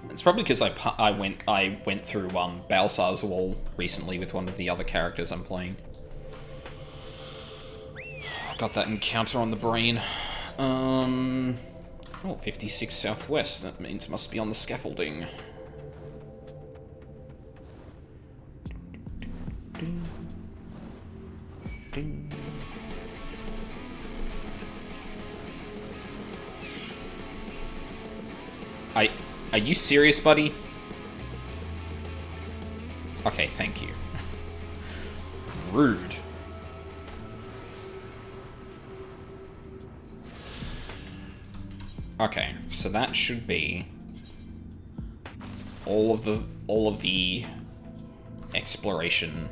It's probably because I went through Balsar's wall recently with one of the other characters I'm playing. Got that encounter on the brain. Oh, 56 southwest. That means it must be on the scaffolding. Are you serious, buddy? Okay, thank you. Rude. Okay, so that should be all of the exploration.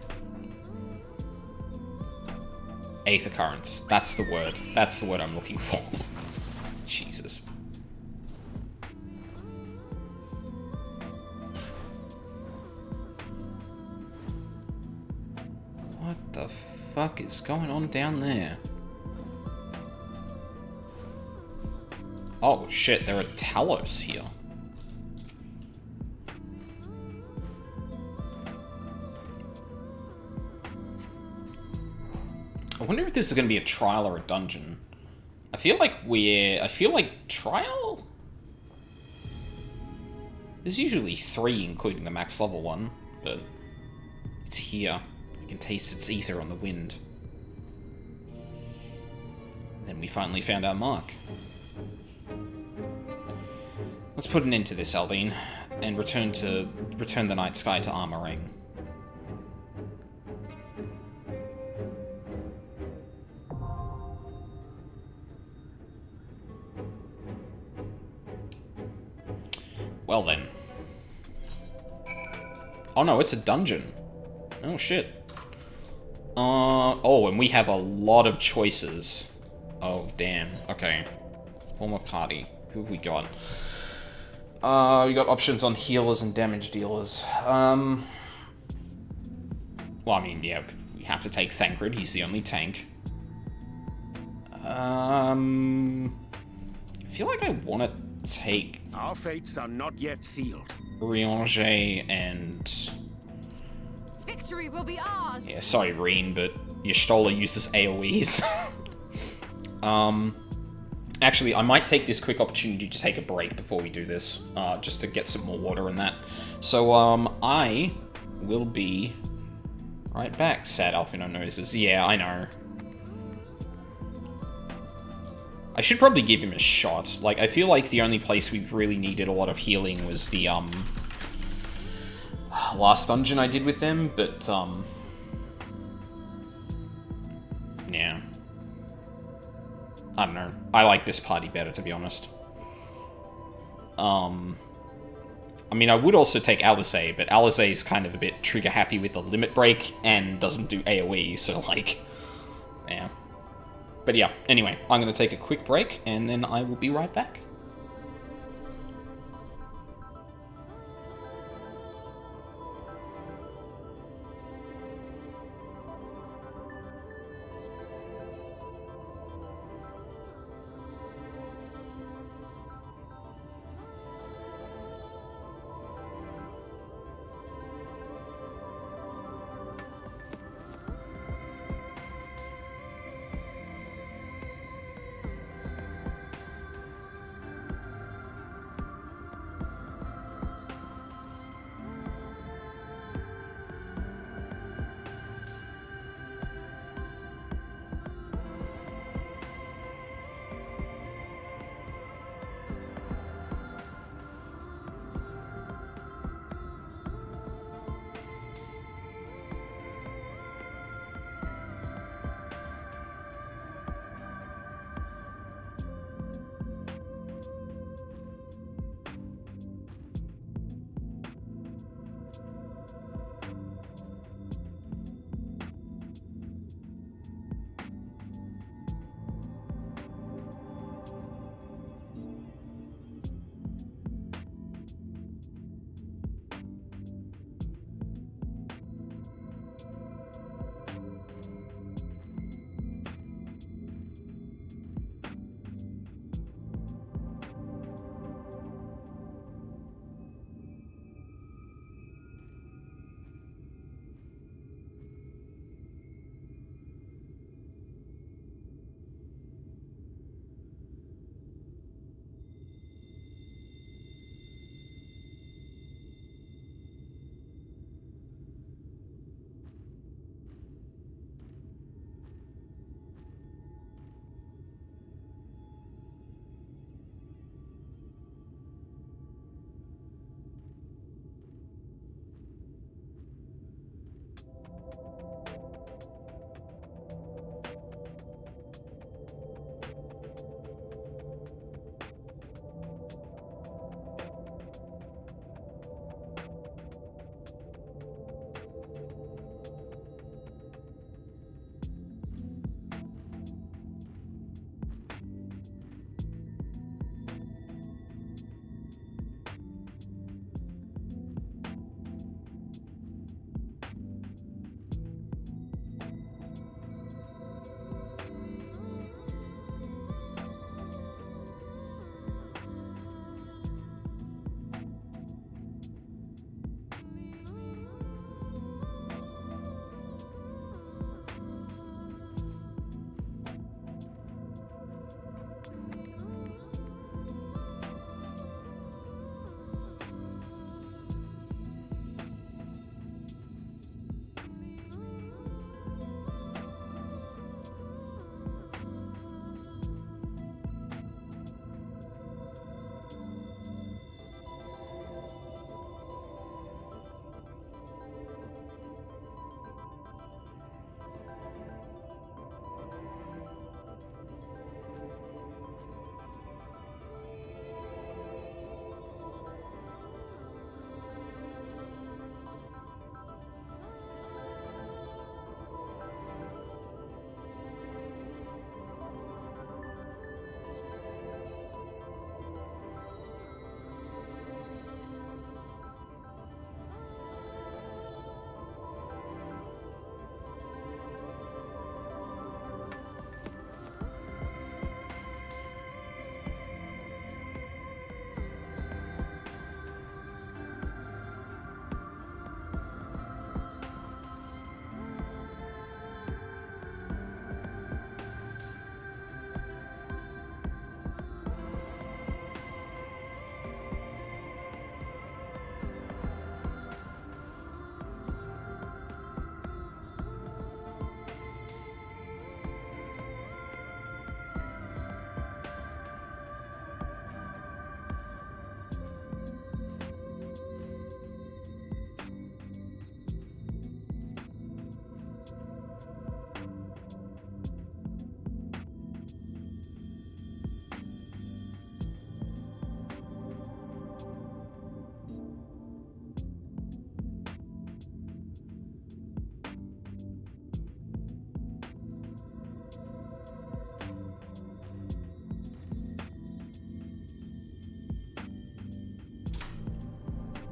Aether currents. That's the word. That's the word I'm looking for. Jesus. What the fuck is going on down there? Oh shit, there are Talos here. I wonder if this is going to be a trial or a dungeon. I feel like trial? There's usually 3, including the max level one, but it's here. You can taste its ether on the wind. Then we finally found our mark. Let's put an end to this, Aldine, and return the night sky to Armor Ring. Well then. Oh no, it's a dungeon. Oh shit. Oh, and we have a lot of choices. Oh damn. Okay. Form a party. Who have we got? We got options on healers and damage dealers. Well, I mean, yeah, we have to take Thancred. He's the only tank. I feel like I want to take... Our fates are not yet sealed. Rianger and... Victory will be ours! Yeah, sorry, Reen, but your Stola uses AoEs. Actually, I might take this quick opportunity to take a break before we do this, just to get some more water and that. So, I will be right back. Sad Alphino Noses. Yeah, I know. I should probably give him a shot. Like, I feel like the only place we've really needed a lot of healing was the, last dungeon I did with them, but, yeah. I don't know. I like this party better, to be honest. I mean, I would also take Alizé, but Alizé is kind of a bit trigger-happy with the limit break and doesn't do AoE, so, like, yeah. But yeah, anyway, I'm going to take a quick break, and then I will be right back.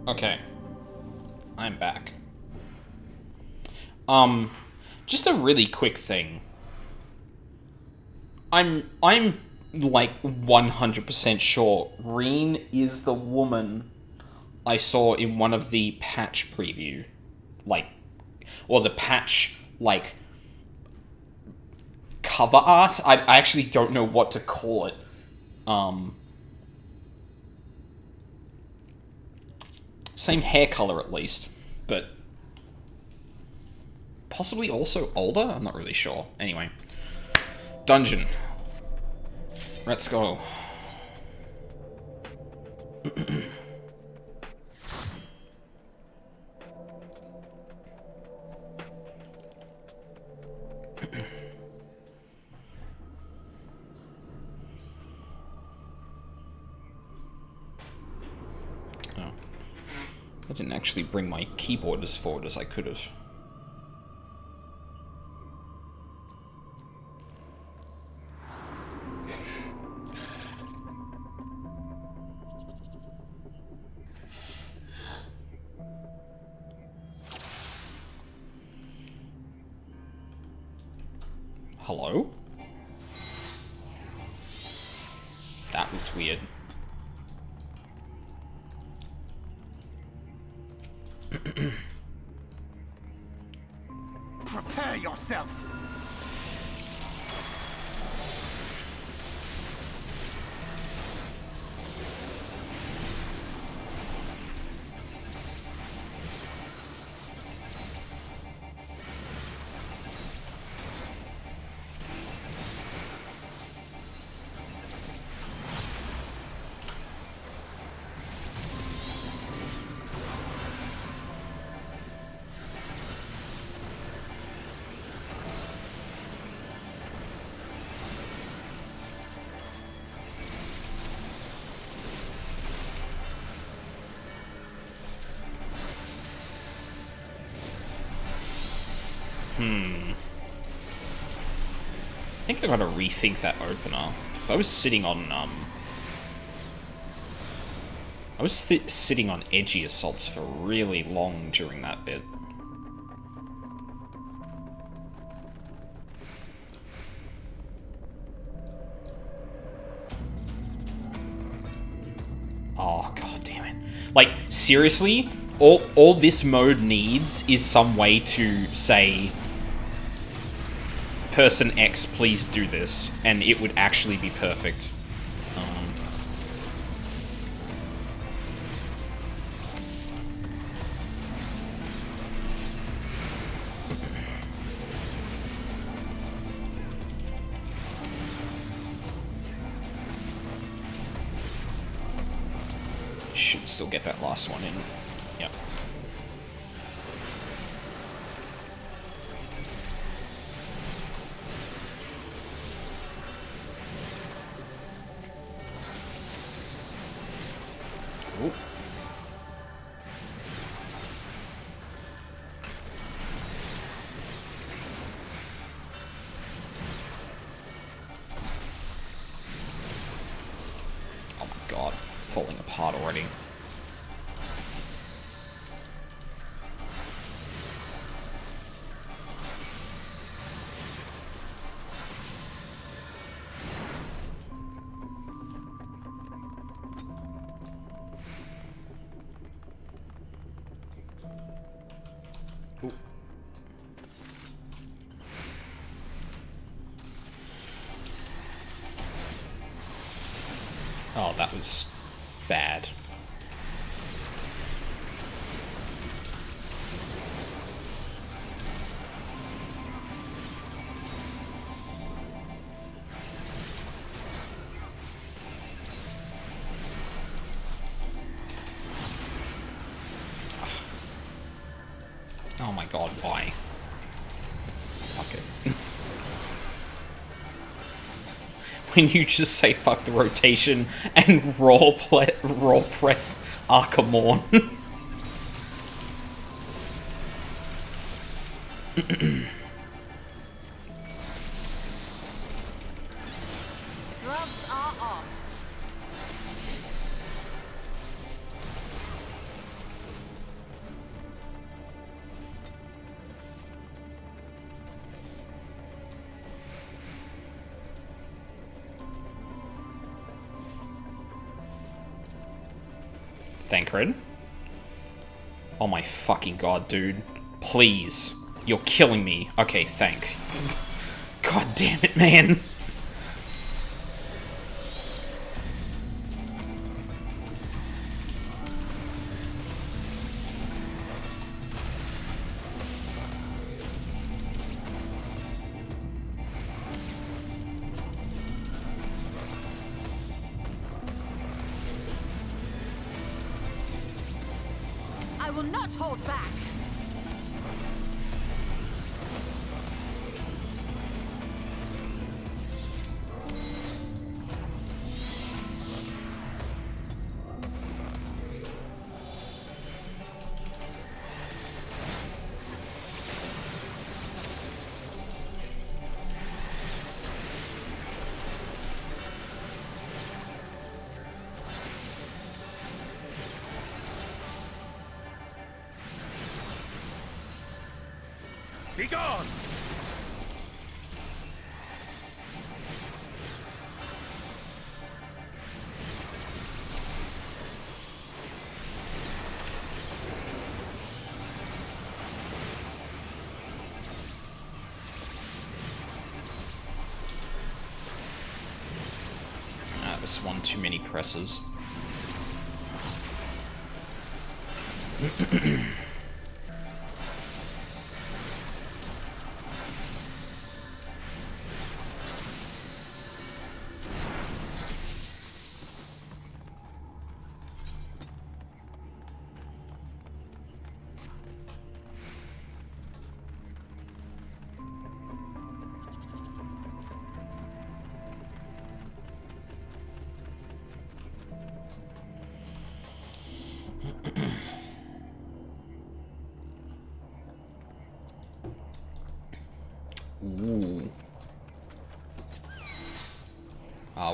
Okay. I'm back. Just a really quick thing. I'm like 100% sure Reen is the woman I saw in one of the patch preview. Like, or the patch, like, cover art? I actually don't know what to call it. Same hair color at least, but possibly also older? I'm not really sure. Anyway. Dungeon. Let's go. I didn't actually bring my keyboard as forward as I could have. Hello? That was weird. Prepare yourself! I think I gotta rethink that opener. So I was sitting on, sitting on edgy assaults for really long during that bit. Oh, god damn it. Like, seriously? All this mode needs is some way to say, person X, please do this, and it would actually be perfect. Should still get that last one in. Yep. Ooh. Oh my god, falling apart already. Oh, that was bad. Oh my god, why? Fuck it. When you just say fuck the rotation and roll press Arkham. Gloves are off. Thancred. Oh my fucking god, dude. Please. You're killing me. Okay, thanks. God damn it, man. I will not hold back. Be gone! That was one too many presses. Ooh.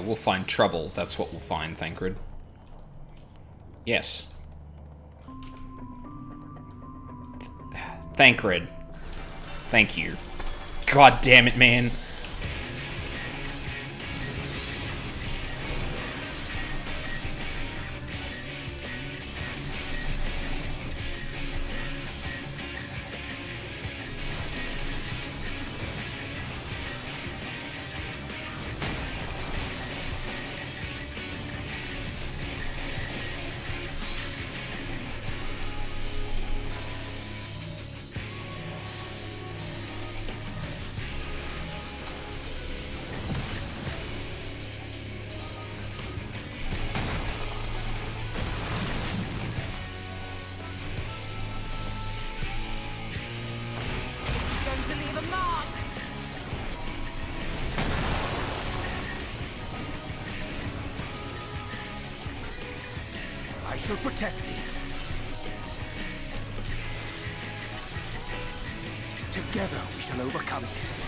We'll find trouble. That's what we'll find, Thancred. Yes. Thancred. Thank you. God damn it, man. I shall protect thee. Together we shall overcome this.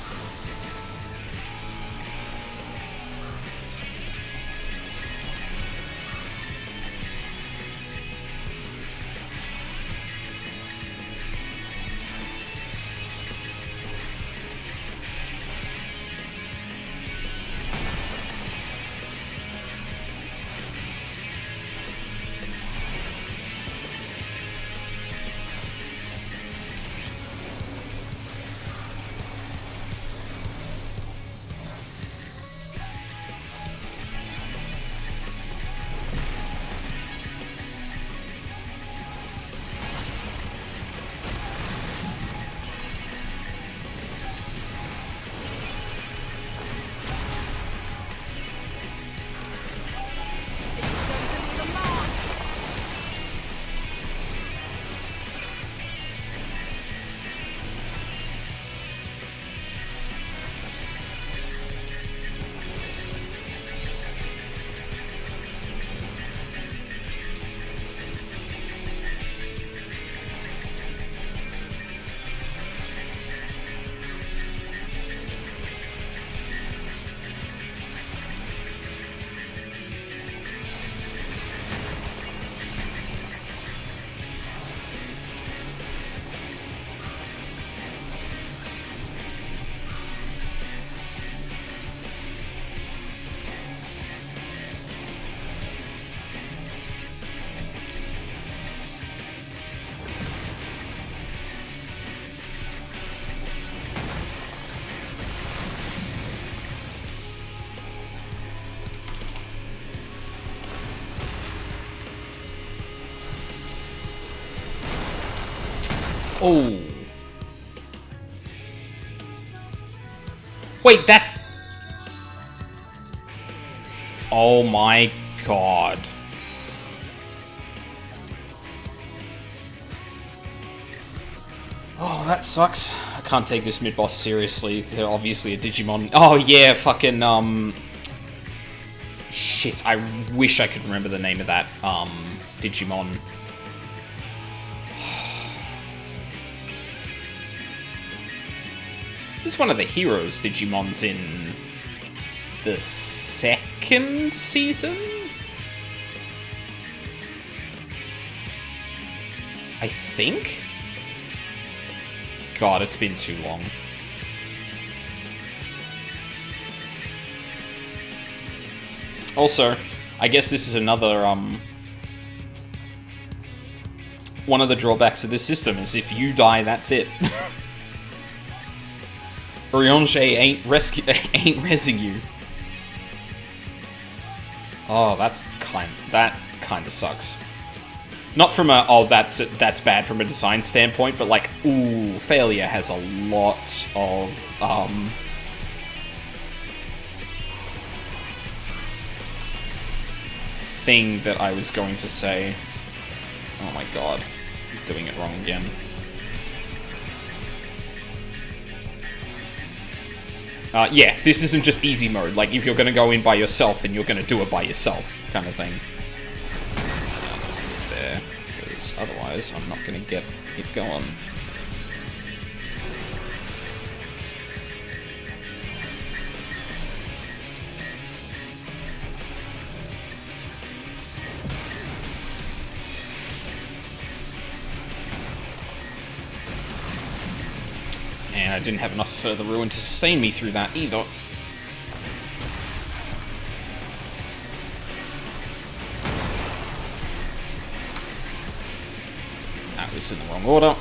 Oh. Wait, that's... Oh my god. Oh, that sucks. I can't take this mid-boss seriously. They're obviously a Digimon. Oh yeah, fucking, shit, I wish I could remember the name of that, Digimon. This is one of the heroes Digimons in the second season? I think? God, it's been too long. Also, I guess this is another, one of the drawbacks of this system is if you die, that's it. Ryonge ain't rezzing you. Oh, that kind of sucks. Not from a, oh, that's bad from a design standpoint, but like, ooh, failure has a lot of, thing that I was going to say. Oh my god, I'm doing it wrong again. Yeah, this isn't just easy mode. Like, if you're gonna go in by yourself, then you're gonna do it by yourself, kind of thing. Yeah, I'm gonna do it there, because otherwise I'm not gonna get it going. And I didn't have enough further ruin to sustain me through that either. That was in the wrong order.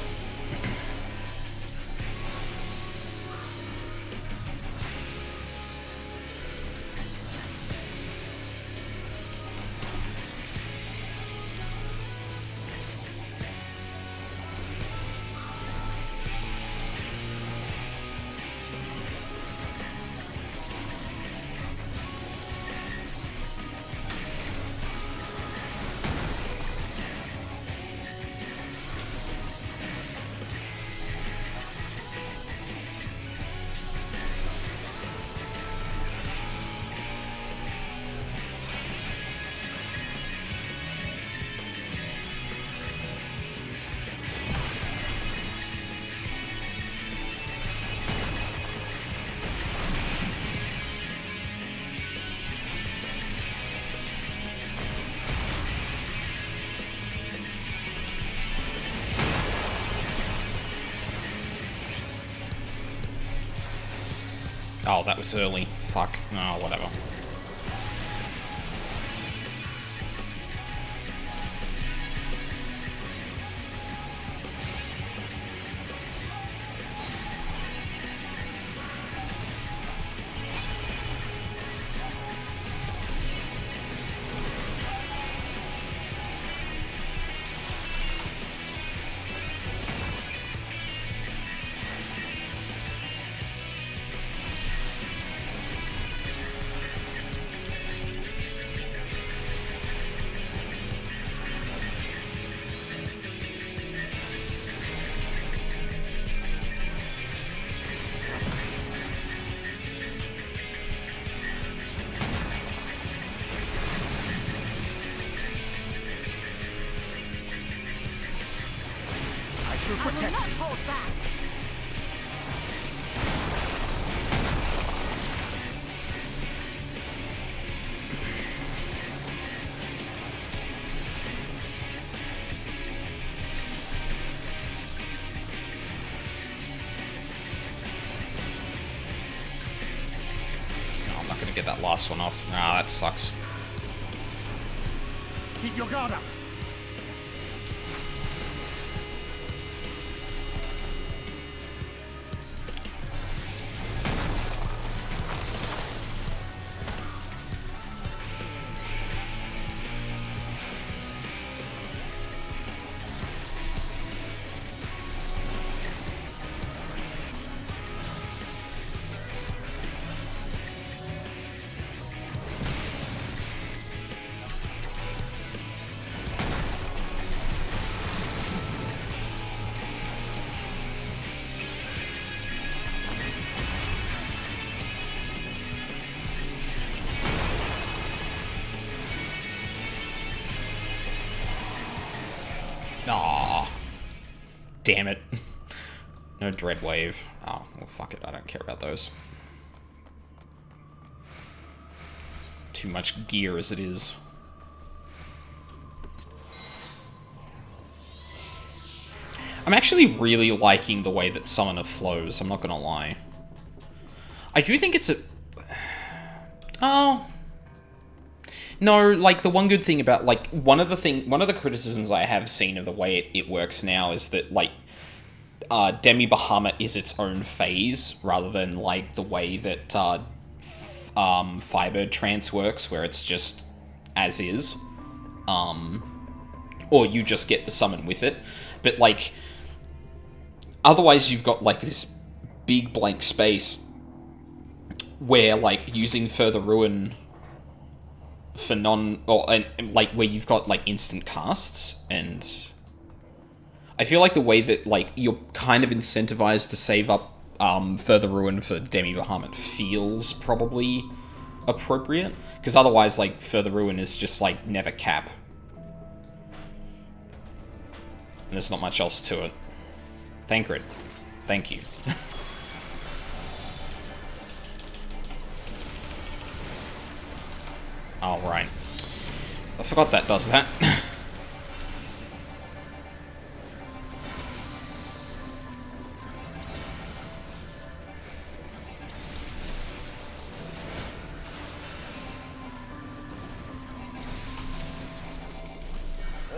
Oh, that was early. Fuck. Oh, whatever. Protect me. Hold back. No, I'm not gonna get that last one off. Ah, that sucks. Keep your guard up. Aw. Damn it. No Dread Wave. Oh, well, fuck it. I don't care about those. Too much gear as it is. I'm actually really liking the way that Summoner flows, I'm not gonna lie. I do think it's a... Oh... No, like, the one good thing about, like, one of the criticisms I have seen of the way it works now is that, like, Demi Bahamut is its own phase, rather than, like, the way that, Firebird Trance works, where it's just as is. Or you just get the summon with it. But, like... Otherwise, you've got, like, this big blank space where, like, using Further Ruin for like, where you've got, like, instant casts, and I feel like the way that, like, you're kind of incentivized to save up Further Ruin for Demi Bahamut feels probably appropriate, because otherwise, like, Further Ruin is just, like, never cap. And there's not much else to it. Thancred. Thank you. Oh, right. I forgot that does that.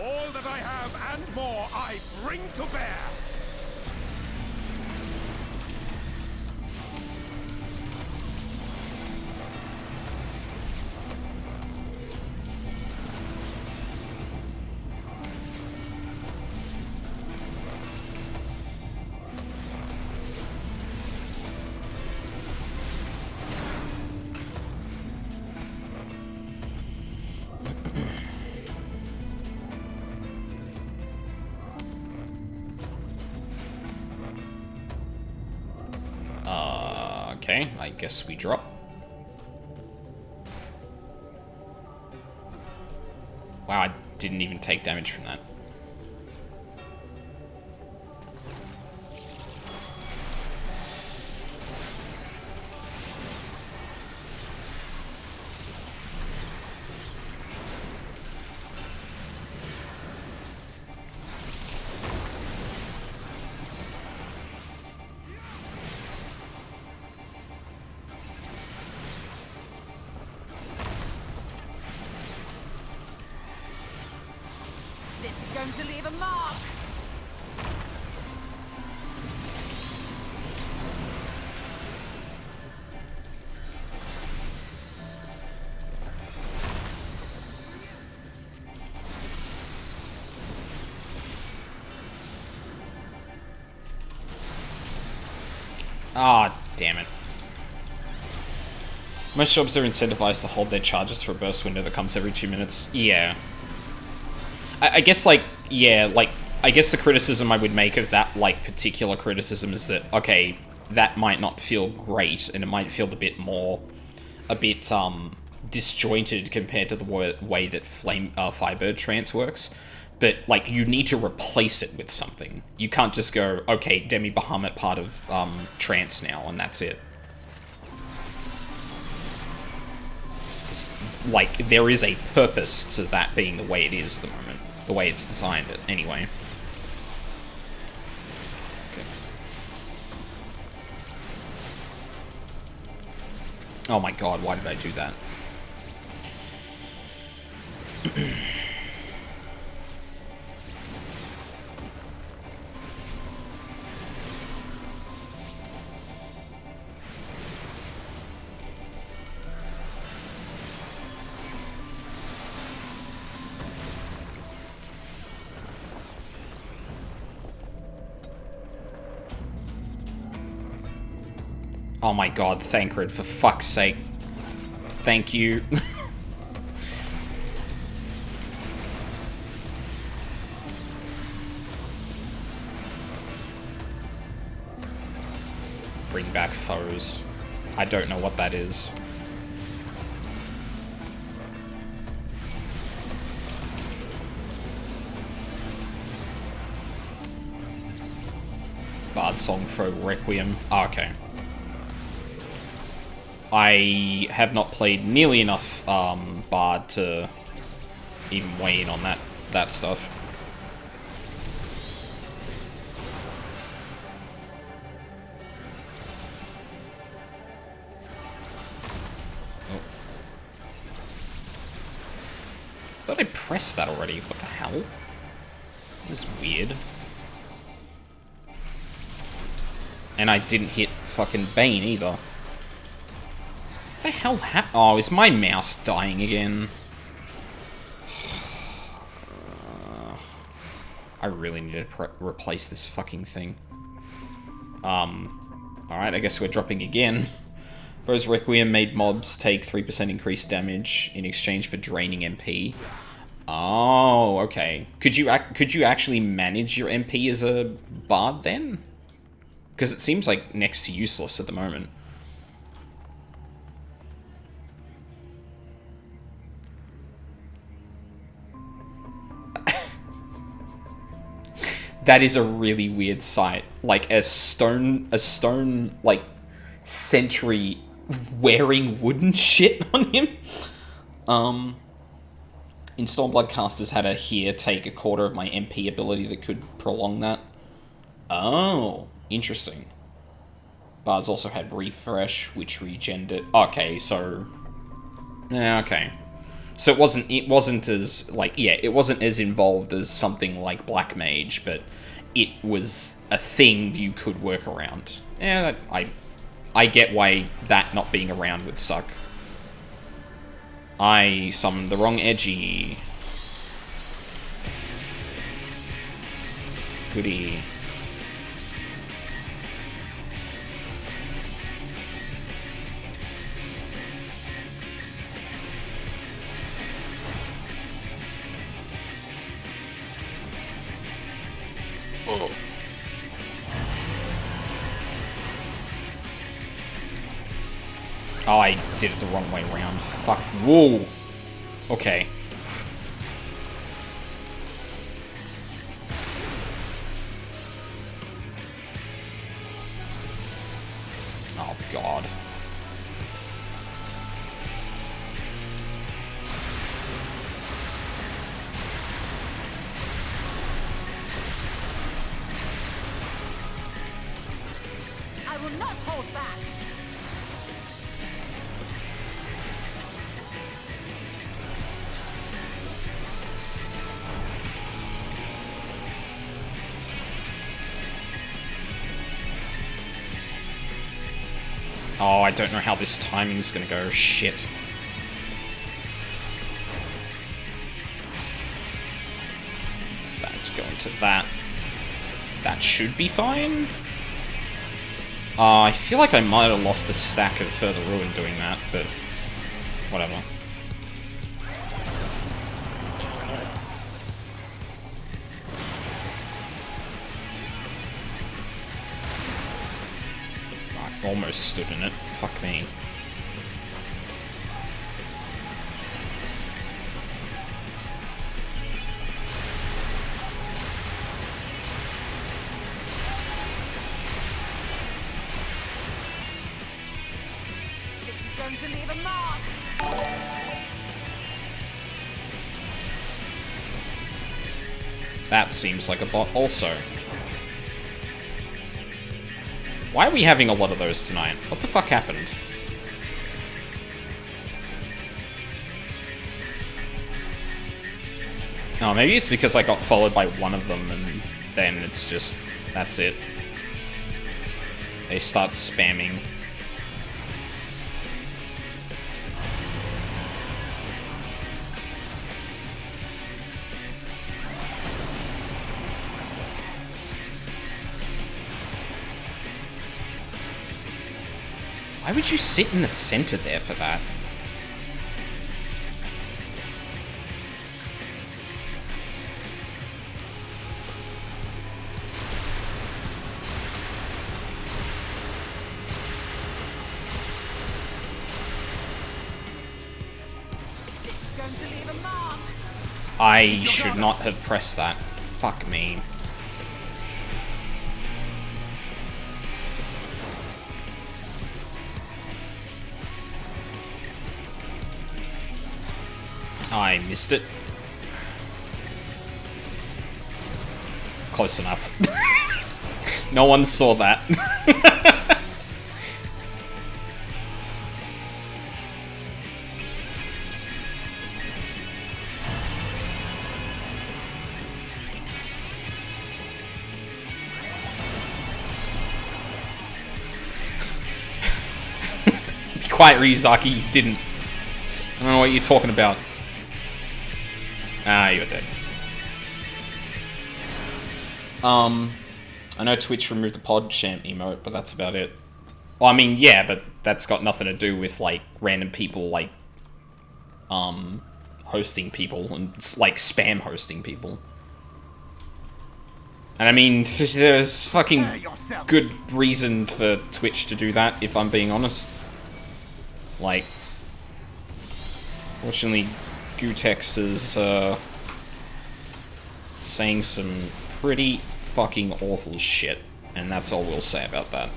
All that I have and more I bring to bear. Okay, I guess we drop. Wow, I didn't even take damage from that. This is going to leave a mark. Ah, damn it. Most jobs are incentivized to hold their charges for a burst window that comes every 2 minutes. Yeah. I guess, like, yeah, like, I guess the criticism I would make of that, like, particular criticism is that, okay, that might not feel great, and it might feel a bit, disjointed compared to the way that Firebird Trance works. But, like, you need to replace it with something. You can't just go, okay, Demi Bahamut part of, Trance now, and that's it. Like, there is a purpose to that being the way it is at the moment. The way it's designed it, anyway. Okay. Oh my god, why did I do that? Oh my god, Thancred, for fuck's sake. Thank you. Bring back foes. I don't know what that is. Bard song for Requiem. Oh, okay. I have not played nearly enough Bard to even weigh in on that stuff. Oh. I thought I pressed that already. What the hell? This is weird. And I didn't hit fucking Bane either. What the hell oh, is my mouse dying again? I really need to replace this fucking thing. Alright, I guess we're dropping again. Rose Requiem made mobs take 3% increased damage in exchange for draining MP. Oh, okay. Could you actually manage your MP as a bard then? Because it seems like next to useless at the moment. That is a really weird sight. Like a stone like sentry wearing wooden shit on him. In Stormblood casters had a here take a quarter of my MP ability that could prolong that. Oh, interesting. Bards also had refresh, which regened it. Okay, so yeah, okay. So it wasn't as like it wasn't as involved as something like Black Mage, but it was a thing you could work around. Yeah, I get why that not being around would suck. I summoned the wrong Edgy. Goody. Oh. Oh, I did it the wrong way around. Fuck. Whoa. Okay. Oh, God. I will not hold back. Oh, I don't know how this timing is gonna go. Shit. So that go into that. That should be fine. I feel like I might have lost a stack of Further Ruin doing that, but whatever. I almost stood in it. Fuck me. This is going to leave a mark. That seems like a bot also. Why are we having a lot of those tonight? What the fuck happened? Oh, maybe it's because I got followed by one of them and then it's just... that's it. They start spamming. Why would you sit in the center there for that? This is going to leave a mark. I should not have pressed that. Fuck me. I missed it. Close enough. No one saw that. Be quiet, Ryuzaki, you didn't. I don't know what you're talking about. Ah, you're dead. I know Twitch removed the PodChamp emote, but that's about it. Well, I mean, yeah, but that's got nothing to do with, like, random people, like, hosting people, and, like, spam hosting people. And I mean, there's fucking good reason for Twitch to do that, if I'm being honest. Like, fortunately, Gutex is, saying some pretty fucking awful shit, and that's all we'll say about that.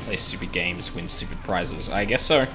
Play stupid games, win stupid prizes. I guess so.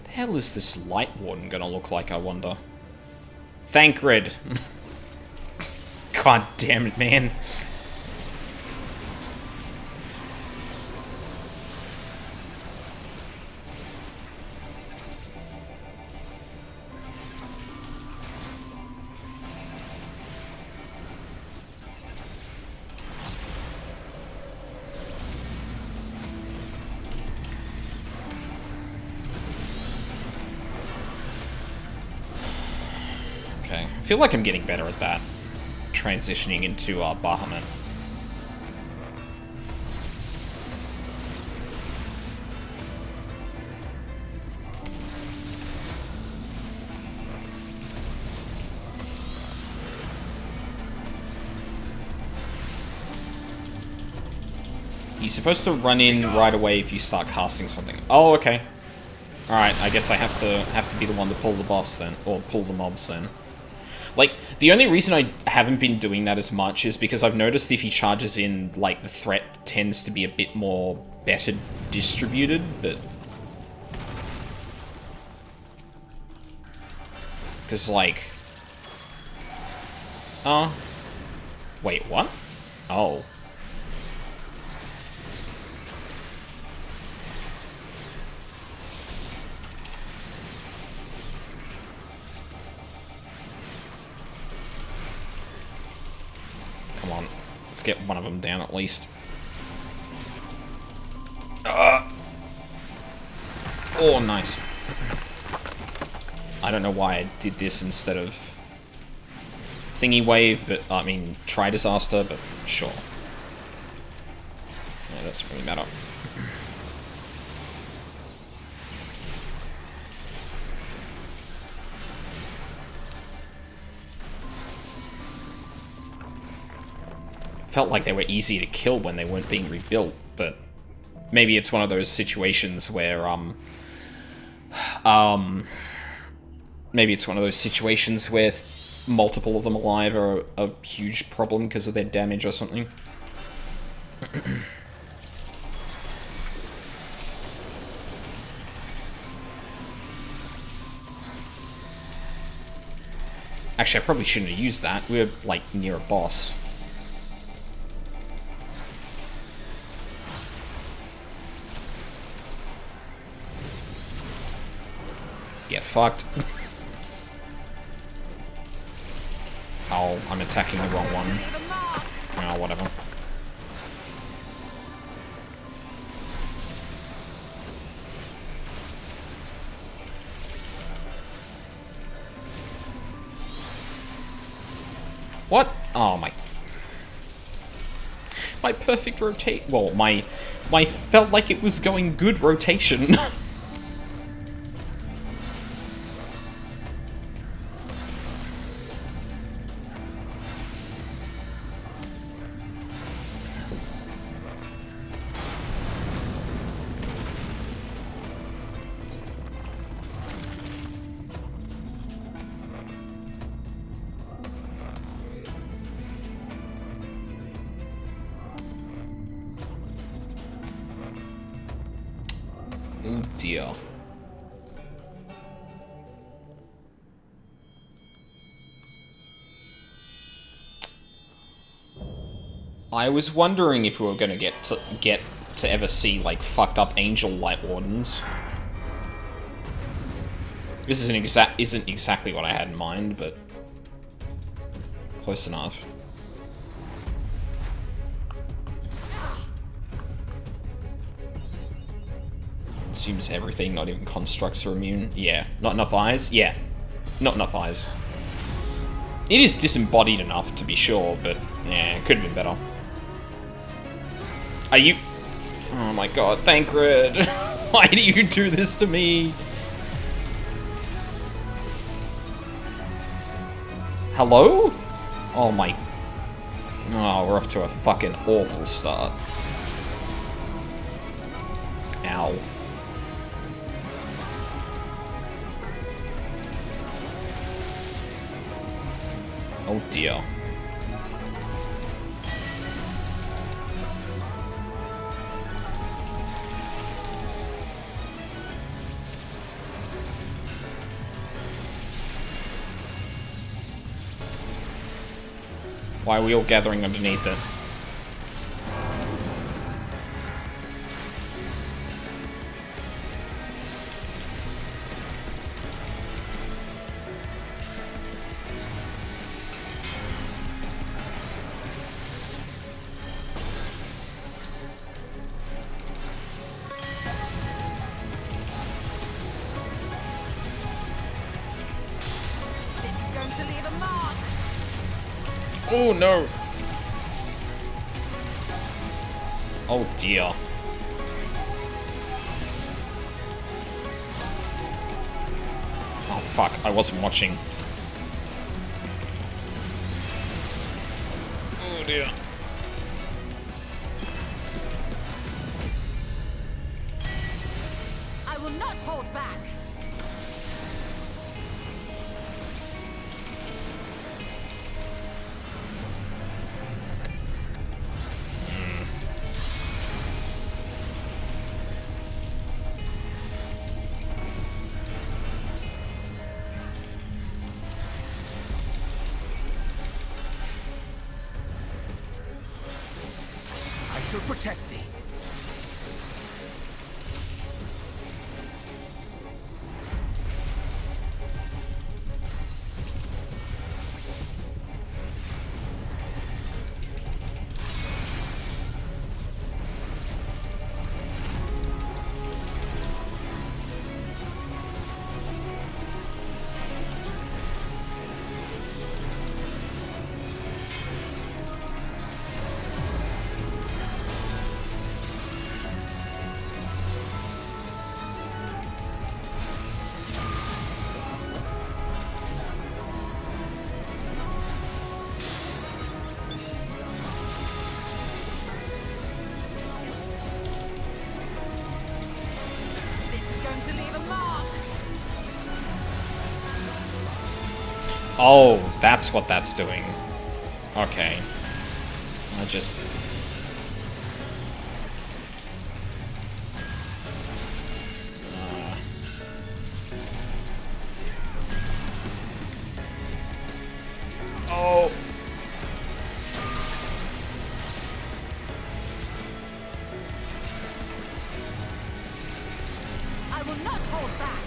The hell is this Light Warden gonna look like, I wonder? Thancred! God damn it, man. I feel like I'm getting better at that. Transitioning into Bahamut. You're supposed to run in right away if you start casting something. Oh, okay. Alright, I guess I have to be the one to pull the boss then, or pull the mobs then. Like, the only reason I haven't been doing that as much is because I've noticed if he charges in, like, the threat tends to be a bit more better distributed, but... Because, like... Wait, what? Oh. Come on, let's get one of them down at least. Oh, nice. I don't know why I did this instead of Thingy Wave, but I mean, try Disaster, but sure. Yeah, that doesn't really matter. Felt like they were easy to kill when they weren't being rebuilt, but maybe it's one of those situations where, maybe it's one of those situations where multiple of them alive are a huge problem because of their damage or something. Actually, I probably shouldn't have used that. We were, like, near a boss. Get fucked. Oh, I'm attacking the wrong one. Oh, whatever. What? Oh my... My perfect rotate... Well, my felt like it was going good rotation. Oh dear. I was wondering if we were gonna get to ever see like fucked up angel light wardens. This isn't exactly what I had in mind, but close enough. Assumes everything, not even constructs, are immune. Yeah. Not enough eyes? Yeah. Not enough eyes. It is disembodied enough, to be sure, but yeah, it could have been better. Are you... Oh my god, Thancred! Why do you do this to me? Hello? Oh my... Oh, we're off to a fucking awful start. Ow. Oh dear. Why are we all gathering underneath it? Oh no! Oh dear. Oh fuck, I wasn't watching. Oh dear. I will not hold back. I shall protect thee. Oh, that's what that's doing. Okay. I just... Oh! I will not hold back.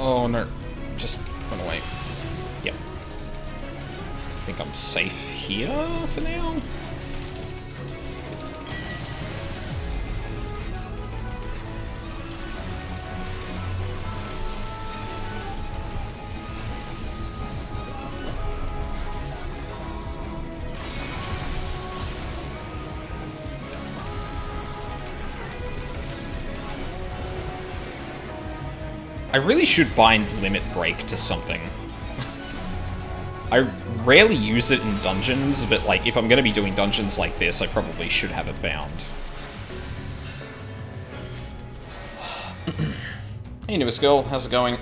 Oh no. Just run away. Yep. I think I'm safe here for now. I really should bind Limit Break to something. I rarely use it in dungeons, but like if I'm going to be doing dungeons like this, I probably should have it bound. Hey newest girl, how's it going?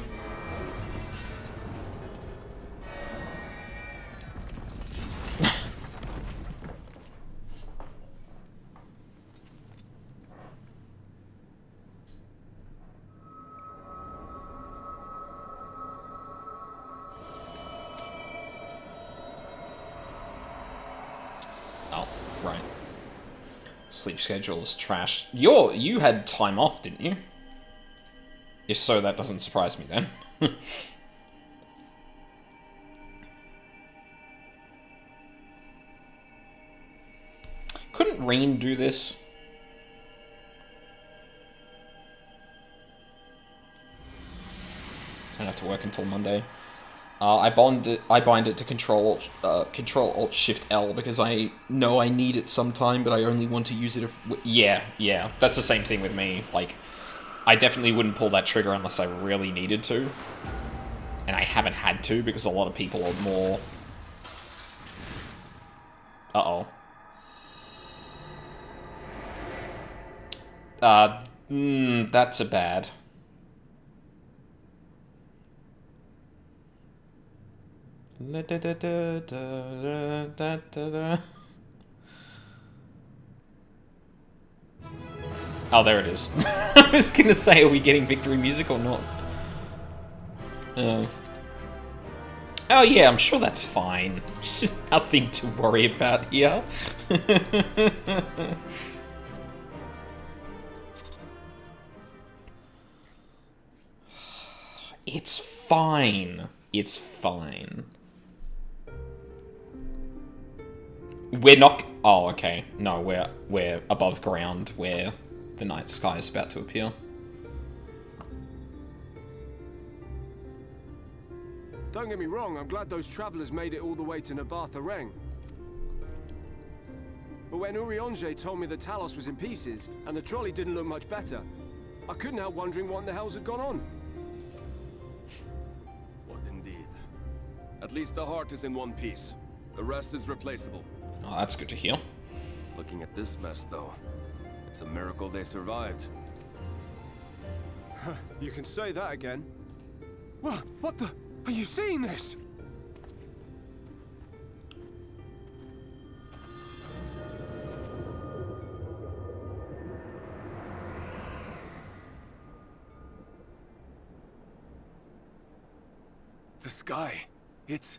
Sleep schedule is trash. You had time off, didn't you? If so, that doesn't surprise me then. Couldn't Reen do this? Don't have to work until Monday. I bind it to Control Alt Shift L because I know I need it sometime, but I only want to use it if... Yeah, that's the same thing with me. Like, I definitely wouldn't pull that trigger unless I really needed to. And I haven't had to because a lot of people are more... Uh-oh. That's a bad... Oh, there it is. I was gonna say, are we getting victory music or not? Oh yeah, I'm sure that's fine. Just nothing to worry about here. It's fine. It's fine. We're not... Oh, okay. No, we're above ground where the night sky is about to appear. Don't get me wrong, I'm glad those travelers made it all the way to Nabatha Reng. But when Urianger told me that Talos was in pieces, and the trolley didn't look much better, I couldn't help wondering what in the hell's had gone on. What indeed. At least the heart is in one piece. The rest is replaceable. Oh, that's good to hear. Looking at this mess, though, it's a miracle they survived. You can say that again. What the? Are you seeing this? The sky. It...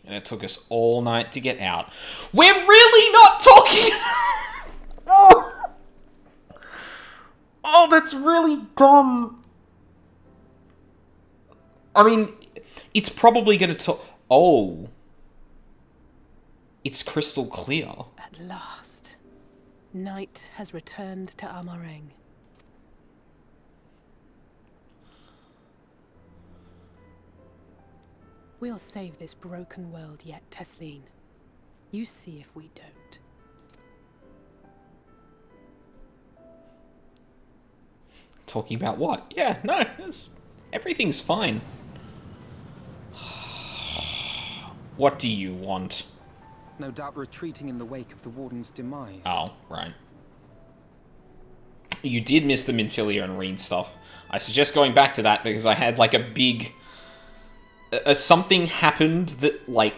And it took us all night to get out. We're really not talking... Oh, that's really dumb. I mean, it's probably going to talk... Oh. It's crystal clear. At last, night has returned to Amareng. We'll save this broken world yet, Tesleen. You see if we don't. Talking about what? Yeah, no, everything's fine. What do you want? No doubt retreating in the wake of the Warden's demise. Oh, right. You did miss the Minfilia and Reen stuff. I suggest going back to that because I had like a big... something happened that like...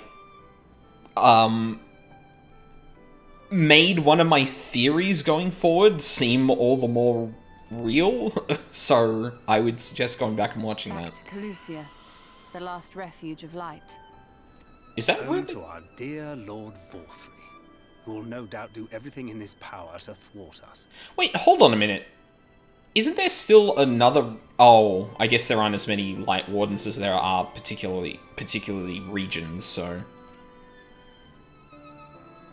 made one of my theories going forward seem all the more real. So I would suggest going back and watching that. To Calusia, the last refuge of light. Is that Home really? to our dear Lord Vorthry, who will no doubt do everything in his power to thwart us. Wait, hold on a minute. Isn't there still another... Oh, I guess there aren't as many Light Wardens as there are particularly regions, so...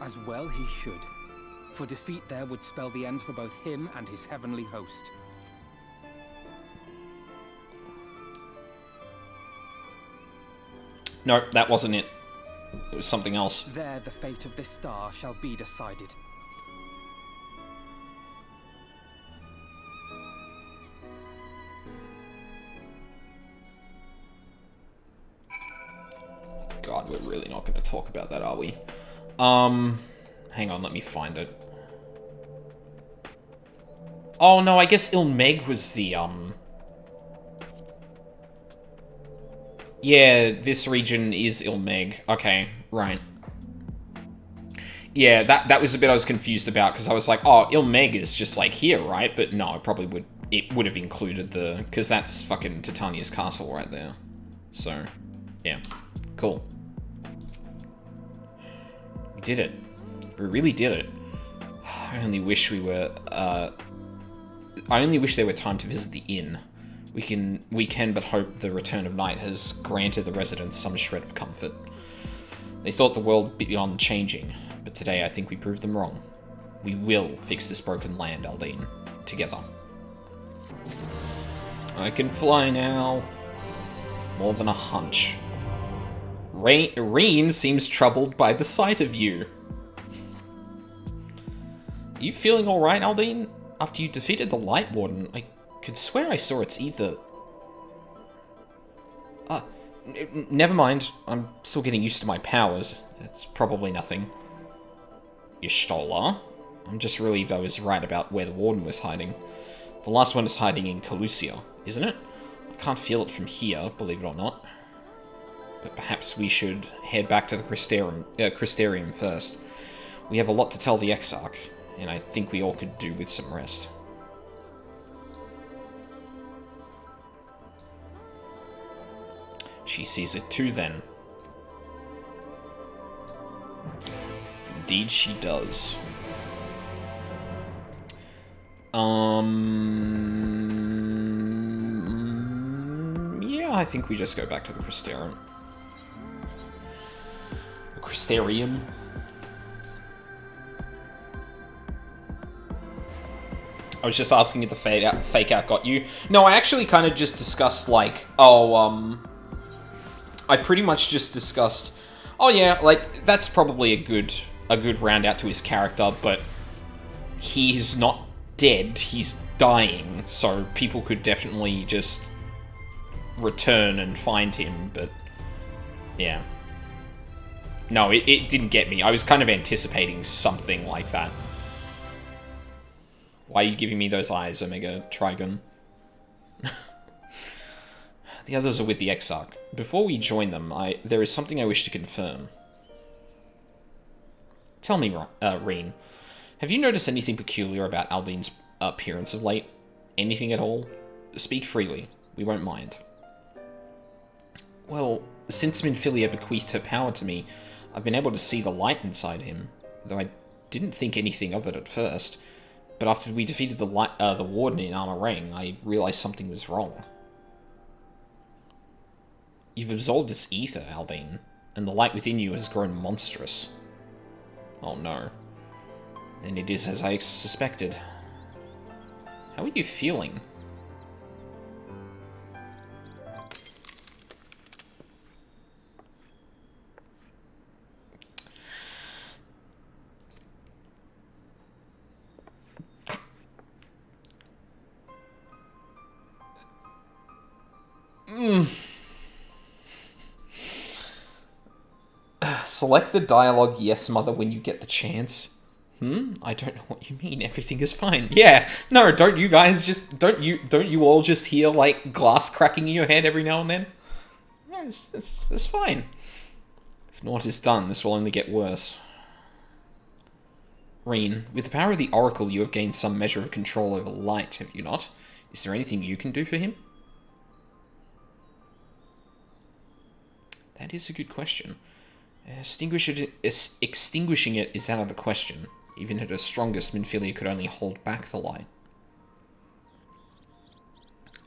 As well he should. For defeat there would spell the end for both him and his heavenly host. No, that wasn't it. It was something else. There the fate of this star shall be decided. God, we're really not going to talk about that, are we? Hang on, let me find it. Oh, no, I guess Ilmeg was the, Yeah, this region is Ilmeg. Okay, right. Yeah, that was the bit I was confused about, because I was like, oh, Ilmeg is just, like, here, right? But no, it would have included the... Because that's fucking Titania's castle right there. So, yeah. Cool. We did it. We really did it. I only wish we were, I only wish there were time to visit the inn. We can but hope the return of night has granted the residents some shred of comfort. They thought the world beyond changing, but today I think we proved them wrong. We will fix this broken land, Aldine. Together. I can fly now. More than a hunch. Reen seems troubled by the sight of you. Are you feeling alright, Aldine? After you defeated the Light Warden, I could swear I saw its ether. Never mind. I'm still getting used to my powers. It's probably nothing. Y'shtola? I'm just relieved I was right about where the Warden was hiding. The last one is hiding in Calusia, isn't it? I can't feel it from here, believe it or not. But perhaps we should head back to the Crystarium first. We have a lot to tell the Exarch, and I think we all could do with some rest. She sees it too, then. Indeed she does. Yeah, I think we just go back to the Crystarium. Crystarium. I was just asking if the fake out got you. No, I actually kind of just discussed, like, I pretty much just discussed, oh yeah, like, that's probably a good round out to his character, but he's not dead, he's dying, so people could definitely just return and find him, but yeah. No, it didn't get me. I was kind of anticipating something like that. Why are you giving me those eyes, Omega Trigon? The others are with the Exarch. Before we join them, there is something I wish to confirm. Tell me, Reen, have you noticed anything peculiar about Aldine's appearance of late? Anything at all? Speak freely. We won't mind. Well, since Minfilia bequeathed her power to me, I've been able to see the light inside him, though I didn't think anything of it at first. But after we defeated the Warden in Armor Ring, I realized something was wrong. You've absorbed its ether, Aldine, and the light within you has grown monstrous. Oh no. Then it is as I suspected. How are you feeling? Select the dialogue yes, mother, when you get the chance. I don't know what you mean. Everything is fine. Yeah. No, don't you guys just... Don't you all just hear, like, glass cracking in your head every now and then? Yeah, it's fine. If naught is done, this will only get worse. Reen, with the power of the Oracle, you have gained some measure of control over light, have you not? Is there anything you can do for him? That is a good question. Extinguishing it is out of the question. Even at her strongest, Minfilia could only hold back the light.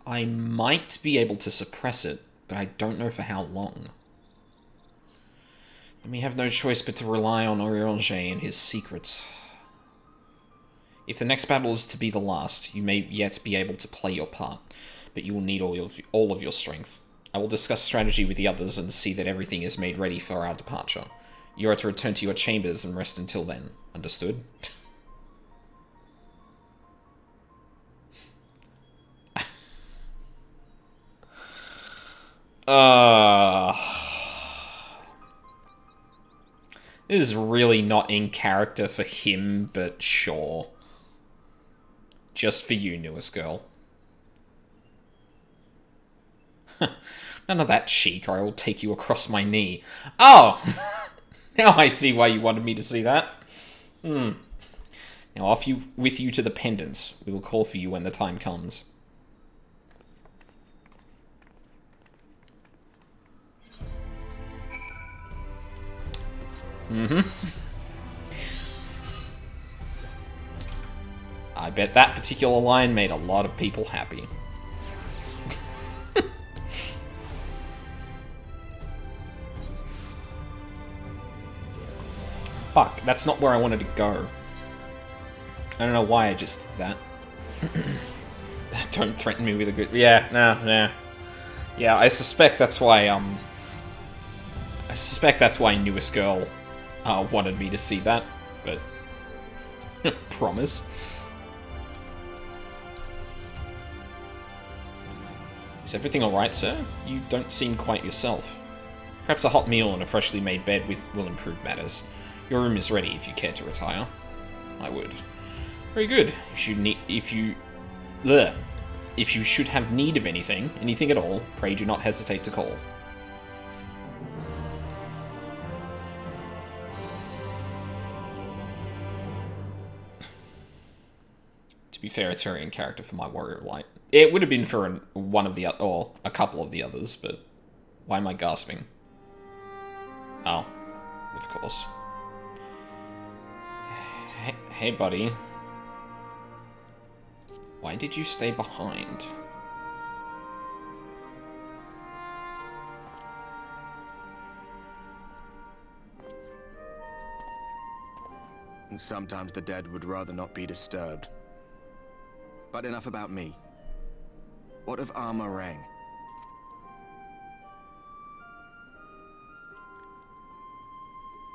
I might be able to suppress it, but I don't know for how long. And we have no choice but to rely on Oriange and his secrets. If the next battle is to be the last, you may yet be able to play your part, but you will need all of your strength. I will discuss strategy with the others and see that everything is made ready for our departure. You are to return to your chambers and rest until then. Understood? This is really not in character for him, but sure. Just for you, newest girl. None of that cheek, or I will take you across my knee. Oh! Now I see why you wanted me to see that. Now off with you to the pendants. We will call for you when the time comes. I bet that particular line made a lot of people happy. Fuck, that's not where I wanted to go. I don't know why I just did that. Don't threaten me with a good... Yeah, nah. Yeah, I suspect that's why, newest girl, wanted me to see that, but... Promise. Is everything alright, sir? You don't seem quite yourself. Perhaps a hot meal and a freshly made bed will improve matters. Your room is ready if you care to retire. I would. Very good. If you should have need of anything at all, pray do not hesitate to call. To be fair, it's very in character for my warrior light. It would have been for one of the or a couple of the others, but why am I gasping? Oh, of course. Hey, buddy. Why did you stay behind? And sometimes the dead would rather not be disturbed. But enough about me. What of Armorang?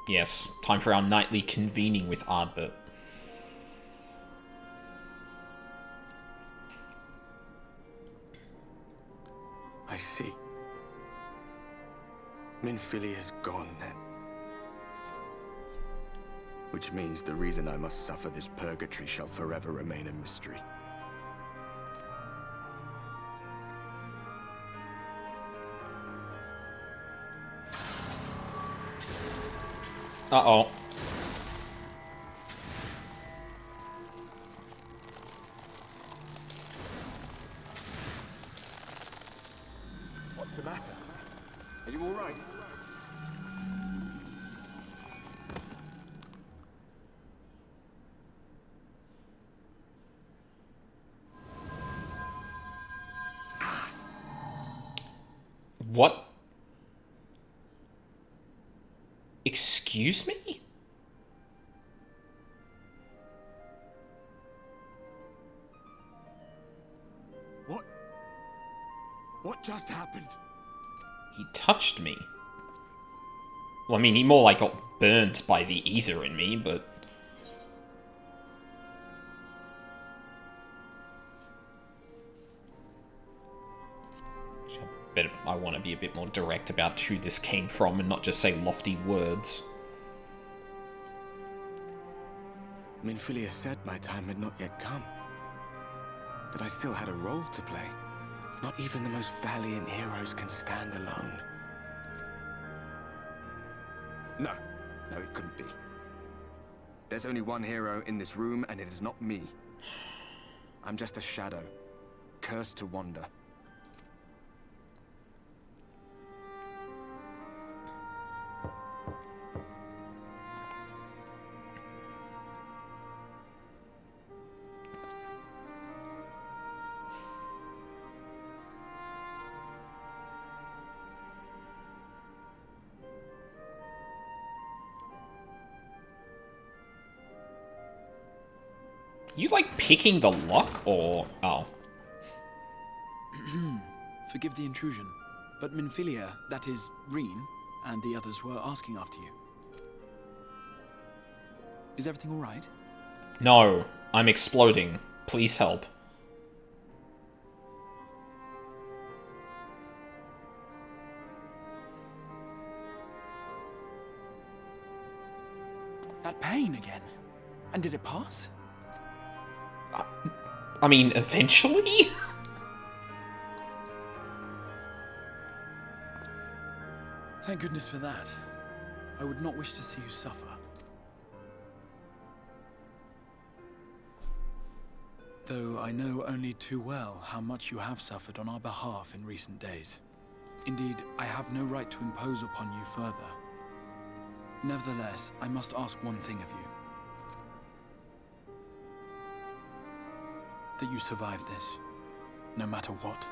Yes, time for our nightly convening with Ardbert. I see. Minfilia's gone, then. Which means the reason I must suffer this purgatory shall forever remain a mystery. Uh-oh. What's the matter? Are you all right? What? Excuse me? What just happened? He touched me. Well, I mean, he more like got burnt by the ether in me, but... I want to be a bit more direct about who this came from and not just say lofty words. Minfilia said my time had not yet come. That I still had a role to play. Not even the most valiant heroes can stand alone. No. No, it couldn't be. There's only one hero in this room, and it is not me. I'm just a shadow, cursed to wander. You like picking the lock, or... Oh. Forgive the intrusion, but Minfilia, that is, Reen, and the others were asking after you. Is everything alright? No, I'm exploding. Please help. That pain again? And did it pass? I mean, eventually? Thank goodness for that. I would not wish to see you suffer. Though I know only too well how much you have suffered on our behalf in recent days. Indeed, I have no right to impose upon you further. Nevertheless, I must ask one thing of you. That you survive this, no matter what.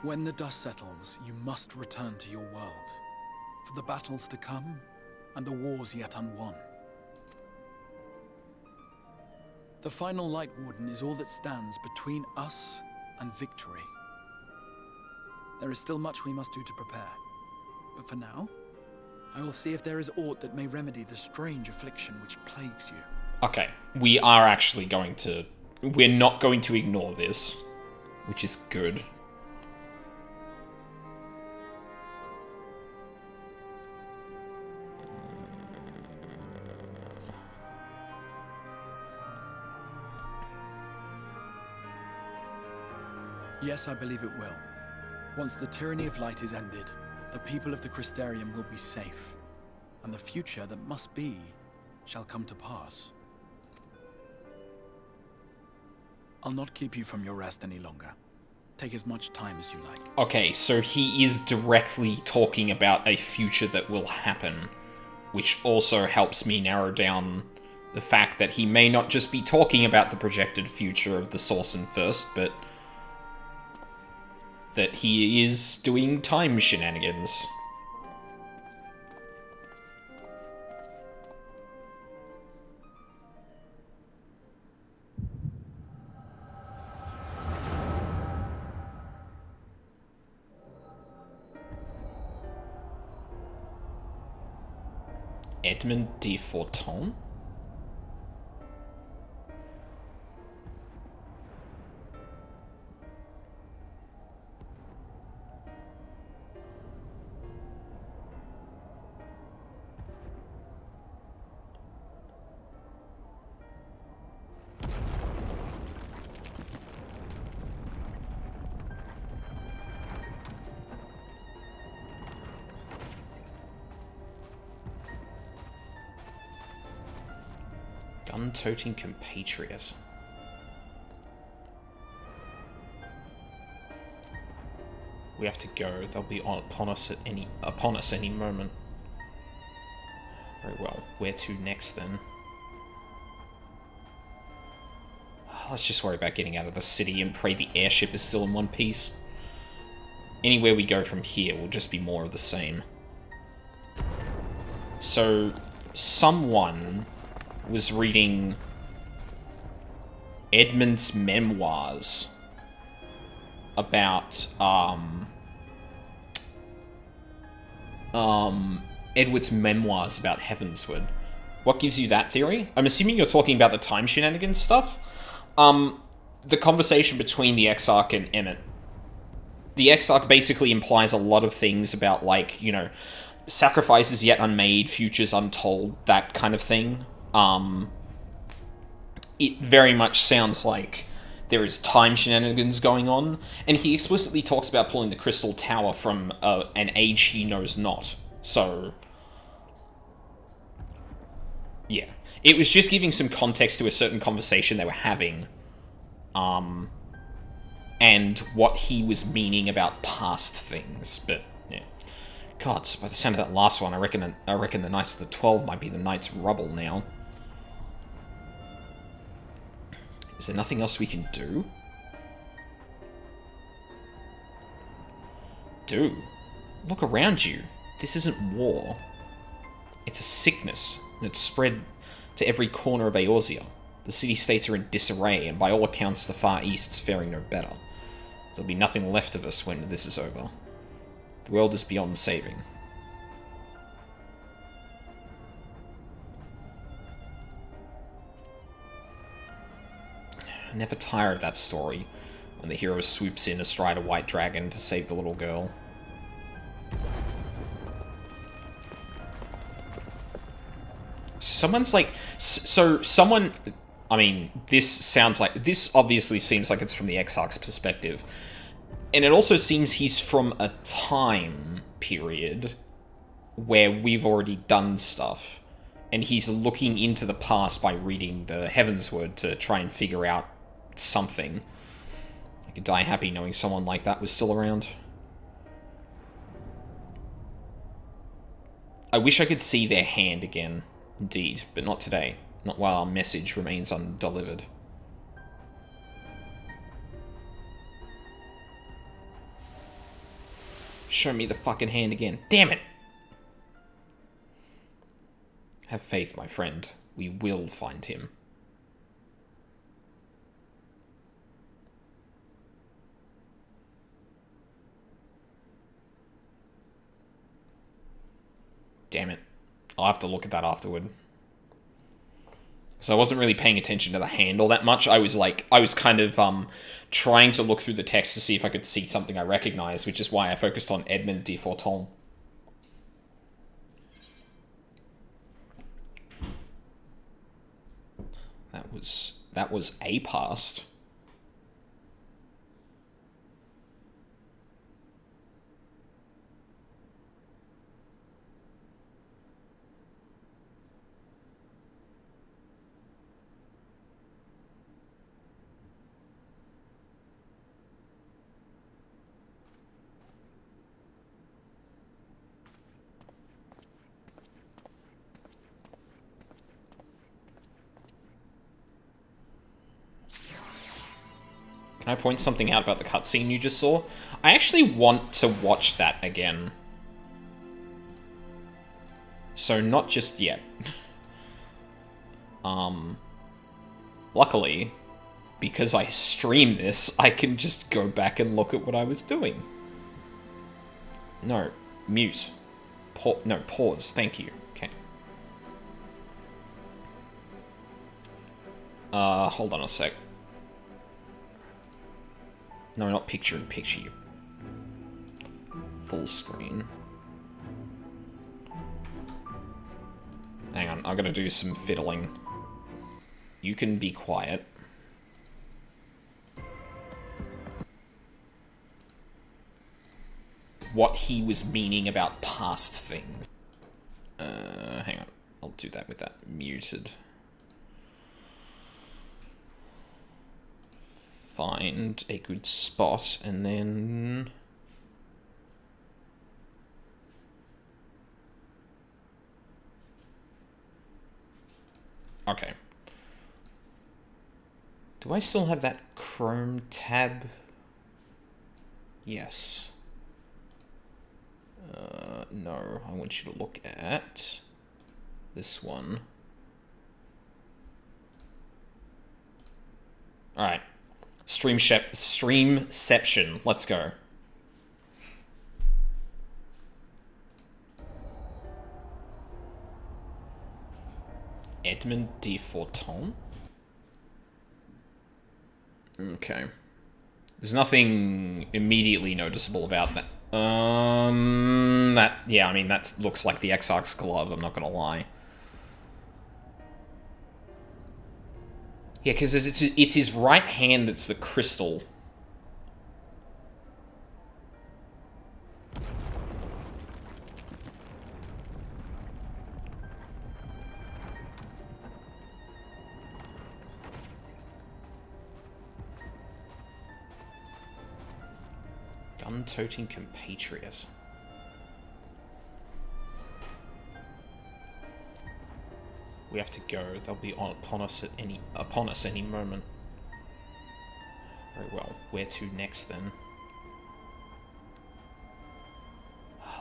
When the dust settles, you must return to your world, for the battles to come, and the wars yet unwon. The final Light Warden is all that stands between us and victory. There is still much we must do to prepare, but for now, I will see if there is aught that may remedy the strange affliction which plagues you. Okay, we are actually going to... We're not going to ignore this, which is good. Yes, I believe it will. Once the tyranny of light is ended, the people of the Crystarium will be safe, and the future that must be shall come to pass. I'll not keep you from your rest any longer. Take as much time as you like. Okay, so he is directly talking about a future that will happen, which also helps me narrow down the fact that he may not just be talking about the projected future of the Sorcerer First, but that he is doing time shenanigans. Edmond de Forton? Gun-toting compatriot. We have to go. They'll be upon us any moment. Very well. Where to next then? Let's just worry about getting out of the city and pray the airship is still in one piece. Anywhere we go from here will just be more of the same. So, someone was reading Edmund's memoirs about Edward's memoirs about Heavensward. What gives you that theory? I'm assuming you're talking about the time shenanigans stuff. The conversation between the Exarch and Emmett. The Exarch basically implies a lot of things about, like, you know, sacrifices yet unmade, futures untold, that kind of thing. it very much sounds like there is time shenanigans going on, and he explicitly talks about pulling the crystal tower from an age he knows not. So, yeah. It was just giving some context to a certain conversation they were having, and what he was meaning about past things, but, yeah. God, by the sound of that last one, I reckon the Knights of the 12 might be the Knights Rubble now. Is there nothing else we can do? Dude, look around you. This isn't war. It's a sickness, and it's spread to every corner of Eorzea. The city-states are in disarray, and by all accounts the Far East's faring no better. There'll be nothing left of us when this is over. The world is beyond saving. I never tire of that story, when the hero swoops in astride a white dragon to save the little girl. Someone's like... So, someone... I mean, this obviously seems like it's from the Exarch's perspective. And it also seems he's from a time period where we've already done stuff. And he's looking into the past by reading the Heavensward to try and figure out something. I could die happy knowing someone like that was still around. I wish I could see their hand again. Indeed, but not today. Not while our message remains undelivered. Show me the fucking hand again. Damn it! Have faith, my friend. We will find him. Damn it. I'll have to look at that afterward. So I wasn't really paying attention to the hand all that much. I was kind of trying to look through the text to see if I could see something I recognized, which is why I focused on Edmund de Forton. That was a past. Can I point something out about the cutscene you just saw? I actually want to watch that again. So not just yet. Luckily, because I stream this, I can just go back and look at what I was doing. No, mute. No, pause. Thank you. Okay. Hold on a sec. No, not picture-in-picture, you. Full screen. Hang on, I'm gonna do some fiddling. You can be quiet. What he was meaning about past things. Hang on. I'll do that with that muted. Find a good spot, and then... Okay. Do I still have that Chrome tab? Yes. No, I want you to look at this one. Alright. Streamception. Let's go. Edmund de Forton? Okay. There's nothing immediately noticeable about that. Yeah, I mean, that looks like the Exarch's glove, I'm not gonna lie. Yeah, because it's his right hand that's the crystal. Gun-toting compatriot. We have to go. They'll be upon us any moment. Very well. Where to next then?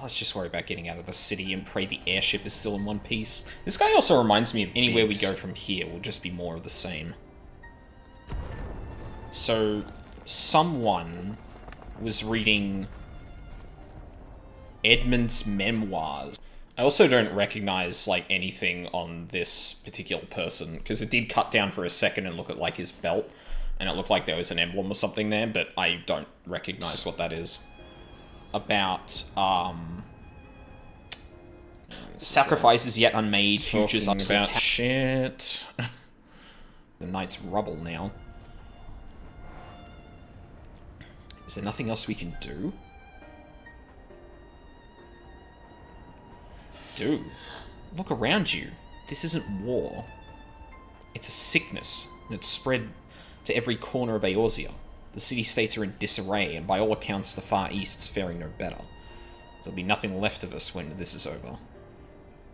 Let's just worry about getting out of the city and pray the airship is still in one piece. This guy also reminds me of anywhere we go from here will just be more of the same. So, someone was reading Edmund's memoirs. I also don't recognize, like, anything on this particular person, because it did cut down for a second and look at, like, his belt, and it looked like there was an emblem or something there, but I don't recognize what that is. About, sacrifices yet unmade, futures about shit. The knight's rubble now. Is there nothing else we can do? Dude, look around you. This isn't war. It's a sickness, and it's spread to every corner of Eorzea. The city-states are in disarray, and by all accounts the Far East's faring no better. There'll be nothing left of us when this is over.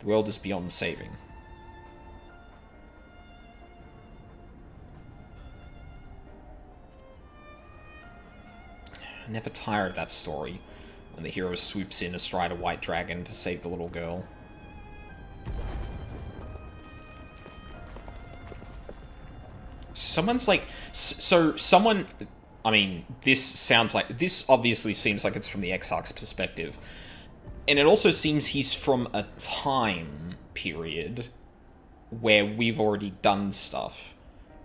The world is beyond saving. I never tire of that story, when the hero swoops in astride a white dragon to save the little girl. Someone's like... So, someone... I mean, this obviously seems like it's from the Exarch's perspective. And it also seems he's from a time period where we've already done stuff.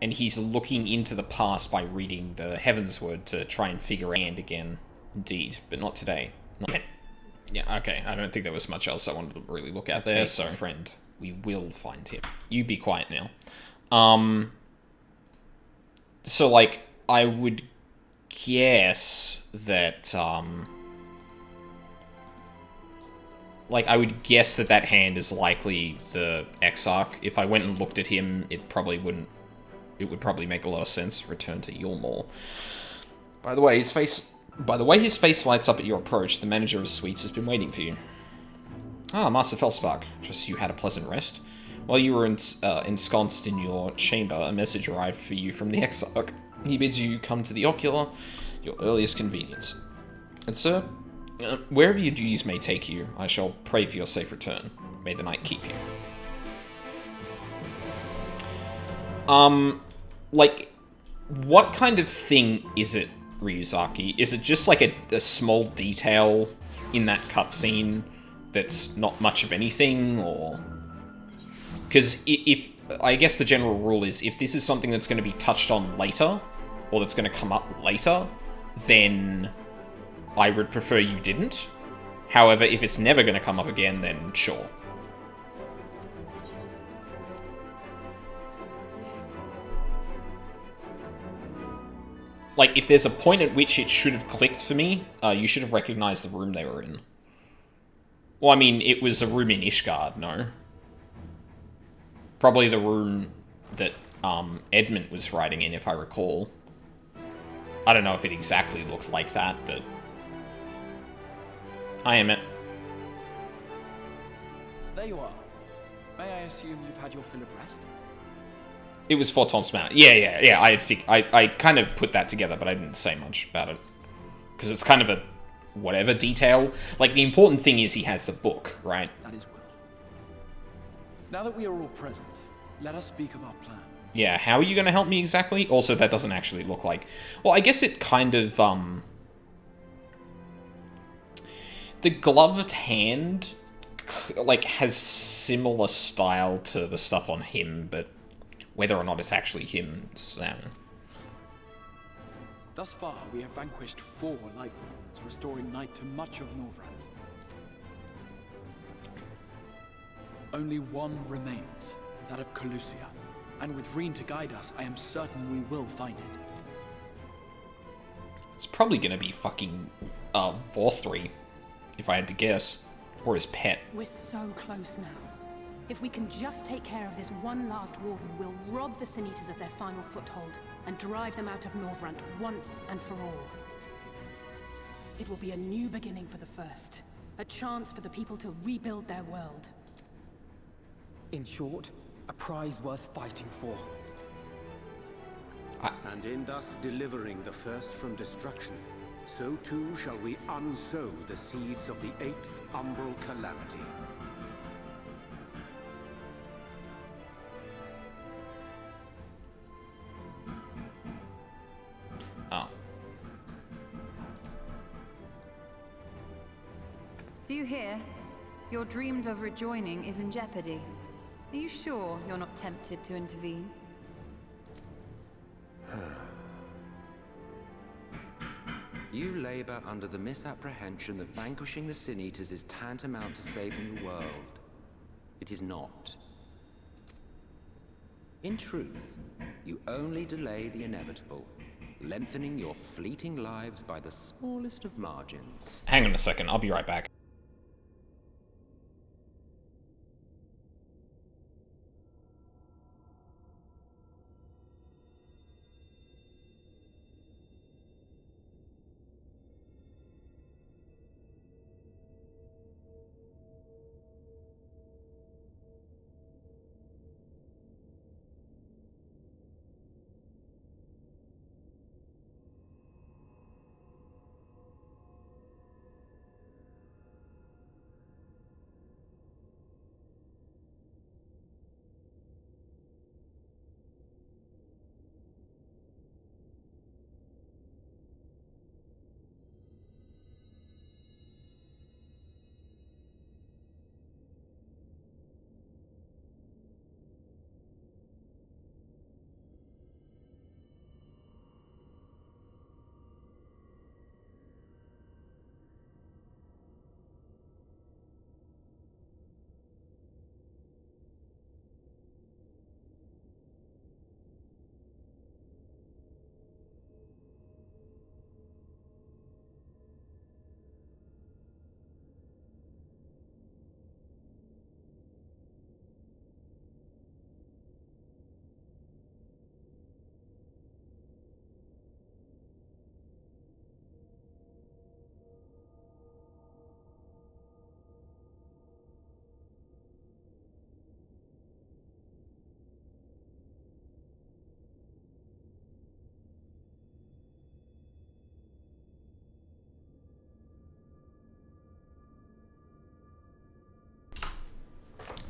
And he's looking into the past by reading the Heaven's Word to try and figure out again. Indeed, but not today. Not yet. Yeah, okay. I don't think there was much else I wanted to really look at there, so... Friend, we will find him. You be quiet now. So, like, I would guess that, like, I would guess that that hand is likely the Exarch. If I went and looked at him, it probably wouldn't... It would probably make a lot of sense. Return to Yulmore. By the way, his face lights up at your approach. The manager of Sweets has been waiting for you. Ah, Master Felspark. Just you had a pleasant rest. While you were ensconced in your chamber, a message arrived for you from the Exarch. He bids you come to the Ocular, your earliest convenience. And sir, wherever your duties may take you, I shall pray for your safe return. May the night keep you. Like, what kind of thing is it, Ryuzaki? Is it just like a small detail in that cutscene that's not much of anything, or... Because if I guess the general rule is, if this is something that's going to be touched on later, or that's going to come up later, then I would prefer you didn't. However, if it's never going to come up again, then sure. Like, if there's a point at which it should have clicked for me, you should have recognized the room they were in. Well, I mean, it was a room in Ishgard, no? Probably the room that Edmund was writing in, if I recall. I don't know if it exactly looked like that, but... Hi, Emmett. There you are. May I assume you've had your fill of rest? It was Forton's Manor. Yeah. I kind of put that together, but I didn't say much about it. Because it's kind of a whatever detail. Like, the important thing is he has the book, right? That is well. Now that we are all present, let us speak of our plan. Yeah, how are you going to help me exactly? Also, that doesn't actually look like... Well, I guess it kind of, the gloved hand, like, has similar style to the stuff on him, but whether or not it's actually him, so... Thus far, we have vanquished 4 Lightwings, restoring Night to much of Norvrand. Only one remains, that of Calusia. And with Reen to guide us, I am certain we will find it. It's probably gonna be fucking Vorthri, if I had to guess. Or his pet. We're so close now. If we can just take care of this one last warden, we'll rob the Sin Eaters of their final foothold and drive them out of Norvrant once and for all. It will be a new beginning for the First. A chance for the people to rebuild their world. In short, a prize worth fighting for. And in thus delivering the First from destruction, so too shall we unsow the seeds of the 8th Umbral Calamity. Oh. Do you hear? Your dreams of rejoining is in jeopardy. Are you sure you're not tempted to intervene? You labor under the misapprehension that vanquishing the Sin Eaters is tantamount to saving the world. It is not. In truth, you only delay the inevitable, lengthening your fleeting lives by the smallest of margins. Hang on a second, I'll be right back.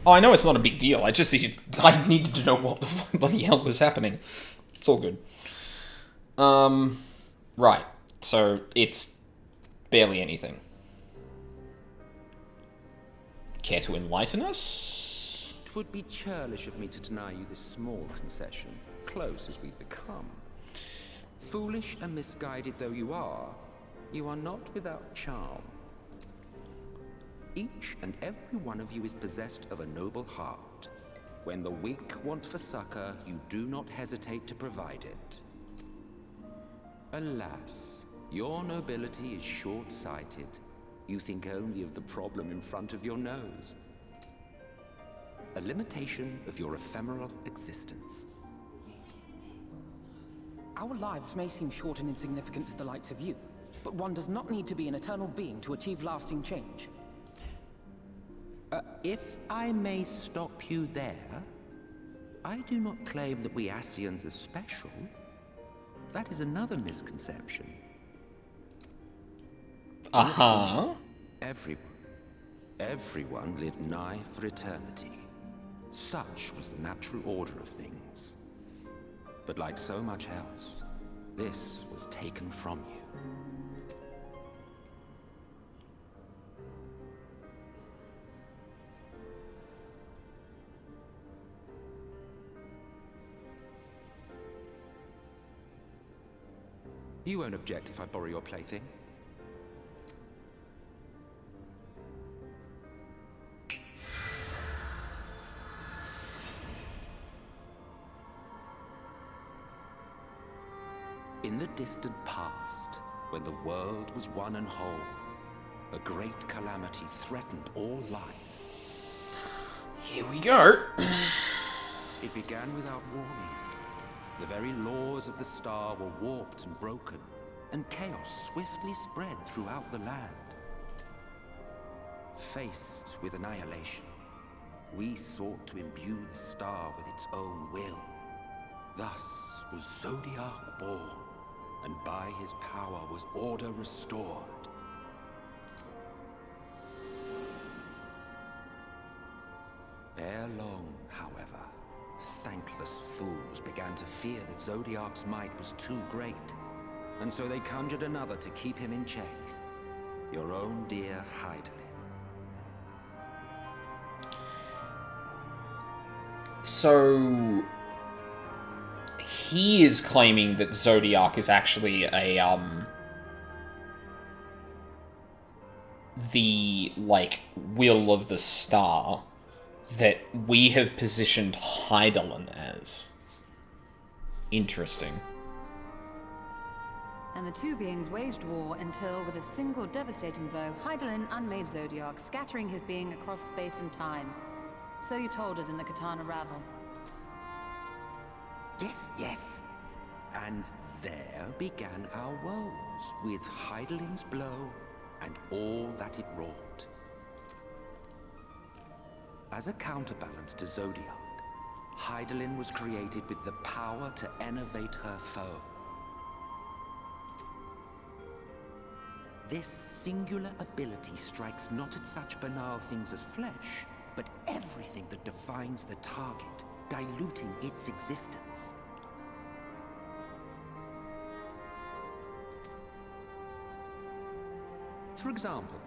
Oh, I know it's not a big deal. I needed to know what the bloody hell was happening. It's all good. Right. So, it's barely anything. Care to enlighten us? It would be churlish of me to deny you this small concession, close as we've become. Foolish and misguided though you are not without charm. Each and every one of you is possessed of a noble heart. When the weak want for succor, you do not hesitate to provide it. Alas, your nobility is short-sighted. You think only of the problem in front of your nose. A limitation of your ephemeral existence. Our lives may seem short and insignificant to the likes of you, but one does not need to be an eternal being to achieve lasting change. If I may stop you there, I do not claim that we Ascians are special. That is another misconception. Uh-huh. Everyone lived nigh for eternity. Such was the natural order of things. But like so much else, this was taken from you. You won't object if I borrow your plaything? In the distant past, when the world was one and whole, a great calamity threatened all life. Here we go. It began without warning. The very laws of the star were warped and broken, and chaos swiftly spread throughout the land. Faced with annihilation, we sought to imbue the star with its own will. Thus was Zodiac born, and by his power was order restored. Ere long, however, thankless fools began to fear that Zodiac's might was too great, and so they conjured another to keep him in check. Your own dear Hydaelyn. So he is claiming that Zodiac is actually a the like will of the star that we have positioned Hydaelyn as. Interesting. And the two beings waged war until, with a single devastating blow, Hydaelyn unmade Zodiac, scattering his being across space and time. So you told us in the Katana Ravel. Yes, yes. And there began our woes, with Hydaelyn's blow and all that it wrought. As a counterbalance to Zodiac, Hydaelyn was created with the power to enervate her foe. This singular ability strikes not at such banal things as flesh, but everything that defines the target, diluting its existence. For example,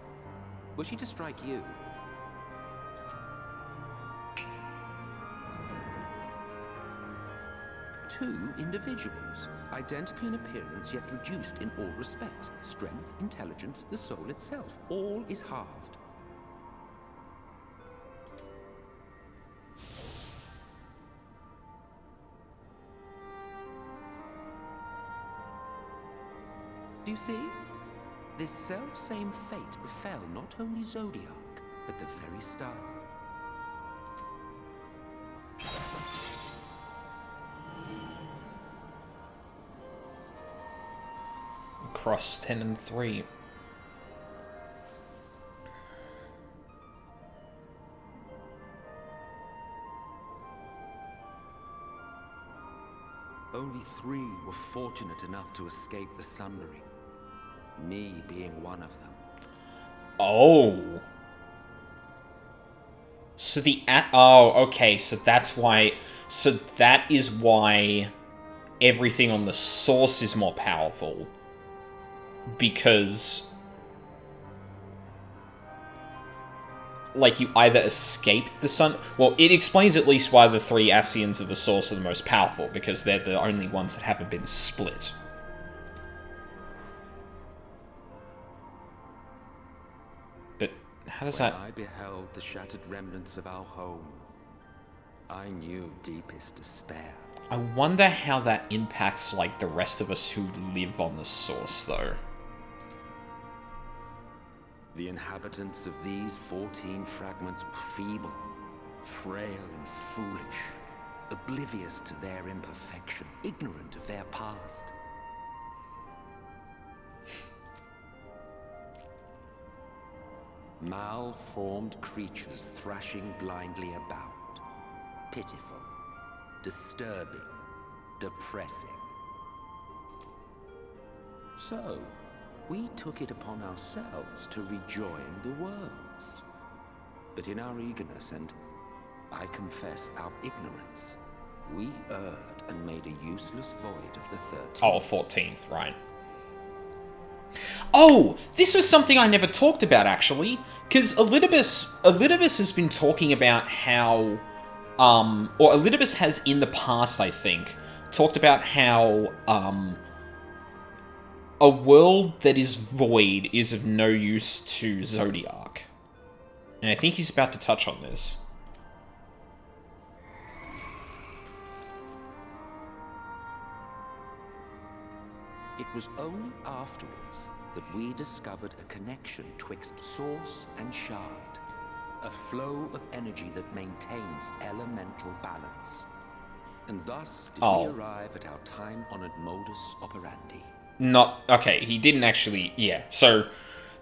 were she to strike you, two individuals, identical in appearance yet reduced in all respects. Strength, intelligence, the soul itself, all is halved. Do you see? This self-same fate befell not only Zodiac, but the very star. Cross 10 and 3. Only 3 were fortunate enough to escape the Sundering. Me being one of them. Oh. So oh, okay, so that's why... So that is why everything on the source is more powerful. Because... like, you either escaped the sun... Well, it explains at least why the 3 Ascians of the source are the most powerful, because they're the only ones that haven't been split. How does that... When I beheld the shattered remnants of our home, I knew deepest despair. I wonder how that impacts, like, the rest of us who live on the source, though. The inhabitants of these 14 fragments were feeble, frail and foolish, oblivious to their imperfection, ignorant of their past. Malformed creatures thrashing blindly about. Pitiful, disturbing, depressing. So, we took it upon ourselves to rejoin the worlds. But in our eagerness and, I confess, our ignorance, we erred and made a useless void of the 13th. Oh, 14th, right. Oh, this was something I never talked about, actually, because Elidibus has been talking about how, or Elidibus has in the past, I think, talked about how, a world that is void is of no use to Zodiac. And I think he's about to touch on this. It was only afterwards that we discovered a connection twixt source and shard. A flow of energy that maintains elemental balance. And thus did we arrive at our time-honored modus operandi. Not... Okay, he didn't actually... Yeah, so...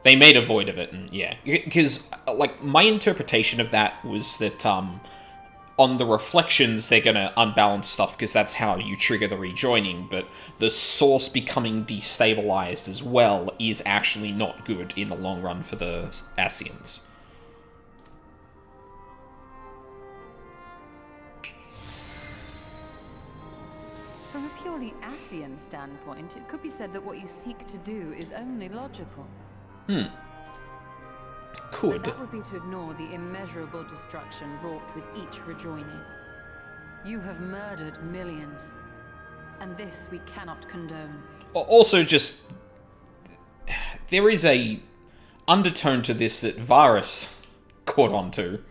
They made a void of it, and yeah. Because, like, my interpretation of that was that, on the reflections, they're gonna unbalance stuff, because that's how you trigger the rejoining, but the source becoming destabilized as well is actually not good in the long run for the Ascians. From a purely Ascian standpoint, it could be said that what you seek to do is only logical. Could. But that would be to ignore the immeasurable destruction wrought with each rejoining. You have murdered millions, and this we cannot condone. Also, just... There is a undertone to this that Varus caught on to.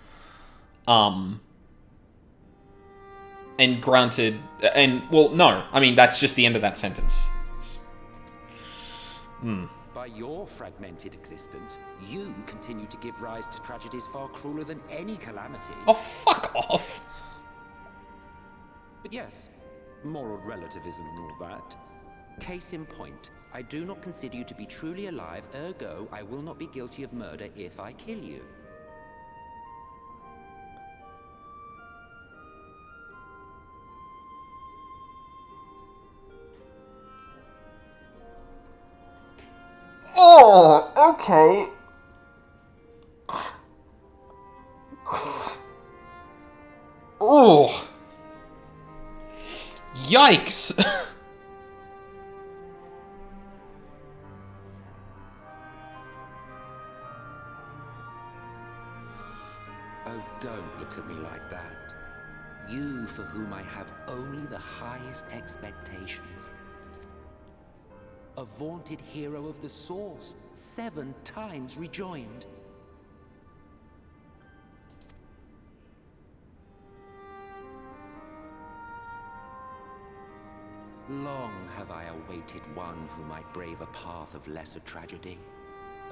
And granted... And, well, no. I mean, that's just the end of that sentence. By your fragmented existence, you continue to give rise to tragedies far crueler than any calamity. Oh, fuck off! But yes, moral relativism and all that. Case in point, I do not consider you to be truly alive, ergo, I will not be guilty of murder if I kill you. Oh, okay. Oh. Yikes. Oh, don't look at me like that. You for whom I have only the highest expectations. A vaunted hero of the Source, 7 times rejoined. Long have I awaited one who might brave a path of lesser tragedy.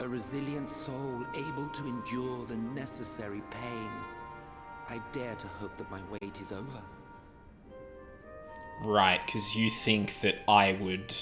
A resilient soul able to endure the necessary pain. I dare to hope that my wait is over. Right, because you think that I would